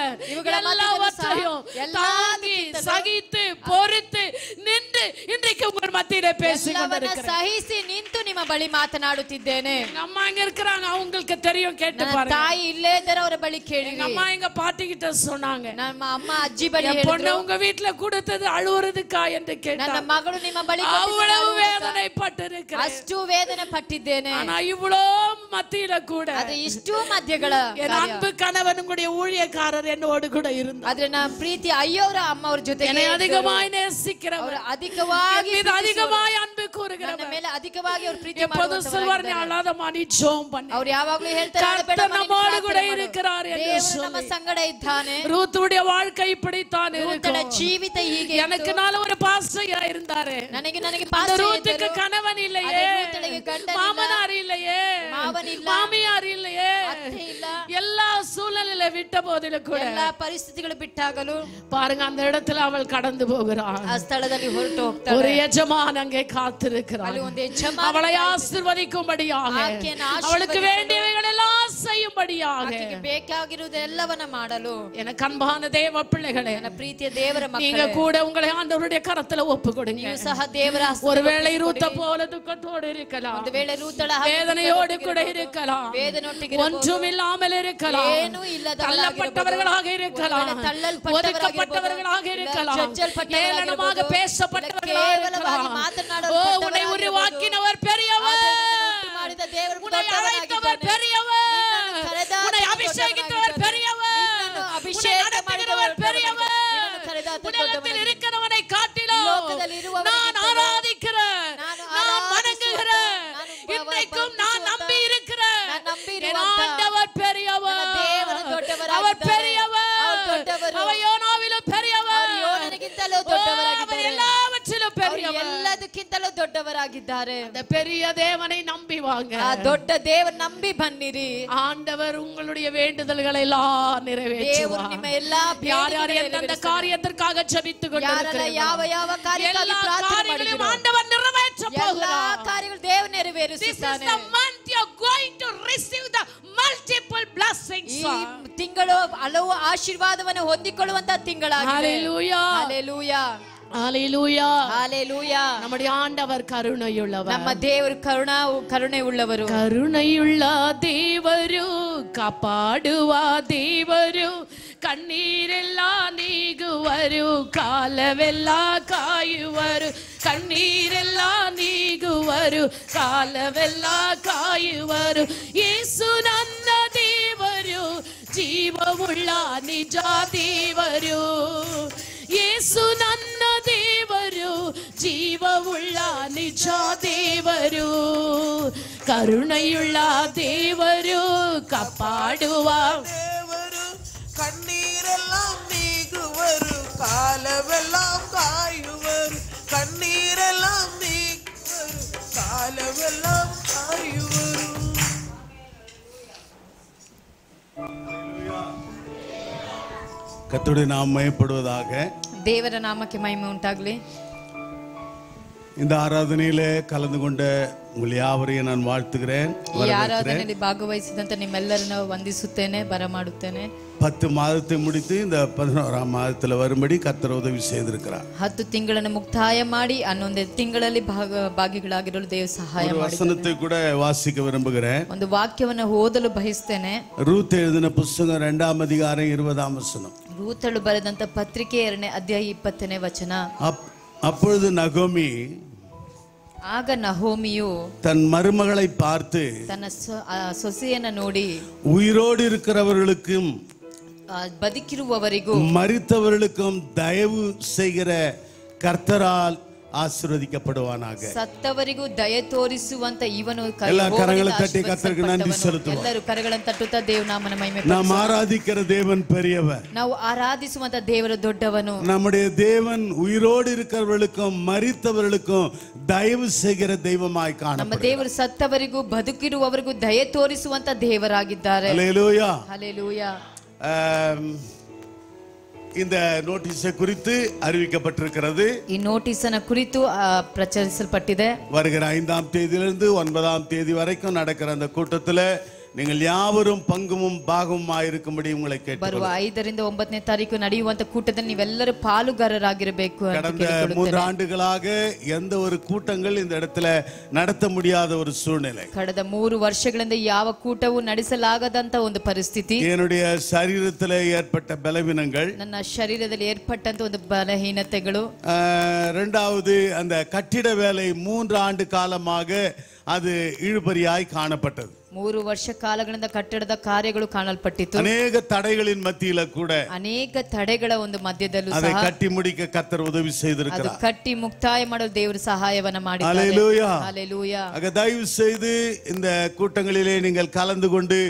எல்லாவற்றையும் தாங்கி சகித்து பொறுத்து நின்று இன்றைக்கு உங்கள் மத்தியில பேசிக் கொண்டிருக்கிறேன். ಸಹಿಸಿ ನಿಂತು ನಿಮ್ಮ ಬಳಿ ಮಾತನಾಡುತ್ತಿದ್ದೇನೆ. அம்மா இங்க இருக்கிறாங்க, அவங்களுக்கு தெரியும், கேட்டு ನನ್ನ பாருங்க. ತಾಯಿ ಇಲ್ಲೇ ಇದ್ದಾರೆ, ಅವರ ಬಳಿ ಕೇಳಿ. அம்மா எங்க பாட்டி கிட்ட சொன்னாங்க, ನಮ್ಮ ಅಮ್ಮ ಅಜ್ಜಿ ಬಳಿ என் பொண்ணு ಹೇಳಿದ್ರು, உங்க வீட்டுல கொடுத்தது அழுவுறதுக்கா என்று ನನ್ನ கேட்டாங்க. ಮಗಳು ನಿಮ್ಮ ಬಳಿ அவ்வளவு வேதனை பட்டிருக்கிறேன். ಅಷ್ಟು ವೇದನೆ ಪಟ್ಟಿದ್ದೇನೆ. ஆனா இவ்வளோ மத்தியில கூட ಆದ್ರೆ ಇಷ್ಟು ಮಧ್ಯಗಳ என் அன்பு கணவன் உங்களுடைய ஊழியக்காரர் என்னோடு கூட இருந்தார். ಆದ್ರೆ ನನ್ನ ಪ್ರೀತಿ ಅಯ್ಯೋರ ಅಮ್ಮ ಅವ್ರ ಜೊತೆ என்னை அதிகமாய் நேசிக்கிறவர், ಅವರು அதிகವಾಗಿ என் மீது அதிகமாய் அன்பு ನನ್ನ கூறுகிறவர் ಮೇಲೆ ಅಧಿಕವಾಗಿ ಅವರು ಪ್ರೀತಿ எப்போதும் சொல்வார் நீ ಮಾಡುವವರಾಗಿದ್ದಾರೆ. அழாதம்மா நீ ஜெபம் பண்ணு. ಅವರು ಯಾವಾಗಲೂ ಹೇಳ್ತಾರೆ ಅಳಬೇಡ, கர்த்தர் ನೀನು நம்மோடு ಪ್ರಾರ್ಥನೆ கூட ಮಾಡು. இருக்கிறார் என்று ದೇವರು ನಮ್ಮ சொல்லி ಸಂಗಡ ಇದ್ದಾನೆ. ரூத்துடைய வாழ்க்கை இப்படித்தான் ರೂತಳ இருக்கும். ಜೀವಿತ ಹೀಗೆ எனக்கு நாள ஒரு பாஸ்டர் இருந்தாரு. ನನಗೆ அந்த ಪಾಸ್ಟರ್ ரூத்துக்கு ಇದ್ದರು. கணவன் இல்லையே, ಅದೇ ರೂತಳಿಗೆ ಗಂಡನಿಲ್ಲ, மாமனார் இல்லையே, ಮಾವನಿಲ್ಲ, மாமியார் இல்லையே, ಅತ್ತೆ ಇಲ್ಲ. எல்லா சூழலில விட்ட போதிலும் கூட ಎಲ್ಲಾ ಪರಿಸ್ಥಿತಿಗಳು ಬಿಟ್ಟಾಗಲು பாருங்க அந்த இடத்துல அவள் கடந்து போகிறாள். ಆ ಸ್ಥಳದಲ್ಲಿ ಹೊರಟು ஒரு ಹೋಗ್ತಾಳೆ. எஜமான் அங்கே காத்திருக்கிறார். ಅಲ್ಲಿ ಒಂದು ಯಜಮಾನ அவளை ஆசீர்வதிக்கும்படியாக, ಆಕೆಯನ್ನು அவளுக்கு வேண்டியவைகள் எல்லாம் செய்யும்படியாக. ಆಕೆಗೆ ಬೇಕಾಗಿರುವುದೆಲ್ಲವನ್ನ ಮಾಡಲು. எனக்கு அன்பான தேவ பிள்ளைகளே, ನನ್ನ ಪ್ರೀತಿಯ ದೇವರ நீங்க ಮಕ್ಕಳೇ, கூட உங்களை ஆண்டவருடைய கரத்துல ஒப்பு கொடுங்க. ನೀವು ಸಹ ದೇವರ ಹಸ್ತದಲ್ಲಿ ஒருவேளை ரூத்த ಒಪ್ಪಿಸಿಕೊಡಿ. போல துக்கத்தோடு இருக்கலாம், ಒಂದು ವೇಳೆ ರೂತಳ ಹಾಗೆ வேதனையோடு கூட ದುಃಖದೊಟ್ಟಿಗೆ இருக்கலாம், ವೇದನೊಟ್ಟಿಗೆ ஒன்றும் இல்லாமல் இருக்கலாம், ಏನೂ ಇಲ್ಲದವರಾಗಿರಬಹುದು, தள்ளப்பட்டவர்களாக இருக்கலாம், ஒருவேಳೆ ತಳ್ಳಲ್ಪಟ್ಟವರಾಗಿರಬಹುದು, ஒதுக்கப்பட்டவர்களாக இருக்கலாம், ಜಜ್ಜಲ್ಪಟ್ಟವರಾಗಿರಬಹುದು, ஏளனமாக பேசப்பட்டவர்களாக ಕೇವಲವಾಗಿ இருக்கலாம். ஓ, ಮಾತನಾಡಲ್ಪಟ್ಟವರಾಗಿರಬಹುದು. உன்னை உருவாக்கினவர் பெரியவர், ಅದನ್ನು ಉಂಟು ಮಾಡಿದ ದೇವರು உன்னை அழைத்தவர் பெரியவர், ನಿನ್ನನ್ನು ಕರೆದಾತನು உன்னை அபிஷேகித்தவர் ದೊಡ್ಡವನಾಗಿದ್ದಾನೆ. பெரியவர், ನಿನ್ನನ್ನು உன்னை ಅಭಿಷೇಕ நடத்துகிறவர் ಮಾಡಿದவர் பெரியவர். ನಿನ್ನನ್ನು ಕರೆದಾತನು உலகத்தில் ದೊಡ್ಡವನಾಗಿದ್ದಾನೆ. இருக்கிறவனை காட்டிலும் ಲೋಕದಲ್ಲಿ ಇರುವವನಿಗಿಂತಲೂ நான் ஆராதிக்கிறேன், ನಾನು நான் ಆರಾಧಿಸುವ, வணங்குகிறேன், ನಾನು இன்றைக்கும் நான் நம்பி இருக்கிறேன். நான் நம்பி என் ಇರುವಂತ ஆண்டவர் பெரியவர், ನನ್ನ ದೇವರು ದೊಡ್ಡವರಾಗಿದ್ದಾರೆ. அவர் பெரியவர், அவர் ದೊಡ್ಡವರು. அவர் யோனாவிலும் பெரியவர், ಅವರು ಯೋನನಿಗಿಂತಲೂ ஓ, ದೊಡ್ಡವರಾಗಿದ್ದಾರೆ. அவர் எல்லாவற்றிலும் ಅವರು பெரியவர். ಎಲ್ಲದಕ್ಕಿಂತಲೂ ದೊಡ್ಡವರಾಗಿದ್ದಾರೆ. அந்த பெரிய தேவனை நம்பி வாங்க. ಆ ದೊಡ್ಡ ದೇವರು ನಂಬಿ ಬನ್ನಿರಿ. ஆண்டவர் உங்களுடைய வேண்டுதல்களை எல்லாம் ದೇವರು நிறைவேற்றுவார். ನಿಮ್ಮ ಎಲ್ಲಾ யார் யார் ಬೇಡಿಕೆಗಳನ್ನು எந்தெந்த ನೆರವೇರಿಸುತ್ತಾನೆ. காரியத்திற்காக ஜெபித்துக் ಯಾರೆಲ್ಲ கொண்டிருக்கிறீர்களோ, ಯಾವ ಯಾವ ಕಾರ್ಯಕ್ಕಾಗಿ எல்லா ಪ್ರಾರ್ಥನೆ காரியங்களையும் ಮಾಡಿದಿರೋ, ஆண்டவர் நிறைவேற்ற ಎಲ್ಲಾ போகிறார். ಕಾರ್ಯಗಳು ದೇವರು This is ನೆರವೇರಿಸುತ್ತಾನೆ. the month you are going to receive the multiple blessings. ಈ ತಿಂಗಳು ಹಲವು ಆಶೀರ್ವಾದವನ್ನು ಹೊಂದಿಕೊಳ್ಳುವಂತ ತಿಂಗಳಾಗಿದೆ. Hallelujah. Hallelujah, Hallelujah. ಹಲ್ಲೆಲೂಯಾ. நம்முடைய ஆண்டவர் கருணையுள்ளவர். ನಮ್ಮ ದೇವರು ಕರುಣೆ ಉಳ್ಳವರು. ಕರುಣೆಯುಳ್ಳ ದೇವರು, ಕಾಪಾಡುವ ದೇವರು, ಕಣ್ಣೀರೆಲ್ಲ ನೀಗುವರು, ಕಾಲವೆಲ್ಲ ಕಾಯುವರು, ಕಣ್ಣೀರೆಲ್ಲ ನೀಗುವರು, ಕಾಲವೆಲ್ಲ ಕಾಯುವರು. ಯೇಸು ನನ್ನ ದೇವರು, ಜೀವವುಳ್ಳ ನಿಜ ದೇವರು. ಯೇಸು ನನ್ನ ದೇವರು, ಜೀವವುಳ್ಳ ನಿಜ ದೇವರು, ಕರುಣೆಯುಳ್ಳ ದೇವರು, ಕಾಪಾಡುವ ದೇವರು, ಕಣ್ಣೀರೆல்லாம் ನೀಗುವರು, ಕಾಲವೆல்லாம் ಕಾಯುವರು, ಕಣ್ಣೀರೆல்லாம் ನೀಗುವರು, ಕಾಲವೆல்லாம் ಕಾಯುವರು. கர்த்தருடைய நாம் மயப்படுவதாக. ದೇವರ ನಾಮಕ್ಕೆ ಮಹಿಮೆ ಉಂಟಾಗಲಿ. இந்த ஆராதனையிலே கலந்து கொண்ட உங்கள் யாவரையும் நான் வாழ்த்துகிறேன், ಈ வரவேற்கிறேன். ಆರಾಧನೆಯಲ್ಲಿ ಭಾಗವಹಿಸಿದಂತ ನಿಮ್ಮೆಲ್ಲರನ್ನ ವಂದಿಸುತ್ತೇನೆ, ಬರಮಾಡುತ್ತೇನೆ. 10 மாதத்தை முடித்து இந்த 11ஆம் மாதத்தில் வரும்படி கர்த்தர் உதவி செய்திருக்கிறார். 10 ತಿಂಗಳನ್ನು ಮುಕ್ತಾಯ ಮಾಡಿ 11 ತಿಂಗಳಲ್ಲಿ ಭಾಗಿಗಳಾಗಿರಲು ದೇವರು ಸಹಾಯ ஒரு ಮಾಡಿ. வசனத்தை கூட வாசிக்க விரும்புகிறேன். ಒಂದು ವಾಕ್ಯವನ್ನು ಓದಲು ಬಯಸ್ತೇನೆ. ரூத் எழுதின புஸ்தகம் 2ஆம் அதிகாரம் 20ஆம் வசனம். ರೂತಳು ಬರೆದಂತ ಪತ್ರಿಕೆ 2ನೇ ಅಧ್ಯಾಯ 20ನೇ ವಚನ. அப்பொழுது நகோமி ಆಗ ನಹೋಮಿಯು தன் மருமகளை பார்த்து, ತನ್ನ ಸೊಸೆಯನ್ನ ನೋಡಿ, உயிரோடு இருக்கிறவர்களுக்கும் ಬದುಕಿರುವವರಿಗೂ மரித்தவர்களுக்கும் தயவு செய்கிற கர்த்தரால் ஆசீர்வதிக்கப்படுவானாக. ಸತ್ತವರಿಗೂ ದಯೆ ತೋರಿಸುವಂತ ಇವನು எல்லா கரங்களை தட்டி கர்த்தருக்கு நன்றி செலுத்துவோம். ಎಲ್ಲರೂ ಕರಗಳನ್ನು ತಟ್ಟುತ್ತಾ ದೇವನಾಮನ ಮಹಿಮೆ நாம் ஆராதிக்கிற தேவன் பெரியவர். ನಾವು ಆರಾಧಿಸುವಂತ ದೇವರು ದೊಡ್ಡವನು. நம்முடைய தேவன் உயிரோடு இருக்கிறவர்களுக்கும் மரித்தவர்களுக்கும் தயவு செய்கிற தெய்வமாய் ನಮ್ಮ காணப்படுகிறார். ದೇವರು ಸತ್ತವರಿಗೂ ಬದುಕಿರುವವರಿಗೂ ದಯೆ ತೋರಿಸುವಂತ ದೇವರಾಗಿದ್ದಾರೆ. அல்லேலூயா. ಹಲ್ಲೆಲೂಯಾ. இந்த நோட்டீஸை குறித்து அறிவிக்கப்பட்டிருக்கிறது. ಈ ನೋಟಿಸನ ಕುರಿತು ಪ್ರಚರಿಸಲ್ಪಟ್ಟಿದೆ. வருகிற 5ஆம் தேதியிலிருந்து 9ஆம் தேதி வரைக்கும் நடக்கிற அந்த கூட்டத்தில் நீங்கள் யாவரும் பங்குமும் பாகமுமாய் இருக்கும்படி உங்களை ಬರುವ கேட்டுக்கொள்கிறேன். 5ರಿಂದ 9ನೇ ತಾರೀಕು ನಡೆಯುವಂತ ಕೂಟದಲ್ಲಿ ನೀವೆಲ್ಲರೂ ಪಾಲುಗಾರರಾಗಿರಬೇಕು ಅಂತ கடந்த ಕೇಳಿಕೊಳ್ಳುತ್ತೇನೆ. 3 ஆண்டுகளாக எந்த ஒரு கூட்டங்கள் இந்த இடத்துல நடத்த முடியாத ஒரு சூழ்நிலை. ಕಳೆದ 3 ವರ್ಷಗಳಿಂದ ಯಾವ ಕೂಟವೂ ನಡೆಸಲಾಗದಂತ ಒಂದು ಪರಿಸ್ಥಿತಿ. என்னுடைய சரீரத்தில் ஏற்பட்ட பலவீனங்கள், ನನ್ನ ಶರೀರದಲ್ಲಿ ಏರ್ಪಟ್ಟಂತ ಒಂದು ಬಲಹೀನತೆಗಳು, இரண்டாவது அந்த கட்டிட வேலை 3 ஆண்டு காலமாக அது இழுபறியாய் காணப்பட்டது. 3 ವರ್ಷ ಕಾಲಗಳಿಂದ ಕಟ್ಟಡದ ಕಾರ್ಯಗಳು ಕಾಣಲ್ಪಟ್ಟಿತು. ಅನೇಕ ತಡೆಗಳಿன் ಮத்தியில கூட ಅನೇಕ ತಡೆಗಳ ಒಂದು ಮಧ್ಯದಲ್ಲೂ அதை ಸಹ கட்டி முடிக்க கர்த்தர் உதவி ಅದು செய்திருக்கிறார். ಕಟ್ಟಿ ಮುಕ್ತಾಯ ಮಾಡಲು ದೇವರು ಸಹಾಯವನ್ನ ಮಾಡಿದ್ದಾರೆ. ஹல்லேலூயா. ஹalleluya. ஆக தயவு செய்து இந்த கூட்டங்களிலே நீங்கள் கலந்து கொண்டு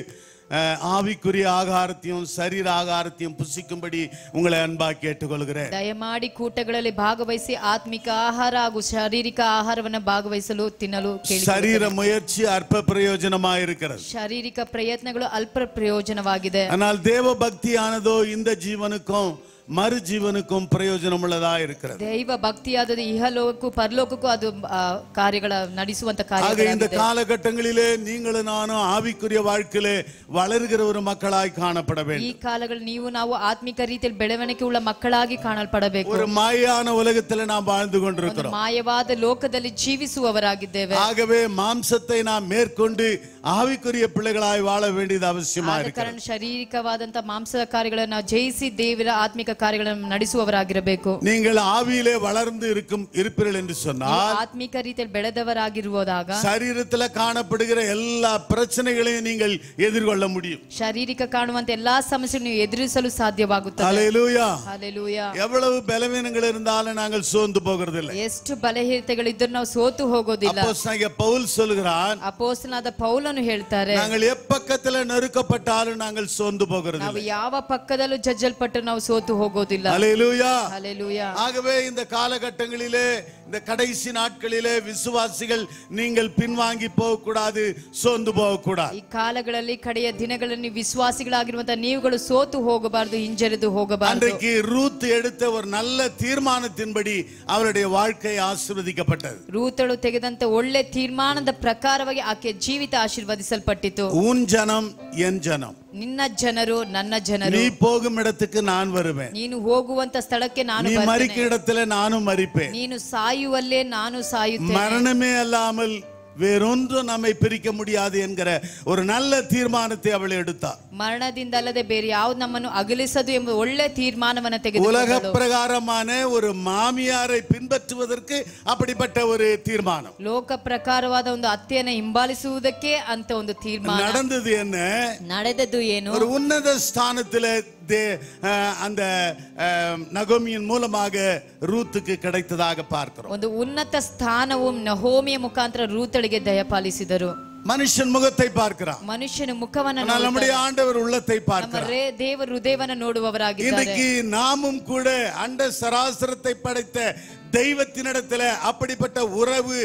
ஆவிக்குரிய ஆகாரத்தையும் சரீர ஆகாரத்தையும் புசிக்கும்படி உங்களை அன்பாக கேட்டுக்கொள்கிறேன். ದಯಮಾಡಿ ಕೂಟಗಳಲ್ಲಿ ಭಾಗವಹಿಸಿ ಆತ್ಮಿಕ ಆಹಾರ ಹಾಗೂ ಶಾರೀರಿಕ ಆಹಾರವನ್ನು ಭಾಗವಹಿಸಲು ತಿನ್ನಲು ಕೇಳಿಕೊಳ್ಳುತ್ತೇನೆ. சரீர முயற்சி அற்ப பிரயோஜனமாக இருக்கிறது. ಶಾರೀರಿಕ ಪ್ರಯತ್ನಗಳು ಅಲ್ಪ ಪ್ರಯೋಜನವಾಗಿದೆ. ஆனால் தேவ பக்தியானதோ இந்த ஜீவனுக்கும் மறு ஜீவனுக்கும் பிரயோஜனம் உள்ளதா இருக்கிறது. ದೈವ ಭಕ್ತಿಯಾದது ಇಹಲೋಕಕ್ಕೂ ಪರಲೋಕಕ್ಕೂ ಅದು ಕಾರ್ಯಗಳ ನಡೆಸುವಂತ ஆக இந்த ಕಾರ್ಯಗಳಾಗಿದೆ. காலகட்டங்களிலே நீங்களும் நானும் ஆவிக்குரிய வாழ்க்கையிலே வளர்கிற ஒரு மக்களாய் காணப்பட ಈ வேண்டும். ಕಾಲಗಳು ನೀವು ನಾವು ಆತ್ಮಿಕ ರೀತಿಯಲ್ಲಿ ಬೆಳವಣಿಗೆ ಉಳ್ಳ ಮಕ್ಕಳಾಗಿ ಕಾಣಲ್ಪಡಬೇಕು. ஒரு மாயான உலகத்தில் நாம் வாழ்ந்து ಒಂದು கொண்டிருக்கிறோம். ಮಾಯವಾದ ಲೋಕದಲ್ಲಿ ಜೀವಿಸುವವರಾಗಿದ್ದೇವೆ. ஆகவே மாம்சத்தை நாம் மேற்கொண்டு ஆவிக்குரிய பிள்ளைகளாய் வாழ வேண்டியது அவசியமா ಆದ இருக்கிறது. ಕಾರಣ ಶಾರೀರಿಕವಾದಂತ ಮಾಂಸದ ಕಾರ್ಯಗಳನ್ನು ನಾವು ಜಯಿಸಿ ದೇವರ ಆತ್ಮಿಕ ಕಾರ್ಯಗಳನ್ನು ನಡೆಸುವವರಾಗಿರಬೇಕು. நீங்கள் ஆவியிலே வளர்ந்து இருப்பீர்கள் என்று சொன்னால் ಆತ್ಮಿಕ ರೀತಿಯಲ್ಲಿ ಬೆಳೆದವರಾಗಿರುವುದಾಗ சரீரத்தில் காணப்படுகிற எல்லா பிரச்சனைகளையும் நீங்கள் எதிர்கொள்ள முடியும். ಶಾರೀರಿಕ ಕಾಣುವಂತ ಎಲ್ಲಾ ಸಮಸ್ಯೆಗಳನ್ನು ನೀವು ಎದುರಿಸಲು ಸಾಧ್ಯವಾಗುತ್ತದೆ. ஹல்லேலூயா. ಹಲ್ಲೆಲೂಯಾ. எவ்வளவு பலவீனங்கள் இருந்தாலும் நாங்கள் சோர்ந்து போகிறதில்லை. ಎಷ್ಟು ಬಲಹೀನತೆಗಳಿದ್ದರೂ ನಾವು ಸೋತು ಹೋಗೋದಿಲ್ಲ. அப்போஸ்தலனாகிய பவுல் சொல்கிறான், ಅಪೊಸ್ತಲನಾದ ಪೌಲನು ಹೇಳ್ತಾರೆ, நாங்கள் எப்பக்கத்துல நெருக்கப்பட்டாலும் நாங்கள் சோர்ந்து ನಾವು போகிறதில்லை. ಯಾವ ಪಕ್ಕದಲ್ಲೂ ಜಜ್ಜಲ್ಪಟ್ಟು ನಾವು ಸೋತು ಹೋಗೋದಿಲ್ಲ. ஹல்லேலூயா. ಹಲ್ಲೆಲೂಯಾ. ஆகவே இந்த காலகட்டங்களிலே இந்த கடைசி நாட்களிலே விசுவாசிகள் நீங்கள் பின்வாங்கி போக கூடாது, சோர்ந்து போக கூடாது. ಈ ಕಾಲಗಳಲ್ಲಿ ಕಡೆಯ ದಿನಗಳಲ್ಲಿ ವಿಶ್ವಾಸಿಗಳಾಗಿರುವಂತ ನೀವುಗಳು ಸೋತು ಹೋಗಬಾರದು, ಹಿಂಜರಿದು ಹೋಗಬಾರದು. அன்றைக்கு ரூத் எடுத்த ஒரு நல்ல தீர்மானத்தின்படி அவருடைய வாழ்க்கை ஆசீர்வதிக்கப்பட்டது. ರೂತಳು ತೆಗೆದಂತ ಒಳ್ಳೆ ತೀರ್ಮಾನದ ಪ್ರಕಾರವಾಗಿ ಆಕೆ ಜೀವಿತ ಆಶೀರ್ವದಿಸಲ್ಪಟ್ಟಿತು. உன் ஜனம் என் ஜனம், ನಿನ್ನ ಜನರು ನನ್ನ ಜನರು, நீ போகும் இடத்துக்கு நான் வருவேன், ನೀನು ಹೋಗುವಂತ ಸ್ಥಳಕ್ಕೆ ನಾನು நீ ಬರ್ತೇನೆ, மரிக்கிற இடத்துல நானும் மரிப்பேன். ನೀನು ಸಾಯುವಲ್ಲೇ ನಾನು ಸಾಯುತ್ತೇನೆ. மரணமே அல்லாமல் வேறொன்றும் நம்மை பிரிக்க முடியாது என்கிற ஒரு நல்ல தீர்மானத்தை அவள் எடுத்தாள். ಮರಣದಿಂದ ಅಲ್ಲದೆ ಬೇರೆ ಯಾವ್ದು ನಮ್ಮನ್ನು ಅಗಲಿಸದು ಎಂಬ ಒಳ್ಳೆ ತೀರ್ಮಾನವನ್ನು உலக ತೆಗೆದುಕೊಂಡಳು. பிரகாரமான ஒரு மாமியாரை பின்பற்றுவதற்கு அப்படிப்பட்ட ஒரு தீர்மானம் ಲೋಕ ಪ್ರಕಾರವಾದ ಒಂದು ಅತ್ತೆಯನ್ನು ಹಿಂಬಾಲಿಸುವುದಕ್ಕೆ ಅಂತ ಒಂದು ತೀರ್ಮಾನ. நடந்தது. என்ன ನಡೆದದ್ದು ಏನು? ஒரு உன்னத ஸ்தானத்திலே அந்த நகோமியின் மூலமாக ரூத்துக்கு கிடைத்ததாக பார்க்கிறோம். ಒಂದು ಉನ್ನತ ಸ್ಥಾನವು ನಹೋಮಿಯ ಮುಖಾಂತರ ರೂತಳಿಗೆ ದಯಪಾಲಿಸಿದರು. மனுஷன் முகத்தை பார்க்கிறான், ಮನುಷ್ಯನ ಮುಖವನ್ನು ஆனால் நம்முடைய ஆண்டவர் உள்ளத்தை ನಮ್ಮ பார்க்கிறார். ದೇವ ಹೃದಯವನ್ನು ನೋಡುವವರಾಗಿದ್ದಾರೆ. இன்னைக்கு நாமும் கூட அண்ட சராசரத்தை படைத்த தெய்வத்தினிடத்துல அப்படிப்பட்ட உறவு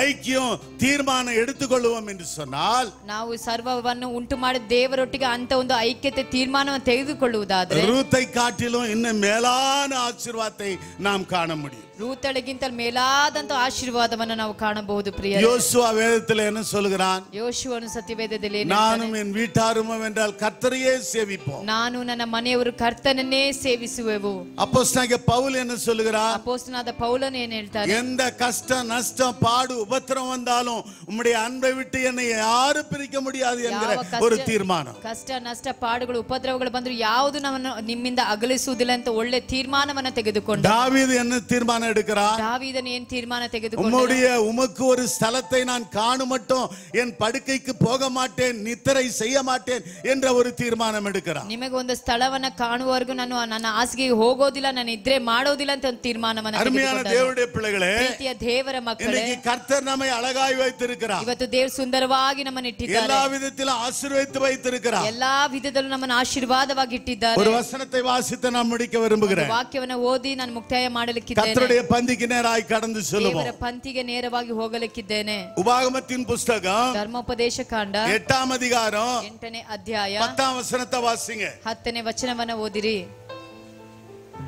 ஐக்கியம் தீர்மானம் எடுத்துக்கொள்வோம் என்று சொன்னால், ನಾವು ಸರ್ವವನ್ನು ಉಂಟು ಮಾಡಿದ ದೇವರೊಟ್ಟಿಗೆ ಅಂತ ಒಂದು ಐಕ್ಯತೆ ತೀರ್ಮಾನವನ್ನು ತೆಗೆದುಕೊಳ್ಳುವುದಾದ್ರೆ ரூத்தை காட்டிலும் இன்னும் மேலான ஆசீர்வாதத்தை நாம் காண முடியும். ರೂತಳಿಗಿಂತ ಮೇಲಾದಂತ ಆಶೀರ್ವಾದವನ್ನು ನಾವು ಕಾಣಬಹುದು. ಪ್ರಿಯ யோசுவா வேதத்தில் என்ன சொல்கிறான்? ಯೋಶುವನು ಸತ್ಯವೇದದಲ್ಲಿ ಏನು நானும் என் வீட்டாரும் என்றால் கர்த்தரையே சேவிப்போம். ನಾನು ನನ್ನ ಮನೆಯವರು ಕರ್ತನನ್ನೇ ಸೇವಿಸುವೆವು. அப்போஸ்தலனாகிய பவுல் என்ன சொல்கிறார்? ಅಪೊಸ್ತಲನಾದ ಪೌಲನು ಏನು ಹೇಳ್ತಾರೆ? எந்த கஷ்டம் நஷ்டம் பாடு உபத்திரம் வந்தாலும் உம்முடைய அன்பை விட்டு என்னை யாரும் பிரிக்க முடியாது என்கிற ஒரு தீர்மானம். ಕಷ್ಟ ನಷ್ಟ ಪಾಡುಗಳು ಉಪದ್ರವಗಳು ಬಂದ್ರು ಯಾವುದು ನಮ್ಮನ್ನು ನಿಮ್ಮಿಂದ ಅಗಲಿಸುವುದಿಲ್ಲ ಅಂತ ಒಳ್ಳೆ ತೀರ್ಮಾನವನ್ನು ತೆಗೆದುಕೊಂಡ தாவீது என்ன தீர்மானம் எடுக்கிறார்? ದಾವೀದನು ಏನು ತೀರ್ಮಾನ ತೆಗೆದುಕೊಂಡ? உமக்கு ஒரு ஸ்தலத்தை நான் காணும் மட்டும் என் படுக்கைக்கு போக மாட்டேன், நித்திரை செய்ய மாட்டேன் என்ற ஒரு தீர்மானம் எடுக்கிறார். ನಿಮಗೆ ಒಂದು ಸ್ಥಳವನ್ನ ಕಾಣುವವರೆಗೂ ನಾನು ನನ್ನ ಹಾಸಿಗೆಗೆ ಹೋಗೋದಿಲ್ಲ, ನಾನು ನಿದ್ರೆ ಮಾಡೋದಿಲ್ಲ ಅಂತ ಒಂದು ತೀರ್ಮಾನವನ್ನು அருமையான தேவனுடைய பிள்ளைகளே, ಪ್ರೀತಿಯ ದೇವರ ಮಕ್ಕಳೇ, இன்னைக்கு கர்த்தர் நம்மை அழகாய் வைத்திருக்கிறார். ಇವತ್ತು ದೇವರು ಸುಂದರವಾಗಿ ನಮ್ಮನ್ನು ಇಟ್ಟಿದ್ದಾರೆ. எல்லா விதத்திலும் ஆசீர்வதித்து வைத்திருக்கிறார். ಎಲ್ಲಾ ವಿಧದಲ್ಲೂ ನಮ್ಮನ್ನು ಆಶೀರ್ವಾದವಾಗಿ ಇಟ್ಟಿದ್ದಾರೆ. ஒரு வசனத்தை வாசித்து நான் முடிக்க விரும்புகிறேன். ವಾಕ್ಯವನ್ನು ಓದಿ ನಾನು ಮುಕ್ತಾಯ ಮಾಡಲಿಕ್ಕಿದ್ದೇನೆ. கர்த்தருடைய பந்திக்கு நேராய் கடந்து செல்வோம். ದೇವರ ಪಂಕ್ತಿಗೆ ನೇರವಾಗಿ ಹೋಗಲಿಕ್ಕಿದ್ದೇನೆ. உபாகமத்தின் புஸ்தகம் ಧರ್ಮೋಪದೇಶ ಕಾಂಡ 8ஆம் அதிகாரம் 8ನೇ ಅಧ್ಯಾಯ 10ஆம் வசனத்தை வாசிங்க. 10ನೇ ವಚನವನ್ನು ಓದಿರಿ.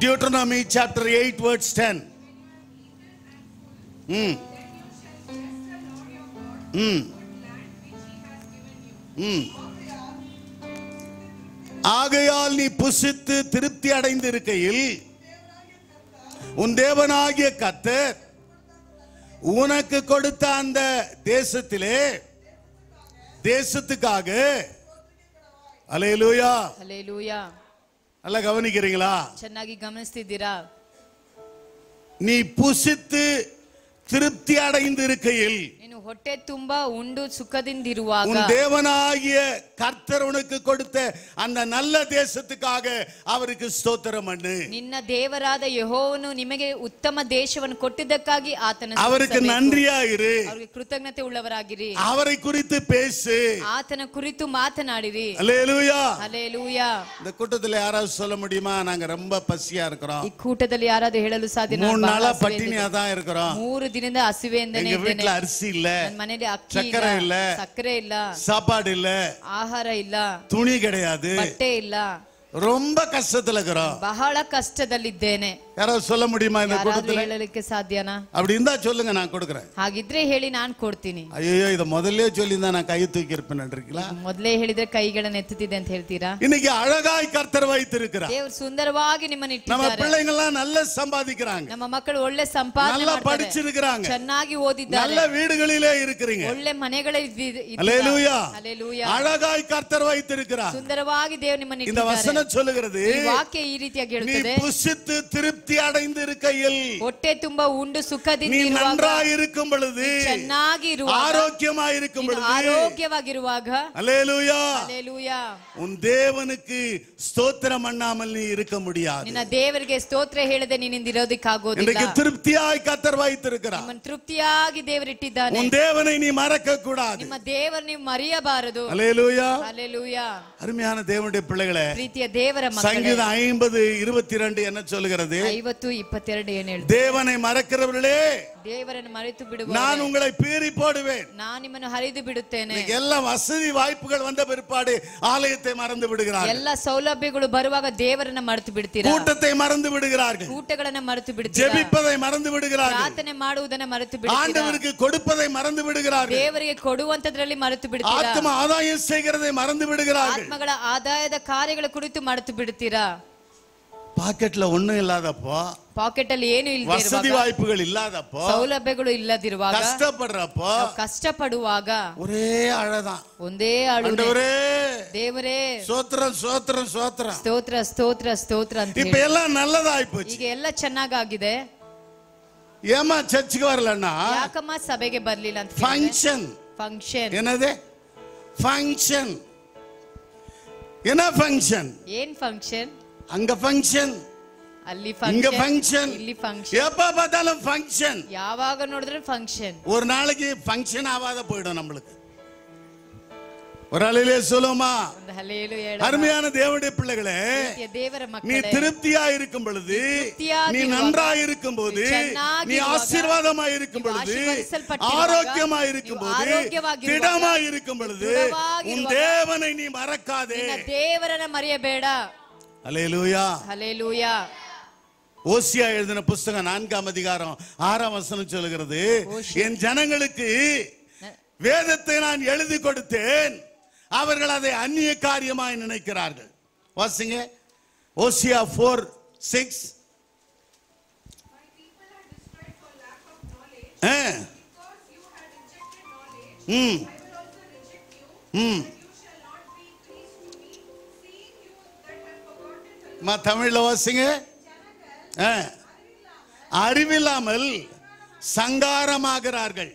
Deuteronomy chapter 8 verse 10. ஆகையால் நீ புசித்து திருப்தி அடைந்து இருக்கையில் உன் தேவனாகிய கர்த்தர் உனக்கு கொடுத்த அந்த தேசத்துக்காக அல்லேலூயா ಹಲ್ಲೆಲೂಯಾ. நல்லா கவனிக்கிறீங்களா? ಚೆನ್ನಾಗಿ ಗಮನಿಸ್ತಿದ್ದೀರಾ? நீ புசித்து திருப்தி அடைந்து இருக்கையில், ನೀನು ಹೊಟ್ಟೆ ತುಂಬಾ ಉಂಡು ಸುಖದಿಂದಿರುವಾಗ உன் தேவனாகிய கர்த்தர் உனக்கு கொடுத்த அந்த நல்ல தேசத்துக்காக அவருக்கு ஸ்தோத்திரம் பண்ணு. ನಿನ್ನ ದೇವರಾದ ಯೆಹೋವನು ನಿಮಗೆ ಉತ್ತಮ ದೇಶವನ್ನು ಕೊಟ್ಟಿದ್ದಕ್ಕಾಗಿ ಆತನ அவருக்கு நன்றியா இரு. ಅವರಿಗೆ ಕೃತಜ್ಞತೆ ಉಳ್ಳವರಾಗಿರಿ. அவரை குறித்து பேசு. ಆತನ ಕುರಿತು ಮಾತನಾಡಿರಿ. அல்லேலூயா. ಹಲ್ಲೆಲೂಯಾ. இந்த கூட்டத்துல யாராவது சொல்ல முடியுமா நாங்க ரொம்ப பசியா இருக்கிறோம், ಈ ಕೂಟದಲ್ಲಿ ಯಾರಾದರೂ ಹೇಳಲು ಸಾಧ್ಯ? 3 நாளா பட்டினியா தான் இருக்கிறோம், 3 ದಿನದಿಂದ ಹಸಿವೆಯಿಂದನೇ எங்க ಇದ್ದೇನೆ, வீட்ல அரிசி இல்ல, ನನ್ನ ಮನೆಯಲ್ಲಿ ಅಕ್ಕಿ சக்கரை இல்ல, ಇಲ್ಲ, ಸಕ್ಕರೆ ಇಲ್ಲ, சாப்பாடு இல்ல, ಆಹಾರ ಇಲ್ಲ, துணி கிடையாது, ಬಟ್ಟೆ ಇಲ್ಲ, ரொம்ப கஷ்டத்துல இருக்கிறோம். ಬಹಳ ಕಷ್ಟದಲ್ಲಿದ್ದೇನೆ. யாராவது சொல்ல முடியுமா இந்த ಯಾರಾದರೂ கூட்டத்துல? ಹೇಳಲಿಕ್ಕೆ ಸಾಧ್ಯನಾ? அப்படி இருந்தா சொல்லுங்க, நான் கொடுக்குறேன். ಹಾಗಿದ್ರೆ ಹೇಳಿ, ನಾನು ಕೊಡ್ತೀನಿ. ஐயோ இத முதல்ல சொல்லியிருந்தா நான் கை தூக்கி இருப்பேன் இருக்கீங்களா? ಮೊದಲೇ ಹೇಳಿದ್ರೆ ಕೈಗಳನ್ನು ಎತ್ತುತ್ತಿದೆ ಅಂತ ಹೇಳ್ತೀರಾ? இன்னைக்கு அழகாய் கர்த்தர் வைத்திருக்கிறார். ದೇವರು ಸುಂದರವಾಗಿ ನಿಮ್ಮನ್ನು நம்ம ಇಟ್ಟಿದ್ದಾರೆ. பிள்ளைங்க எல்லாம் நல்லா சம்பாதிக்கிறாங்க, ನಮ್ಮ ಮಕ್ಕಳು ಒಳ್ಳೆ ಸಂಪಾದನೆ நல்லா ಮಾಡ್ತಾರೆ, படிச்சிருக்கிறாங்க, ಚೆನ್ನಾಗಿ ಓದಿದ್ದಾರೆ, நல்ல வீடுகளிலே இருக்கிறீங்க. ಒಳ್ಳೆ ಮನೆಗಳೇ அல்லேலூயா. ಹಲ್ಲೆಲೂಯಾ. அழகாய் கர்த்தர் வைத்திருக்கிறார். ಸುಂದರವಾಗಿ ದೇವರು ನಿಮ್ಮನ್ನು இந்த ಇಟ್ಟಿದ್ದಾರೆ. வசனம் சொல்லுகிறது, ಈ ವಾಕ್ಯ ಈ ರೀತಿಯಾಗಿ நீ ಹೇಳುತ್ತದೆ, புசித்து திருப்தி அடைந்திருக்கையில், ಹೊಟ್ಟೆ ತುಂಬಾ ಉಂಡು ಸುಖದಿಂದ நீ ಇರುವಾಗ, நன்றாய் இருக்கும் பொழுது, ಚೆನ್ನಾಗಿ ಇರುವಾಗ, ஆரோக்கியமாய் இருக்கும் ನೀನು பொழுது, ಆರೋಗ್ಯವಾಗಿರುವಾಗ, அல்லேலூயா, ಹಲ್ಲೆಲೂಯಾ, உன் தேவனுக்கு ஸ்தோத்திரம் பண்ணாமல் நீ இருக்க முடியாது. ನಿನ್ನ ದೇವರಿಗೆ ಸ್ತೋತ್ರ ಹೇಳದೆ ನೀನಿಂದ ಇರೋದಕ್ಕಾಗೋದಿಲ್ಲ. இன்றைக்கு திருப்தியாய் கர்த்தர் வைத்திருக்கிறார். ನಿಮ್ಮನ್ನು ತೃಪ್ತಿಯಾಗಿ ದೇವರಿಟ್ಟಿದ್ದಾನೆ. உன் தேவனை நீ மறக்க கூடாது. ನಿಮ್ಮ ದೇವರು ನೀವು ಮರೆಯಬಾರದು. அல்லேலூயா. ಹಲ್ಲೆಲೂಯಾ. அருமையான தேவனுடைய பிள்ளைகளே, ಪ್ರೀತಿಯ ದೇವರ ಮಕ್ಕಳೇ, சங்கீதம் 50:22 என்ன சொல்லுகிறது? 50:22 ಏನು ಹೇಳುತ್ತೆ? தேவனை மறக்கிறவர்களே, ದೇವರನ್ನು ಮರೆತು ಬಿಡುವ, நான் உங்களை பீறி போடுவேன். ನಾನು ನಿಮ್ಮನ್ನು ಹರಿದು ಬಿಡುತ್ತೇನೆ. எல்லா வசதி வாய்ப்புகள் வந்த பிற்பாடு ஆலயத்தை மறந்து விடுகிறார்கள், ಎಲ್ಲ ಸೌಲಭ್ಯಗಳು ಬರುವಾಗ ದೇವರನ್ನ ಮರೆತು ಬಿಡ್ತೀರಾ, கூட்டத்தை மறந்து விடுகிறார்கள், ಕೂಟಗಳನ್ನ ಮರೆತು ಬಿಡ್ತೀರಾ, ஜெபிப்பதை மறந்து விடுகிறார்கள், ಪ್ರಾರ್ಥನೆ ಮಾಡುವುದನ್ನ ಮರೆತು ಬಿಡ್ತೀರಾ, ஆண்டவருக்கு கொடுப்பதை மறந்து விடுகிறார்கள், ದೇವರಿಗೆ ಕೊಡುವಂತದ್ರಲ್ಲಿ ಮರೆತು ಬಿಡ್ತೀರಾ, ஆத்ம ஆதாயம் செய்கிறதை மறந்து விடுகிறார்கள். ಆತ್ಮಗಳ ಆದಾಯದ ಕಾರ್ಯಗಳ ಕುರಿತು ಮರೆತು ಬಿಡ್ತೀರಾ. பாக்கெட்ல ஒண்ணும் இல்லாதப்போ, ಪಾಕೆಟ್ ಅಲ್ಲಿ ಏನು வசதி ಇಲ್ಲದಿರುವಾಗ, வாய்ப்புகள் இல்லாதப்போ, ಸೌಲಭ್ಯಗಳು ಇಲ್ಲದಿರುವಾಗ, கஷ்டப்படுறப்போ ಕಷ್ಟಪಡುವಾಗ ஒரே அழதான், ಒಂದೇ ಅಳುನೆ, ஆண்டவரே ದೇವರೇ சோத்திரம் சோத்திரம் சோத்திரம். ಸ್ತೋತ್ರ ಸ್ತೋತ್ರ ಸ್ತೋತ್ರ ಅಂತ இப்ப ಹೇಳಿ. எல்லாம் நல்லதாயி போச்சு. ಈಗ ಎಲ್ಲ ಚೆನ್ನಾಗಾಗಿದೆ. ஏமா சர்ச்சுக்கு வரலன்னா ಯಾಕಮ್ಮ ಸಭೆಗೆ ಬರ್ಲಿಲ್ಲ ಅಂತ ஃபங்க்ஷன். ಫಂಕ್ಷನ್. என்னது ஃபங்க்ஷன்? என்ன ஃபங்க்ஷன்? ಏನ್ ಫಂಕ್ಷನ್? அங்க ஃபங்க்ஷன், ಅಲ್ಲಿ இங்க ಫಂಕ್ಷನ್, ஃபங்க்ஷன், ಇಲ್ಲಿ ಫಂಕ್ಷನ್, எப்ப பார்த்தாலும் ஃபங்க்ஷன். ಯಾವಾಗ ನೋಡಿದ್ರೆ ಫಂಕ್ಷನ್. ஒரு நாளைக்கு ஃபங்க்ஷன் ஆகாத போயிடும் நம்மளுக்கு. ஒரு அலையிலே சொல்லுமா? ಒಂದು ಹಲ್ಲೆಲೂಯಾ ಹೇಳು. அருமையான தேவனுடைய பிள்ளைகளே, ಪ್ರೀತಿಯ ದೇವರ நீ ಮಕ್ಕಳೇ, திருப்தியா இருக்கும் பொழுது, திருப்தியாಗಿ நீ ಇರುವಾಗ, நன்றாய் இருக்கும் போது, ಚೆನ್ನಾಗಿ நீ ಇರುವಾಗ, ஆசீர்வாதமாய் இருக்கும் ನೀವು பொழுது, ಆಶೀರ್ವದಿಸಲ್ಪಟ್ಟಿರುವಾಗ, ஆரோக்கியமாய் இருக்கும் ನೀವು போது, ಆರೋಗ್ಯವಾಗಿರುವಾಗ, திடமாய் இருக்கும் பொழுது, ದೃಢವಾಗಿರುವಾಗ, உன் தேவனை நீ மறக்காதே. ನಿನ್ನ ದೇವರನ್ನ ಮರೆಯಬೇಡ. அல்லேலூயா. ಹಲ್ಲೆಲೂಯಾ. ஓசியா எழுதின புஸ்தகம் 4ஆம் அதிகாரம் 6ஆம் வசனம் சொல்லுகிறது, என் ஜனங்களுக்கு வேதத்தை நான் எழுதி கொடுத்தேன், அவர்கள் அதை அந்நிய காரியமாய் நினைக்கிறார்கள். வாசிங்க ஓசியா 4:6. தமிழ்ல வாசிங்க. அறிவில்லாமல் சங்காரமாகிறார்கள்,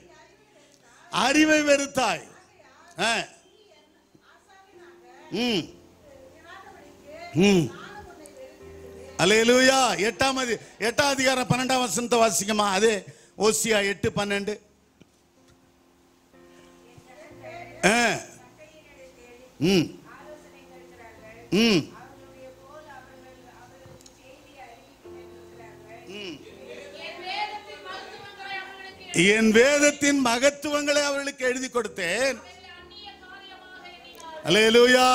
அறிவை வெறுத்தாய். அல்லேலூயா. 8ஆம் அதிகாரம் 12ஆம் வசனத்தை வாசிக்கமா? அது ஓசியா 8:12. என் வேதத்தின் மகத்துவங்களை அவர்களுக்கு எழுதி கொடுத்தேன். அல்லேலூயா.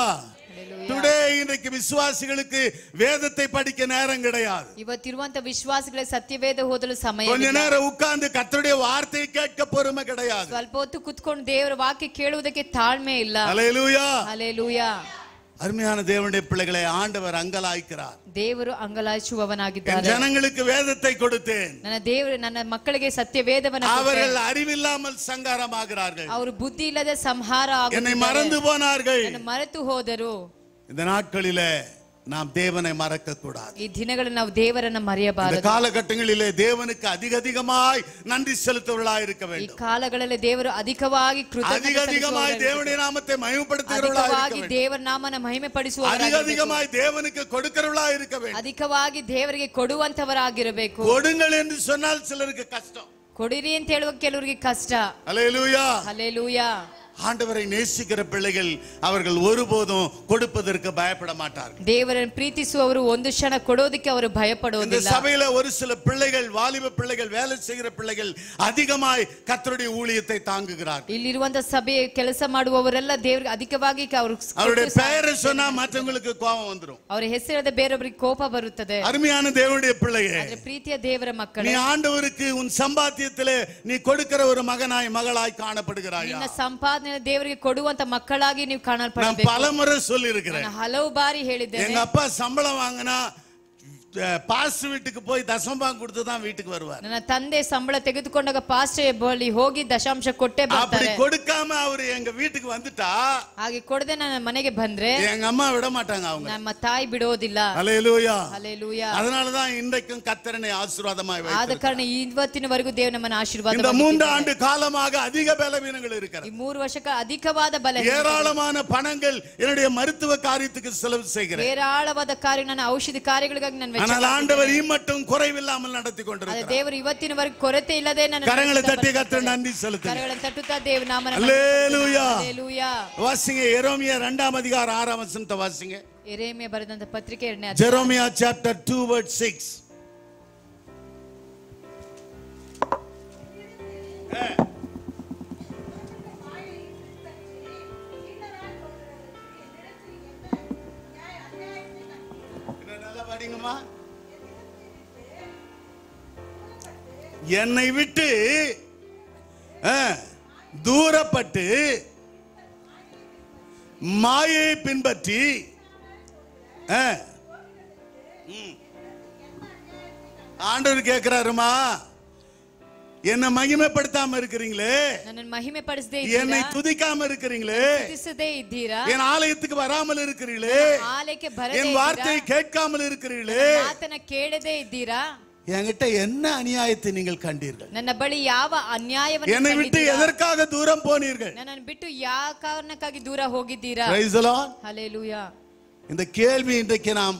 டுடே இன்றைக்கு விசுவாசிகளுக்கு வேதத்தை படிக்க நேரம் கிடையாது. ಇವತ್ತಿರುವಂತ ವಿಶ್ವಾಸಿಗಳ ಸತ್ಯವೇದ ಓದಲು ಸಮಯ கொஞ்ச நேரம் உட்கார்ந்து கர்த்தருடைய வார்த்தையை கேட்க பொறுமை கிடையாது. ಸ್ವಲ್ಪ ಹೊತ್ತು ಕುತ್ಕೊಂಡು ದೇವರ ವಾಕ್ಯ ಕೇಳುವುದಕ್ಕೆ ತಾಳ್ಮೆ ಇಲ್ಲ. அல்லேலூயா. ಹಲ್ಲೆಲೂಯಾ. அருமையான தேவனுடைய பிள்ளைகளை ஆண்டவர் அங்கலாய்க்கிறார். ದೇವರು ಅಂಗಲಾಚುವವನಾಗಿದ್ದಾನೆ. ஜனங்களுக்கு வேதத்தை கொடுத்தேன், ನನ್ನ ದೇವರು ನನ್ನ ಮಕ್ಕಳಿಗೆ ಸತ್ಯವೇದವನ್ನು அவர்கள் அறிவில்லாமல் சங்காரமாகிறார்கள், ಅವರು ಬುದ್ಧಿ ಇಲ್ಲದೆ ಸಂಹಾರ என்னை மறந்து போனார்கள். ಮರೆತು ಹೋದರು. இந்த நாட்களிலே நாம் தேவனை மறக்க கூடாது. ಈ ದಿನಗಳಲ್ಲಿ ನಾವು ದೇವರನ್ನ ಮರೆಯಬಾರದು. இந்த காலகட்டங்களிலே தேவனுக்கு அதிகமாய் நன்றி செலுத்துவர்களாய் இருக்க ಈ வேண்டும். ಕಾಲಗಳಲ್ಲಿ ದೇವರು ಅಧಿಕವಾಗಿ அதிகமாய் தேவனுடைய நாமத்தை மகிமைப்படுத்துகிறவர்களாய் இருக்க ಅಧಿಕವಾಗಿ வேண்டும். ದೇವರ ನಾಮನ ಮಹಿಮೆ ಪಡಿಸುವವರಾಗಿರಬೇಕು. அதிகமாய் தேவனுக்கு கொடுக்கிறவர்களாய் இருக்க வேண்டும். ಅಧಿಕವಾಗಿ ದೇವರಿಗೆ ಕೊಡುವಂತವರಾಗಿರಬೇಕು. கொடுங்கள் என்று சொன்னால் சிலருக்கு கஷ்டம். ಕೊಡಿರಿ ಅಂತ ಹೇಳುವ ಕೆಲವರಿಗೆ ಕಷ್ಟ. ஹல்லேலூயா. ಹಲ್ಲೆಲೂಯಾ. ஆண்டவரை நேசிக்கிற பிள்ளைகள் அவர்கள் ஒருபோதும் கொடுப்பதற்கு பயப்பட மாட்டார்கள். ದೇವರನ್ನು ಪ್ರೀತಿಸುವವರು ಒಂದು ಕ್ಷಣ ಕೊಡೋದಕ್ಕೆ ಅವರು இந்த ಭಯಪಡುವುದಿಲ್ಲ. சபையில ஒரு சில பிள்ளைகள், வாலிப பிள்ளைகள், வேலை செய்கிற பிள்ளைகள் அதிகமாய் கர்த்தருடைய ஊழியத்தை தாங்குகிறார்கள். ಇಲ್ಲಿರುವಂತ ಸಭೆ ಕೆಲಸ ಮಾಡುವವರೆಲ್ಲ ದೇವರಿಗೆ ಅಧಿಕವಾಗಿ அவருடைய பெயரை சொன்னா மற்றவங்களுக்கு கோபம் வந்துடும். ಅವರ ಹೆಸರಾದ ಬೇರೊಬ್ಬರಿಗೆ ಕೋಪ ಬರುತ್ತದೆ. அருமையான தேவனுடைய பிள்ளையே, ಆದ್ರೆ ಪ್ರೀತಿಯ ದೇವರ ಮಕ್ಕಳೇ, நீ ஆண்டவருக்கு உன் சம்பாத்தியத்திலே நீ கொடுக்கிற ஒரு மகனாய் மகளாய் காணப்படுகிறாயா? ನಿನ್ನ ಸಂಪಾದನೆ ದೇವರಿಗೆ ಕೊಡುವಂತ ಮಕ್ಕಳಾಗಿ ನೀವು நான் ಕಾಣಲ್ಪಡಬೇಕು. பலமுறை சொல்லி இருக்கிறேன். ನಾನು ಹಲವು ಬಾರಿ ಹೇಳಿದ್ದೇನೆ. எங்க அப்பா சம்பளம் வாங்கினா பாஸ்டர் வீட்டுக்கு போய் தசமபாகம் கொடுத்து தான் வீட்டுக்கு வருவார். ನನ್ನ ತಂದೆ ಸಂಬಳ ತೆಗೆದುಕೊಂಡಾಗ ಪಾಸ್ಟರ್ ಬಳಿ ಹೋಗಿ ದಶಾಂಶ ಕೊಟ್ಟೆ அப்படி ಬರ್ತಾರೆ. கொடுக்காம அவர் எங்க வீட்டுக்கு வந்துட்டா ಹಾಗೆ ಕೊಡದೆ ನನ್ನ ಮನೆಗೆ ಬಂದ್ರೆ எங்க அம்மா விட மாட்டாங்க. அவங்க ನಮ್ಮ ತಾಯಿ ಬಿಡೋದಿಲ್ಲ. ஹல்லேலூயா. ಹಲ್ಲೆಲೂಯಾ. அதனால தான் இன்றைக்கும் கர்த்தரனை ஆசீர்வாதமாய் ಆದ வைத்திருக்கிறார். ಕಾರಣ ಇವತ್ತಿನವರೆಗೂ ದೇವರು ನಮ್ಮನ್ನು ಆಶೀರ್ವಾದ இந்த ಮಾಡಿದ್ದಾನೆ. 3 ஆண்டு காலமாக அதிக பலவீனங்கள் ಈ இருக்கிறது. 3 ವರ್ಷಕ್ಕೆ ಅಧಿಕವಾದ ಬಲ, ஏராளமான பணங்கள் என்னுடைய மருத்துவ காரியத்துக்கு செலவு செய்கிறேன். ಏರಾಳವಾದ ಕಾರ್ಯ, ನನ್ನ ಔಷಧಿ ಕಾರ್ಯಗಳಿಗಾಗಿ ನಾನು ವೆಚ್ಚ ஆனால் ஆண்டவர் மட்டும் குறைவில்லாமல் நடத்தி ಅದೇ கொண்டிருக்கிறார். ದೇವರು ಇವತ್ತಿನವರೆಗೂ ಕೊರತೆ ಇಲ್ಲದೆ ನನ್ನ கரங்களை தட்டி கர்த்தர் நன்றி செலுத்துங்க. ಕರಗಳನ್ನು ತಟ್ಟುತ್ತಾ ದೇವ ನಾಮನ ஹல்லேலூயா. ಹಲ್ಲೆಲೂಯಾ. வாசிங்க எரேமியா 2ஆம் அதிகாரம் 6ஆம் வசனத்தை வாசிங்க. ಯೆರೆಮೀಯ ಬರೆದಂತ ಪತ್ರಿಕೆ 2ನೇ ಅಧ್ಯಾಯ. Jeremiah chapter 2 verse 6. நல்லா படிங்கம்மா. என்னை விட்டு தூரப்பட்டு மாயை பின்பற்றி ஆண்டவர் கேட்கிறாருமா, என்ன மகிமைப்படுத்தாம இருக்கிறீங்களே, ನನ್ನನ್ನು ಮಹಿಮೆ ಪಡಿಸದೆ என்னை ಇದ್ದೀರಾ, துதிக்காம இருக்கிறீங்களே, ಸ್ತುತಿಸದೆ ಇದ್ದೀರಾ, என் ஆலயத்துக்கு வராமல் இருக்கிறீங்களே, ಆಲಯಕ್ಕೆ ಬರದೆ என் வார்த்தையை ಇದ್ದೀರಾ, கேட்காமல் இருக்கிறீங்களே, ಮಾತನ್ನ ಕೇಳದೆ ಇದ್ದೀರಾ, என்கிட்ட என்ன அநியாயத்தை நீங்கள் கண்டீர்கள், ನನ್ನ ಬಳಿ ಯಾವ ಅನ್ಯಾಯವನ್ನು என்னை விட்டு ಕಂಡಿದ್ದೀರಾ, எதற்காக தூரம் போனீர்கள். ನನ್ನನ್ನು ಬಿಟ್ಟು ಯಾವ ಕಾರಣಕ್ಕಾಗಿ ದೂರ ಹೋಗಿದ್ದೀರಾ. Praise the Lord. ಹಲ್ಲೆಲೂಯಾ. இந்த கேள்வி இன்றைக்கு நாம்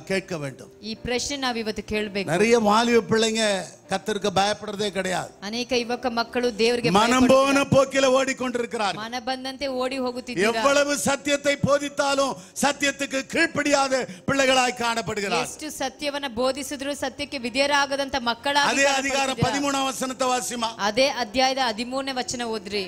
கேட்க வேண்டும். ಈ ಪ್ರಶ್ನೆ ನಾವು ಇವತ್ತು ಕೇಳಬೇಕು. நிறைய வாலிப பிள்ளைங்க கர்த்தருக்கு பயப்படுறதே கிடையாது. ಅನೇಕ ಯುವಕ ಮಕ್ಕಳು ದೇವರಿಗೆ மனம் போன போக்கில ஓடிக்கொண்டிருக்கிறார்கள். ಮನ ಬಂದಂತೆ ಓಡಿ ಹೋಗುತ್ತಿದ್ದಾರೆ. எவ்வளவு சத்தியத்தை போதித்தாலும் சத்தியத்துக்கு கீழ்ப்படியாத பிள்ளைகளாய் காணப்படுகிறார்கள். ಎಷ್ಟು ಸತ್ಯವನ್ನ ಬೋಧಿಸಿದ್ರು ಸತ್ಯಕ್ಕೆ ವಿಧೇಯರಾಗದಂತ ಮಕ್ಕಳಾಗಿ அதே அதிகாரம் 13ஆம் வசனத்தை வாசிமா. ಅದೇ ಅಧ್ಯಾಯದ 13ನೇ ವಚನ ಓದ್ರಿ.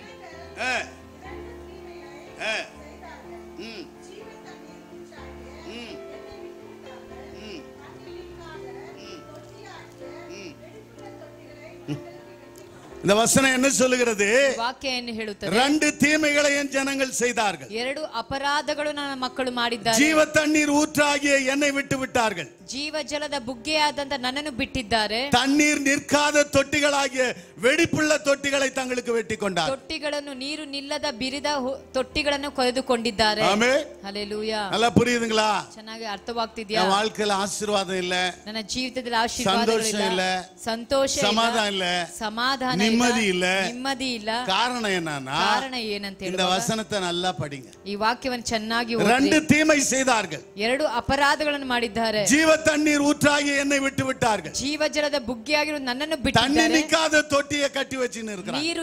இந்த வசனம் என்ன சொல்லுகிறது? ವಾಕ್ಯ ಏನು ಹೇಳುತ್ತದೆ? 2 தீமைகளை என் ஜனங்கள் செய்தார்கள். 2 ಅಪರಾಧಗಳು ನನ್ನ ಮಕ್ಕಳು ಮಾಡಿದ್ದಾರೆ. ஜீவ தண்ணீர் ஊற்றாகிய என்னை விட்டு விட்டார்கள். ಜೀವ ಜಲದ ಬುಗ್ಗೆಯಾದಂತ ನನ್ನನ್ನು ಬಿಟ್ಟಿದ್ದಾರೆ. தண்ணீர் நிற்காத தொட்டிகளாகிய வெடிப்புள்ள தொட்டிகளை தங்களுக்கு வெட்டி கொண்டார். ತೊಟ್ಟಿಗಳನ್ನು ನೀರು ನಿಲ್ಲದ ಬಿರಿದ ತೊಟ್ಟಿಗಳನ್ನು ಕೊಯ್ದುಕೊಂಡಿದ್ದಾರೆ. ஆமென். ಹಲ್ಲೆಲೂಯಾ. நல்லா புரியுதுங்களா? ಚೆನ್ನಾಗಿ ಅರ್ಥವಾಗ್ತಿದ್ಯಾ? என் வாழ்க்கையில ஆசீர்வாதம் இல்ல, ನನ್ನ ಜೀವಿತದಲ್ಲಿ ಆಶೀರ್ವಾದಗಳಿಲ್ಲ, ಸಂತೋಷ ಇಲ್ಲ, ಸಂತೋಷ ಇಲ್ಲ, சமாதானம் இல்ல, ಸಮಾಧಾನ நிம்மதி இல்ல. ನೆಮ್ಮದಿ ಇಲ್ಲ. காரணம் என்னன்னா, ಕಾರಣ ಏನಂತ இந்த ಹೇಳುವಾಗ வசனத்தை நல்லா படிங்க. ಈ ವಾಕ್ಯವನ್ನು ಚೆನ್ನಾಗಿ 2 தீமை செய்தார்கள். 2 ಅಪರಾಧಗಳನ್ನು ಮಾಡಿದ್ದಾರೆ. ஜீவ தண்ணீர் ஊற்றாகி என்னை விட்டு விட்டார்கள். ಜೀವ ಜಲದ ಬುಗ್ಗೆಯಾಗಿರುವ ನನ್ನನ್ನು தண்ணி ಬಿಟ್ಟಿದ್ದಾರೆ. நிக்காத தொட்டியை கட்டி வச்சுன்னு இருக்கிறாங்க. ನೀರು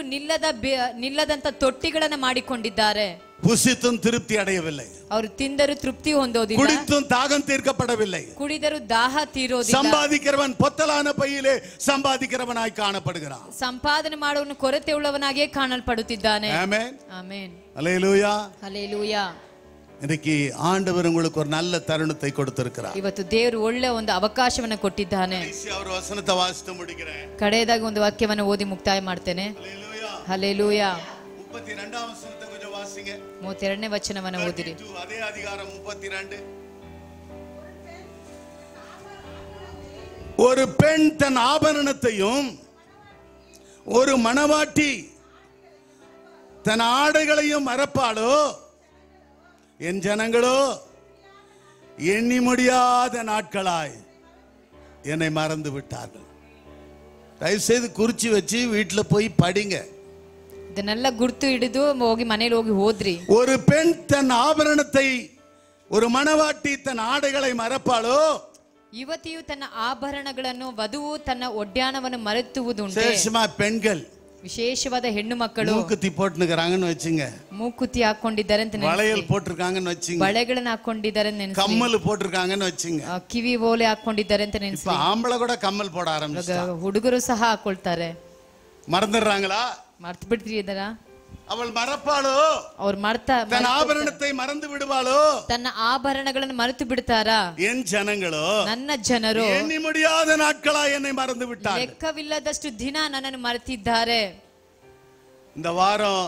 ನಿಲ್ಲದಂತ ತೊಟ್ಟಿಗಳನ್ನು ಮಾಡಿಕೊಂಡಿದ್ದಾರೆ. புசித்தும் திருப்தி அடையவில்லை, ಅವರು ತಿಂದರೂ ತೃಪ್ತಿ ಹೊಂದೋದಿಲ್ಲ, குடித்தும் தாகம் தீர்க்கப்படவில்லை. ಕುಡಿದರೂ ದಾಹ ತೀರೋದಿಲ್ಲ. சம்பாதிக்கிறவன் பொத்தலான பையிலே சம்பாதிக்கிறவனாய் காணப்படுகிறான். ಸಂಪಾದನೆ ಮಾಡುವವನು ಕೊರತೆ ಉಳ್ಳವನಾಗಿಯೇ ಕಾಣಲ್ಪಡುತ್ತಿದ್ದಾನೆ. ஆமென். ಆಮೆನ್. அல்லேலூயா. ಹಲ್ಲೆಲೂಯಾ. இன்னைக்கு ஆண்டவர் உங்களுக்கு ஒரு நல்ல தருணத்தை கொடுத்திருக்கிறார். ಇವತ್ತು ದೇವರು ಒಳ್ಳೆ ಒಂದು ಅವಕಾಶವನ್ನು ಕೊಟ್ಟಿದ್ದಾನೆ. அவர் வசனத்தை வாசித்து முடிக்கிறேன். ಕಡೆಯದಾಗಿ ಒಂದು ವಾಕ್ಯವನ್ನು ಓದಿ ಮುಕ್ತಾಯ ಮಾಡ್ತೇನೆ. அல்லேலூயா. ಹಲ್ಲೆಲೂಯಾ. 32ஆம் வசனத்தை கொஞ்சம் வாசிங்க. 32ನೇ ವಚನವನ್ನು ಓದಿರಿ. அதே அதிகாரம் 32. ஒரு பெண் தன் ஆபரணத்தையும், ஒரு மணவாட்டி தன் ஆடைகளையும் மறப்பாளோ, என் ஜனங்களோ எண்ணி முடியாத நாட்களாய் என்னை மறந்து விட்டார்கள். தயவு செய்து குறிச்சு வச்சு வீட்டுல போய் படிங்க. ಇದನ್ನೆಲ್ಲ ಗುರ್ತು ಹಿಡಿದು ಹೋಗಿ ಮನೇಲಿ ಹೋಗಿ ಓದ್ರಿ. ஒரு பெண் தன் ஆபரணத்தை, ஒரு மணவாட்டி தன் ஆடைகளை மறப்பாளோ? ಯುವತಿಯು ತನ್ನ ಆಭರಣಗಳನ್ನು, ವಧುವು ತನ್ನ ಒಡ್ಯಾಣವನ್ನು ಮರೆತುವುದುಂಟೆ. விசேஷமா பெண்கள் ವಿಶೇಷವಾದ ಹೆಣ್ಣು ಮಕ್ಕಳು மூக்குத்தி போட்டுக்கிறாங்கன்னு வச்சுங்க, ಮೂಕುತಿ ಹಾಕೊಂಡಿದ್ದಾರೆ ಅಂತ ನೆನೆಸಿ, வளையல் போட்டிருக்காங்கன்னு வச்சுங்க, ಬಳೆಗಳನ್ನ ಹಾಕೊಂಡಿದ್ದಾರೆ ಅಂತ ನೆನೆಸಿ, கம்மல் போட்டிருக்காங்கன்னு வச்சுங்க. ಕಿವಿ ಓಲೆ ಹಾಕೊಂಡಿದ್ದಾರೆ ಅಂತ ನೆನೆಸಿ, இப்ப ஆம்பளை கூட கம்மல் போட ஆரம்பிச்சாங்க. ಹುಡುಗರು ಸಹ ಹಾಕೊಳ್ತಾರೆ. மறந்துடுறாங்களா? ಮರ್ತು ಬಿಡ್ತೀರಿ ಇದರ? அவள் மறப்பாளோ? ಅವ್ರು தன் ஆபரணத்தை மறந்து விடுவாளோ? ತನ್ನ ಆಭರಣಗಳನ್ನು ಮರೆತು ಬಿಡ್ತಾರಾ? என் ஜனங்களோ, ನನ್ನ ಜನರು எண்ணி முடியாத நாட்களா என்னை மறந்து விட்டார்கள். ಲೆಕ್ಕವಿಲ್ಲದಷ್ಟು ದಿನ ನನ್ನನ್ನು ಮರೆತಿದ್ದಾರೆ. இந்த வாரம்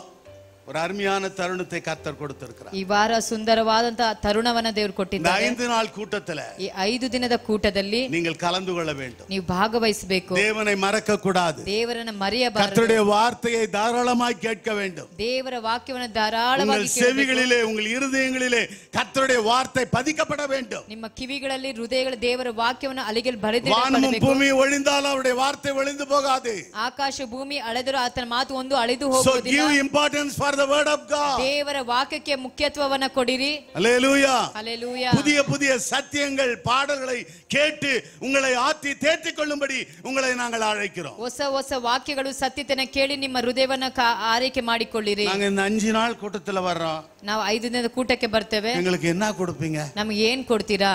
ஒரு அருமையான தருணத்தை கர்த்தர் கொடுத்திருக்கிறார். ಈ ವಾರ ಸುಂದರವಾದಂತಹ ತರುಣವನ್ನ ದೇವರು இந்த ಕೊಟ್ಟಿದ್ದಾರೆ. 5 நாள் கூட்டத்துல ಈ 5 ದಿನದ ಕೂಟದಲ್ಲಿ நீங்கள் கலந்து கொள்ள வேண்டும். ನೀವು ಭಾಗವಹಿಸಬೇಕು. தேவனை மறக்க கூடாது. ದೇವರನ್ನ ಮರೆಯಬಾರದು. கர்த்தருடைய வார்த்தையை தாராளமாய் கேட்க வேண்டும். ದೇವರ ವಾಕ್ಯವನ್ನು ಧಾರಾಳವಾಗಿ உங்கள் செவிகளிலே, உங்கள் இருதயங்களிலே கர்த்தருடைய வார்த்தை பதிக்கப்பட வேண்டும். ನಿಮ್ಮ ಕಿವಿಗಳಲ್ಲಿ, ಹೃದಯಗಳ ದೇವರ ವಾಕ್ಯವನ್ನು ಅಲಿಗೆಲ್ வானமும் ಬರೆದಿಡಬೇಕು. பூமி ஒழிந்தாலும் அவருடைய வார்த்தை ஒழிந்து போகாது. ಆಕಾಶ ಭೂಮಿ ಅಳೆದರೂ ಆತನ ಮಾತು ಒಂದು ಅಳಿದು So ಹೋಗುವುದಿಲ್ಲ. give importance for the word of God. ದೇವರ ವಾಕ್ಯಕ್ಕೆ ಮುಖ್ಯತ್ವವನ್ನ ಕೊಡಿರಿ. Hallelujah. Hallelujah. புதிய புதிய சத்தியங்கள், பாடல்களை கேட்டு உங்களை ஆற்றி தேற்றிக் கொள்ளும்படி உங்களை நாங்கள் அழைக்கிறோம். ಹೊಸ ಹೊಸ ವಾಕ್ಯಗಳು, ಸತ್ಯತೆಯನ್ನು ಕೇಳಿ ನಿಮ್ಮ ಹೃದಯವನ್ನ ಆರೈಕೆ ಮಾಡಿಕೊಳ್ಳಿರಿ. நாங்க இந்த 5 நாள் கூட்டத்துல வர்றோம். ನಾವು 5 ದಿನದ ಕೂಟಕ್ಕೆ ಬರ್ತೇವೆ. எங்களுக்கு என்ன கொடுப்பீங்க? ನಮಗೆ ಏನ್ ಕೊಡ್ತೀರಾ?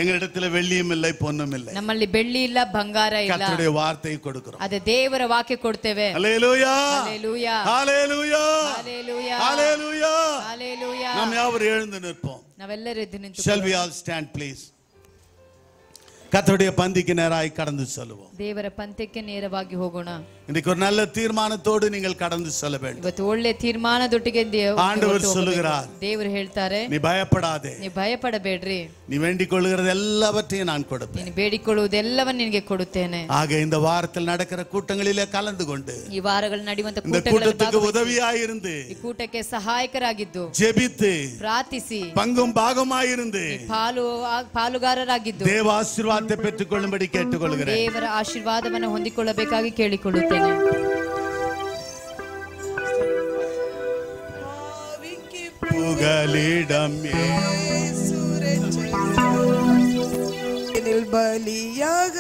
எங்களிடத்துல வெள்ளியும் இல்லை, பொன்னும் இல்லை. ನಮ್ಮಲ್ಲಿ ಬೆಳ್ಳಿ ಇಲ್ಲ, ಬಂಗಾರ ಇಲ್ಲ. கர்த்தருடைய வார்த்தையை கொடுக்கிறோம். ಅದೇ ದೇವರ ವಾಕ್ಯ ಕೊಡ್ತೇವೆ. ஹalleluya. ஹalleluya. ஹalleluya. ஹalleluya. ஹalleluya. ஹalleluya. நாம் யாவரும் எழுந்து நிற்போம். ನಾವೆಲ್ಲರೂ ಎದ್ದು ನಿಂತು Shall we all stand please? கர்த்தருடைய பந்திக்கு நேராய் கடந்து செல்வோம். ದೇವರ ಪಂಥಕ್ಕೆ ನೇರವಾಗಿ ಹೋಗೋಣ. இன்னைக்கு ஒரு நல்ல தீர்மானத்தோடு நீங்கள் கடந்து செல்ல வேண்டும். ಇವತ್ತು ಒಳ್ಳೆ ತೀರ್ಮಾನದೊಟ್ಟಿಗೆ ஆண்டவர் சொல்லுகிறார், ದೇವರು ಹೇಳ್ತಾರೆ, நீ பயப்படாதே, ನೀವು ಭಯಪಡಬೇಡ್ರಿ, நீ வேண்டிக் கொள்ளுகிறது எல்லாவற்றையும் நான் கொடுப்பேன். ನೀನು ಬೇಡಿಕೊಳ್ಳುವುದೆಲ್ಲವನ್ನ ನಿನಗೆ ಕೊಡುತ್ತೇನೆ. ஆக இந்த வாரத்தில் நடக்கிற கூட்டங்களிலே கலந்து கொண்டு ಈ ವಾರಗಳು ನಡೆಯುವಂತ இந்த கூட்டத்துக்கு உதவியாயிருந்து, ಈ ಕೂಟಕ್ಕೆ ಸಹಾಯಕರಾಗಿದ್ದು, ஜெபித்து ಪ್ರಾರ್ಥಿಸಿ, பங்கும் பாகமாயிருந்து ಪಾಲುಗಾರರಾಗಿದ್ದು தேவ ஆசீர்வாதத்தை பெற்றுக் கொள்ளும்படி கேட்டுக்கொள்கிறேன். ದೇವರ ಆಶೀರ್ವಾದವನ್ನು ಹೊಂದಿಕೊಳ್ಳಬೇಕಾಗಿ ಕೇಳಿಕೊಳ್ಳುತ್ತೇನೆ. புகலிடம் பலியாக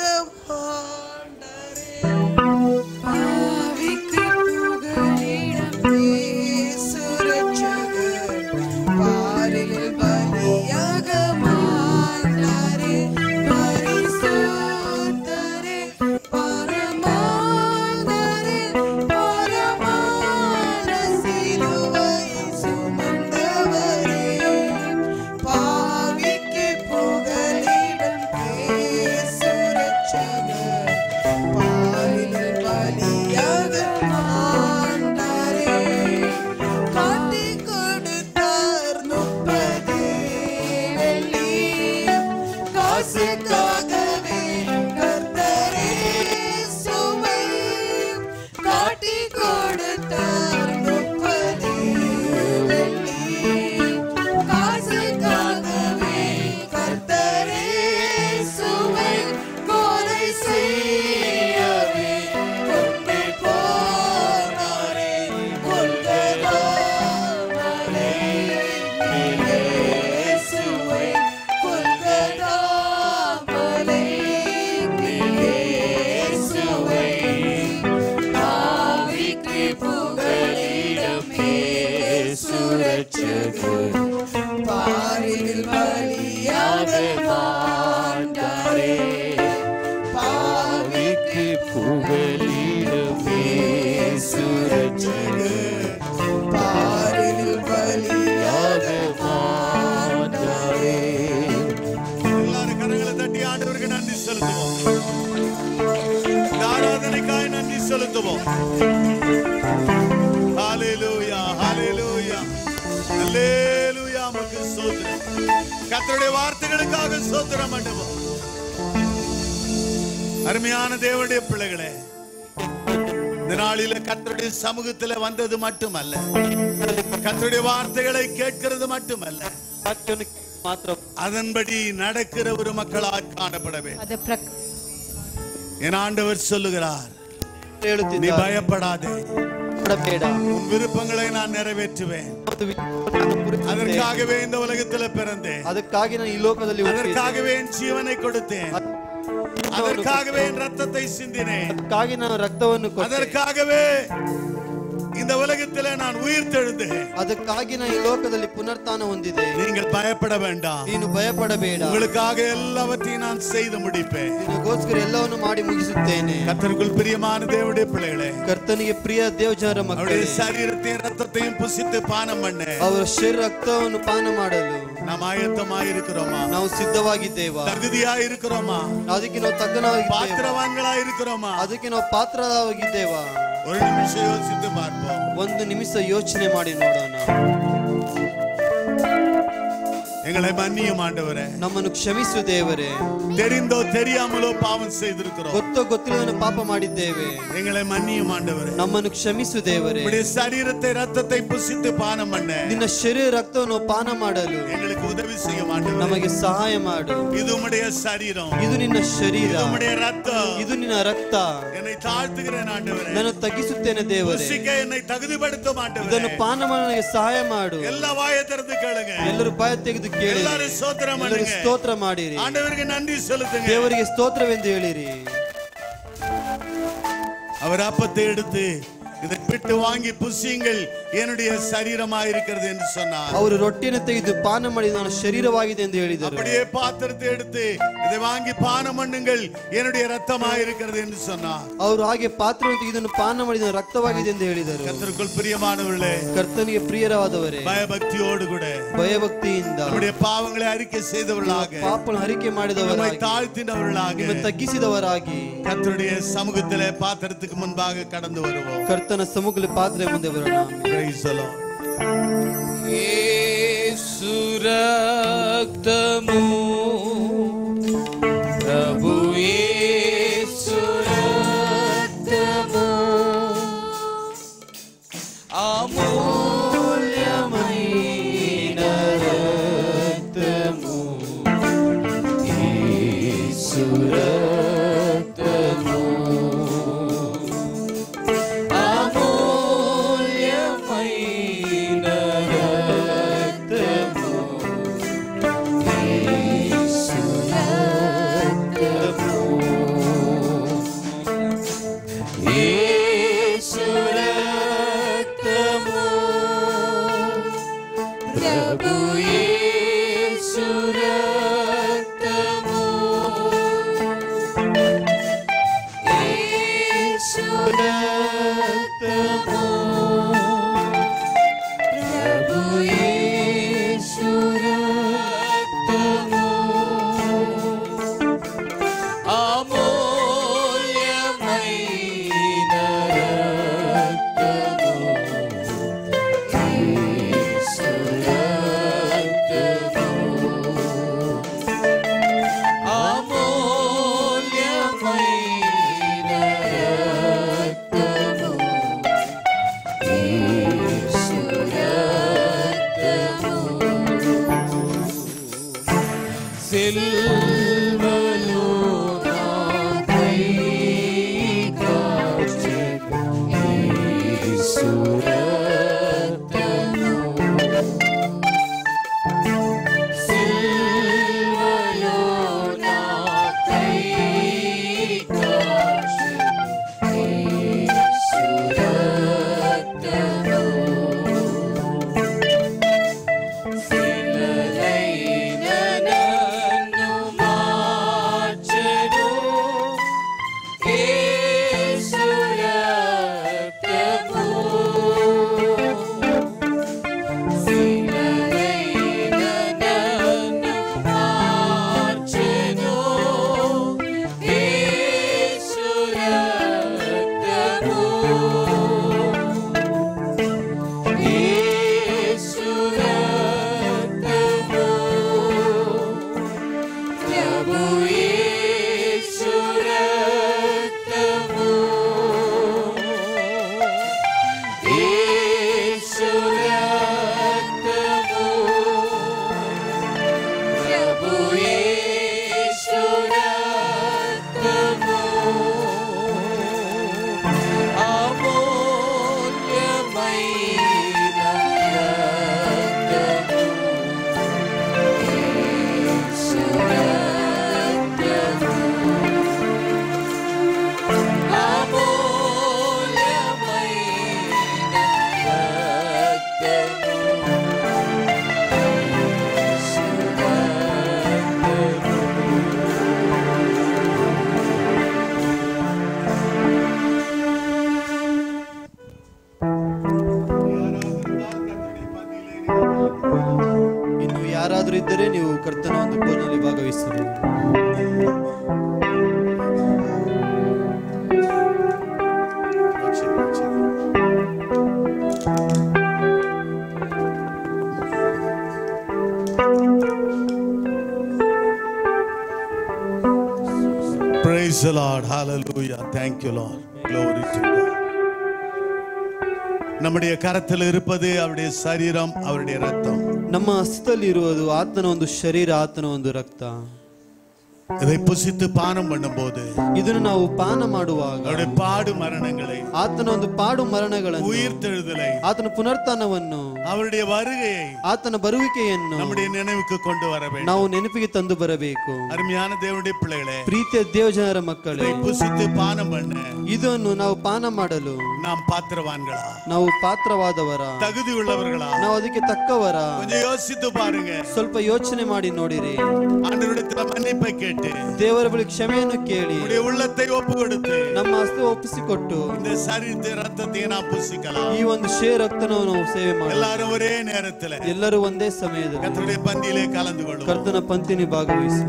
செலுத்துவோம். ஹalleluya, ஹalleluya, ஹalleluya. நமக்கு ஸ்தோத்திரம். கர்த்தருடைய வார்த்தைகளுக்காக ஸ்தோத்திரம் பண்ணுவோம். அருமையான தேவனுடைய பிள்ளைகளே, இந்த நாளில கர்த்தருடைய சமூகத்தில் வந்தது மட்டுமல்ல, கர்த்தருடைய வார்த்தைகளை கேட்கிறது மட்டுமல்ல, மாத்திரம் அதன்படி நடக்கிற ஒரு மக்களாய் காணப்படவே ಅದ ಪ್ರಕ என் ஆண்டவர் சொல்லுகிறார், நீ ಹೇಳುತ್ತಿದ್ದಾರೆ, பயப்படாதே, ಭಯಪಡಬೇಡ. உன் விருப்பங்களை நான் நிறைவேற்றுவேன். ಮತ್ತು ವಿಚಾರಗಳನ್ನು ಪೂರೈಸುತ್ತೇನೆ. அதற்காகவே இந்த உலகத்தில் பிறந்தேன், ಅದಕ್ಕಾಗಿ ನಾನು ಈ ಲೋಕದಲ್ಲಿ ಹುಟ್ಟಿದ್ದೇನೆ. அதற்காகவே என் ஜீவனை கொடுத்தேன், அதற்காகவே என் ரத்தத்தை சிந்தினேன், ಅದಕ್ಕಾಗಿ ನಾನು ರಕ್ತವನ್ನು ಕೊಟ್ಟೆ. அதற்காகவே இந்த உலகத்திலே நான் உயிர் தெழுந்தேன். ಅದಕ್ಕಾಗಿ ನಾನು ಈ ಲೋಕದಲ್ಲಿ ಪುನರುತ್ಥಾನ ಹೊಂದಿದೆ. நீங்கள் பயப்பட வேண்டாம், ನೀನು ಭಯಪಡಬೇಡ. உங்களுக்காக எல்லாவற்றையும் நான் செய்து முடிப்பேன். ನಿನಗೋಸ್ಕರ ಎಲ್ಲವನ್ನು ಮಾಡಿ ಮುಗಿಸುತ್ತೇನೆ. கர்த்தருக்குள் பிரியமான தேவனுடைய பிள்ளைகளே, ಕರ್ತನಿಗೆ ಪ್ರಿಯ ದೇವಜನರ ಮಕ್ಕಳೇ, அவருடைய சரீரத்தையும் ரத்தத்தையும் புசித்து பானம் பண்ண ಅವರ ಶರೀರ ರಕ್ತವನ್ನು ಪಾನ ಮಾಡಲು நாம் ஆயத்தமாயிருக்கிறோமா? ನಾವು ಸಿದ್ಧವಾಗಿದ್ದೇವಾ? தகுதியாயிருக்கிறோமா? ಅದಕ್ಕೆ ನಾವು ತಗ್ಗನಾಗಿದ್ದೇವಾ? பாத்திரவான்களாயிருக்கிறோமா? ಅದಕ್ಕೆ ನಾವು ಪಾತ್ರವಾಗಿದ್ದೇವಾ? ஒரு நிமிஷம் யோசித்து பார்ப்போம். ಒಂದು ನಿಮಿಷ ಯೋಚನೆ ಮಾಡಿ ನೋಡೋಣ. எங்களை மன்னியும் ஆண்டவரே, ನಮ್ಮನ್ನು ಕ್ಷಮಿಸು ದೇವರೇ. தெரிந்தோ தெரியாமலோ பாவம் செய்திருக்கிறோம், ಗೊತ್ತೋ ಗೊತ್ತಿಲ್ಲದನ್ನು ಪಾಪ ಮಾಡಿದ್ದೇವೆ. எங்களை மன்னியும் ஆண்டவரே. ನಮ್ಮನ್ನು ಕ್ಷಮಿಸು ದೇವರೇ. உம்முடைய சரீரத்தை ரத்தத்தை புசித்து பானம் பண்ண ನಿನ್ನ ಶರೀರ ರಕ್ತವನ್ನು ಪಾನ ಮಾಡಲು எங்களுக்கு உதவி செய்யும் ஆண்டவரே. ನಮಗೆ ಸಹಾಯ ಮಾಡು. இது உம்முடைய சரீரம், ಇದು ನಿನ್ನ ಶರೀರ, இது உம்முடைய ரத்தம். ಇದು ನಿನ್ನ ರಕ್ತ. என்னை ತಾழ்த்துகிறேன் ஆண்டவரே, ನಾನು ತಗ್ಗಿಸುತ್ತೇನೆ ದೇವರೇ. புசிக்க என்னை தகுதிப்படுத்தும் ಆண்டவರೇ. ಇದನ್ನು ಪಾನ ಮಾಡಲು ನನಗೆ ಸಹಾಯ ಮಾಡು. எல்லா வாயை திறந்து கேளுங்க, ಎಲ್ಲರೂ ಬಾಯ ತೆಗೆದು ಕೇಳಿ, எல்லாரும் ಸ್ತೋತ್ರ ಎಲ್ಲರೂ பண்ணுங்க, ಸ್ತೋತ್ರ ಮಾಡಿರಿ, ஆண்டவருக்கு நன்றி செலுத்துங்க. ದೇವರಿಗೆ ಸ್ತೋತ್ರವೆಂದು ಹೇಳಿರಿ. அவர் அப்பத்தை எடுத்து இதை பிட்டு வாங்கி புசியுங்கள், என்னுடைய சரீரமாயிருக்கிறது என்று சொன்னார். ಅವರು ರೊಟ್ಟಿಯನ್ನು ತೆಗೆದು ಪಾನ ಮಾಡಿ ನಾನು ಶರೀರವಾಗಿದೆ ಎಂದು ಹೇಳಿದರು. அப்படியே பாத்திரத்தை எடுத்து இதை வாங்கி பானம் பண்ணுங்கள், என்னுடைய ரத்தமாயிருக்கிறது என்று சொன்னார். ಅವರು ಹಾಗೆ ಪಾತ್ರವನ್ನು ತೆಗೆದು ಪಾನ ಮಾಡಿ ನಾನು ರಕ್ತವಾಗಿದೆ ಎಂದು ಹೇಳಿದರು. கர்த்தருக்குள் பிரியமானவர்களே, ಕರ್ತನಿಗೆ ಪ್ರಿಯರಾದವರೇ, பயபக்தியோடு கூட ಭಯಭಕ್ತಿಯಿಂದ நம்முடைய பாவங்களை அறிக்கை செய்தவர்களாக, ಪಾಪವನ್ನು ಹರಿಕೆ நம்மை ಮಾಡಿದವರಾಗಿ, தாழ்த்தினவர்களாக ನಿಮ್ಮನ್ನು ತಗ್ಗಿಸಿದವರಾಗಿ கர்த்தருடைய சமூகத்திலே பாத்திரத்துக்கு முன்பாக கடந்து வருவோம். ಕರ್ತನ ಸಮ್ಮುಖದಲ್ಲಿ ಪಾತ್ರೆ ಮುಂದೆ ಬರೋಣ. Praise the Lord. యేసు రక్తము, ప్రభు యేసు రక్తము, అమూల్యమైన రక్తము, యేసు రక్తము, అమూల్యమైన రక్తము, యేసు రక్తము, యేసు రక్తము, ప్రభు యేసు రక్తము, యేసు రక్తము, ప్రభు యేసు రక్తము, అమూల్యమైన రక్తము, యేసు రక్తము, అమూల్యమైన రక్తము, యేసు రక్తము. సిల్వలో నాకై కాచెను యేసు రక్తము, సిల్వలో నాకై కాచెను యేసు రక్తము, శిలలైన నన్ను ಯಾರಾದರೂ ಇದ್ದರೆ ನೀವು ಕರ್ತನ ಒಂದು ಭೋಜನದಲ್ಲಿ ಭಾಗವಹಿಸಬಹುದು. Praise the Lord. Hallelujah. Thank you, Lord. Glory to God. நம்முடைய கரத்தில் இருப்பது அவருடைய சரீரம், அவருடைய ரத்தம். ನಮ್ಮ ಹಸ್ತದಲ್ಲಿ ಇರುವುದು ಆತನ ಒಂದು ಶರೀರ, ಆತನ ಒಂದು ರಕ್ತ. இதை புசித்து பானம் பண்ணும்போது ಇದನ್ನು ನಾವು ಪಾನ ಮಾಡುವಾಗ அவருடைய பாடு மரணங்களை, ಆತನ ಒಂದು ಪಾಡು ಮರಣಗಳನ್ನು, உயிர்த்தெழுதலை, ಆತನ ಪುನರುತ್ಥಾನವನ್ನು, அவருடைய வருகையை ಆತನ ಬರುವಿಕೆಯನ್ನು நம்முடைய நினைவுக்கு கொண்டு வர வேண்டும். ನಾವು ನೆನಪಿಗೆ ತಂದು ಬರಬೇಕು. அருமையான தேவனுடைய பிள்ளைகளே, ಪ್ರೀತಿಯ ದೇವಜನರ ಮಕ್ಕಳೇ, இதை புசித்து பானம் பண்ண ಇದನ್ನು ನಾವು ಪಾನ ಮಾಡಲು நாம் பாத்திரவான்களா, ನಾವು ಪಾತ್ರವಾದವರ, தகுதி உள்ளவர்களா? ನಾವು ಅದಕ್ಕೆ ತಕ್ಕವರ? கொஞ்சம் யோசித்து பாருங்க. ಸ್ವಲ್ಪ ಯೋಚನೆ ಮಾಡಿ ನೋಡಿರಿ. ஆண்டவரிடத்தில் மன்னிப்பை கேட்டு, ದೇವರ ಬಳಿ ಕ್ಷಮೆಯನ್ನು ಕೇಳಿ, உங்களுடைய உள்ளத்தை ஒப்பு கொடுத்து, ನಮ್ಮ ಹಸ್ತ ಒಪ್ಪಿಸಿಕೊಟ್ಟು இந்த சரீரத்தை ரத்தத்தை நாம் புசிக்கலாம். ಈ ಒಂದು ರಕ್ತವನ್ನು ನಾವು ಸೇವೆ ಮಾಡಿ எல்லாரும் ஒரே நேரத்தில் ಎಲ್ಲರೂ ಒಂದೇ ಸಮಯದಲ್ಲಿ கர்த்தருடைய பந்தியிலே கலந்து கொள்ளுவோம். ಕರ್ತನ ಪಂಕ್ತಿನಿ ಭಾಗವಹಿಸಿ.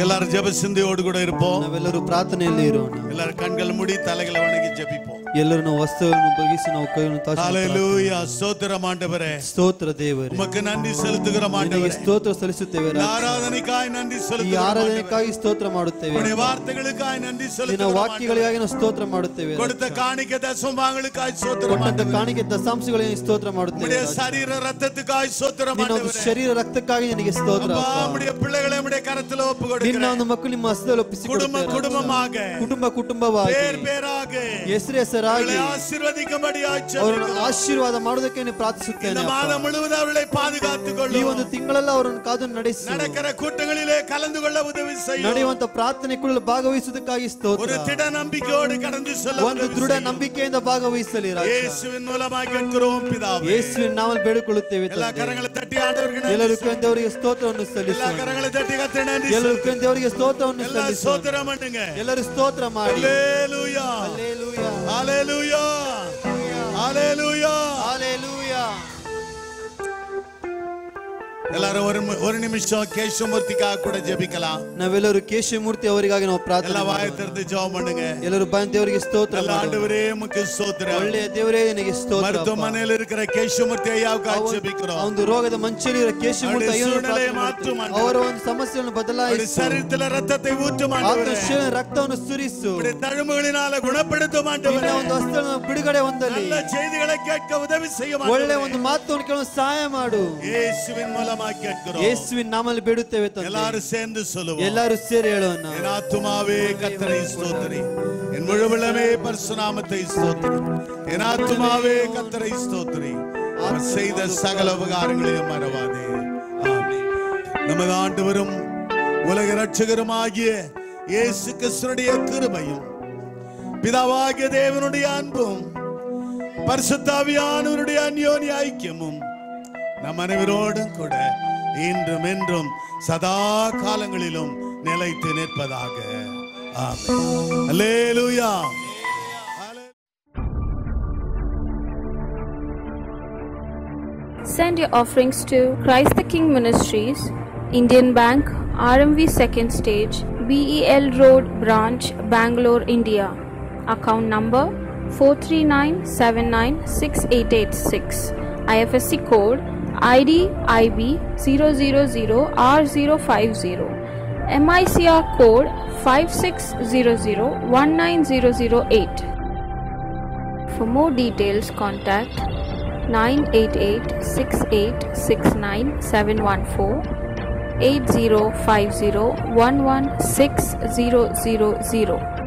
எல்லாரும் ஜெப சிந்தையோடு கூட இருப்போம். ನಾವೆಲ್ಲರೂ ಪ್ರಾರ್ಥನೆಯಲ್ಲಿ ಇರೋಣ. எல்லாரும் கண்கள் மூடி தலைகளை வணங்கி ஜெபிப்போம். ಎಲ್ಲರೂ ನಾವು ವಸ್ತ್ರವನ್ನು ಬಗ್ಗಿಸಿ ನಾವು ಕೈಯನ್ನು ತಾಚಿ ஹalleluya. ஸ்தோத்திரம் ஆண்டவரே, ಸ್ತೋತ್ರ ದೇವರೇ, உமக்கு நன்றி செலுத்துகிறோம் ஆண்டவரே. ಸ್ತೋತ್ರ ಸಲ್ಲಿಸುತ್ತೇವೆ. ஆராதனைக்காய் நன்றி ಈ செலுத்துகிறோம். ಆರಾಧನೆಗಾಗಿ ಸ್ತೋತ್ರ ಮಾಡುತ್ತೇವೆ. உம்முடைய வார்த்தைகளுக்காய் நன்றி ನಿನ್ನ செலுத்துகிறோம். ವಾಕ್ಯಗಳಿಗಾಗಿ ನಾವು ಸ್ತೋತ್ರ ಮಾಡುತ್ತೇವೆ. கொடுத்த காணிக்கை தசமபாகங்களுக்காய் ஸ்தோத்திரம் ಕೊಟ್ಟಂತ ஆண்டவரே. ಕಾಣಿಕೆ ದಶಾಂಶಗಳಿಗೆ ಸ್ತೋತ್ರ ಮಾಡುತ್ತೇವೆ. உம்முடைய சரீர ரத்தத்துக்காய் ஸ்தோத்திரம் ನಿನ್ನ ಒಂದು ஆண்டவரே. ಶರೀರ ರಕ್ತಕ್ಕಾಗಿ ನಿನಗೆ ಸ್ತೋತ್ರ. அப்பா, உம்முடைய பிள்ளைகளை உம்முடைய கரத்தில் ನಿನ್ನ ஒப்புக்கொடுக்கிறேன். ಒಂದು ಮಕ್ಕಳು ನಿಮ್ಮ ಹಸ್ತದಲ್ಲಿ ಒಪ್ಪಿಸಿಕೊಡುತ್ತೇವೆ. குடும்பமாக, ಕುಟುಂಬವಾಗಿ, பேர் பேராக ಹೆಸರಾಗಿ ஆசீர்வதிக்கும்படியாய் ಅವರನ್ನು ஜெபிக்கிறோம். ಆಶೀರ್ವಾದ ಮಾಡೋದಕ್ಕೆ ನಾನು ಪ್ರಾರ್ಥಿಸುತ್ತೇನೆ. இந்த மாதம் முழுவதும் அவர்களை பாதுகாத்துக் ಈ கொள்ளும். ಒಂದು ತಿಂಗಳೆಲ್ಲ ಅವರನ್ನು ಕಾದು ನಡೆಸಿ நடக்கிற கூட்டங்களிலே கலந்து கொள்ள உதவி செய்யும். ನಡೆಯುವಂತ ಪ್ರಾರ್ಥನೆಗಳಲ್ಲಿ ಭಾಗವಹಿಸುವುದಕ್ಕಾಗಿ ಸ್ತೋತ್ರ. ஒரு திட நம்பிக்கையோடு கடந்து செல்ல ಒಂದು உதவி ದೃಢ செய்யும். ನಂಬಿಕೆಯಿಂದ ಭಾಗವಹಿಸಲಿ. இயேசுவின் மூலமாக கேட்கிறோம் பிதாவே. ಯೇಸುವಿನ ನಾಮದಲ್ಲಿ ಬೇಡಿಕೊಳ್ಳುತ್ತೇವೆ. எல்லா கரங்களை தட்டி ஆண்டவருக்கு ಎಲ್ಲರೂ நன்றி. ದೇವರಿಗೆ ಸ್ತೋತ್ರವನ್ನು எல்லா ಸಲ್ಲಿಸೋಣ. கரங்களை தட்டி கர்த்தருக்கு நன்றி. ಎಲ್ಲರೂ ದೇವರಿಗೆ ಸ್ತೋತ್ರವನ್ನು எல்லா ಸಲ್ಲಿಸೋಣ. ஸ்தோத்திரம் பண்ணுங்க. ಎಲ್ಲರೂ ಸ್ತೋತ್ರ ಮಾಡಿ. ஹalleluya. ಹಲ್ಲೆಲೂಯಾ, ஹalleluya. ஹalleluya. ಹಲ್ಲೆಲೂಯಾ. எல்லாரும் ஒரு நிமிஷம் கேசவமூர்த்திக்காக கூட ஜெபிக்கலாம். ನಾವೆಲ್ಲರೂ ಕೇಶವಮೂರ್ತಿ ಅವರಿಗಾಗಿ ನಾವು ಪ್ರಾರ್ಥನೆ எல்லா வாயை ಮಾಡೋಣ. திறந்து ஜெபம் பண்ணுங்க. ಎಲ್ಲರೂ ಬಾಯಿ ದೇವರಿಗೆ ಸ್ತೋತ್ರ எல்லா ಮಾಡೋಣ. ஆண்டவரே உமக்கு ஸ்தோத்திரம். ಒಳ್ಳೆಯ ದೇವರೇ ನಿನಗೆ ಸ್ತೋತ್ರ. மருத்துவமனையில் இருக்கிற கேசவமூர்த்தி ஐயாவுக்காக ஜெபிக்கிறோம். ಒಂದು ರೋಗದ ಮಂಚಲಿ ಇರೋ ಕೇಶವಮೂರ್ತಿ அவருடைய ಅಯ್ಯನನ್ನು சூழ்நிலையை ಪ್ರಾರ್ಥನೆ மாற்றும் ಮಾಡ್ತೇವೆ. ஆண்டவரೇ. ಅವರ ಒಂದು ಸಮಸ್ಯೆಯನ್ನು அவருடைய ಬದಲಾಯಿಸು. சரீரத்தில் ரத்தத்தை ஊற்றும் ಆತನ ஆண்டவரே. ಶರೀರ ರಕ್ತವನ್ನು ಸುರಿಸು. அவருடைய தழும்புகளினால குணப்படுத்தும் ನಿನ್ನ ஆண்டவரே. ಒಂದು ಹಸ್ತವನ್ನು ಬಿಡುಗಡೆ ಹೊಂದಲಿ. நல்ல செய்திகளை கேட்க உதவி செய்யும் ಒಳ್ಳೆ ஆண்டவரே. ಒಂದು ಮಾತನ್ನು ಕೇಳಲು ಸಹಾಯ ಮಾಡು. இயேசுவின் மூலமாக கேட்கிறோம். ಯೇಸುವಿನ ನಾಮದಲ್ಲಿ ಬೇಡುತ್ತೇವೆ ತಂದೆ. எல்லாரும் சேர்ந்து சொல்லுவோம். ಎಲ್ಲರೂ ಸೇರಿ ಹೇಳೋಣ. என் ஆத்துமாவே கர்த்தரை ஸ்தோத்திரி, என் முழுவலமே பரிசுநாமத்தை ஸ்தோத்திரி. என் ஆத்துமாவே கர்த்தரை ஸ்தோத்திரி, அவர் செய்த சகல உபகாரங்களையும் மறவாதே. ஆமென். நமது ஆண்டவரும் உலக இரட்சகருமாகிய இயேசு கிறிஸ்துவினுடைய கிருபையும் பிதாவாகிய தேவனுடைய அன்பும் பரிசுத்த ஆவியானவருடைய அந்யோன்ய ஐக்கியமும் நம் அனைவரோடும் கூட இன்றும் என்றும் சதா காலங்களிலும் நிலைத்து நிற்பதாக. ஆமென். அல்லேலூயா. Send your offerings to Christ the King Ministries, Indian Bank, RMV Second Stage, BEL Road Branch, Bangalore, India. Account number 439796886. IFSC code ID IB 000R050. MICR code 5600190008. For more details, contact 988-6869-714 8050 116000.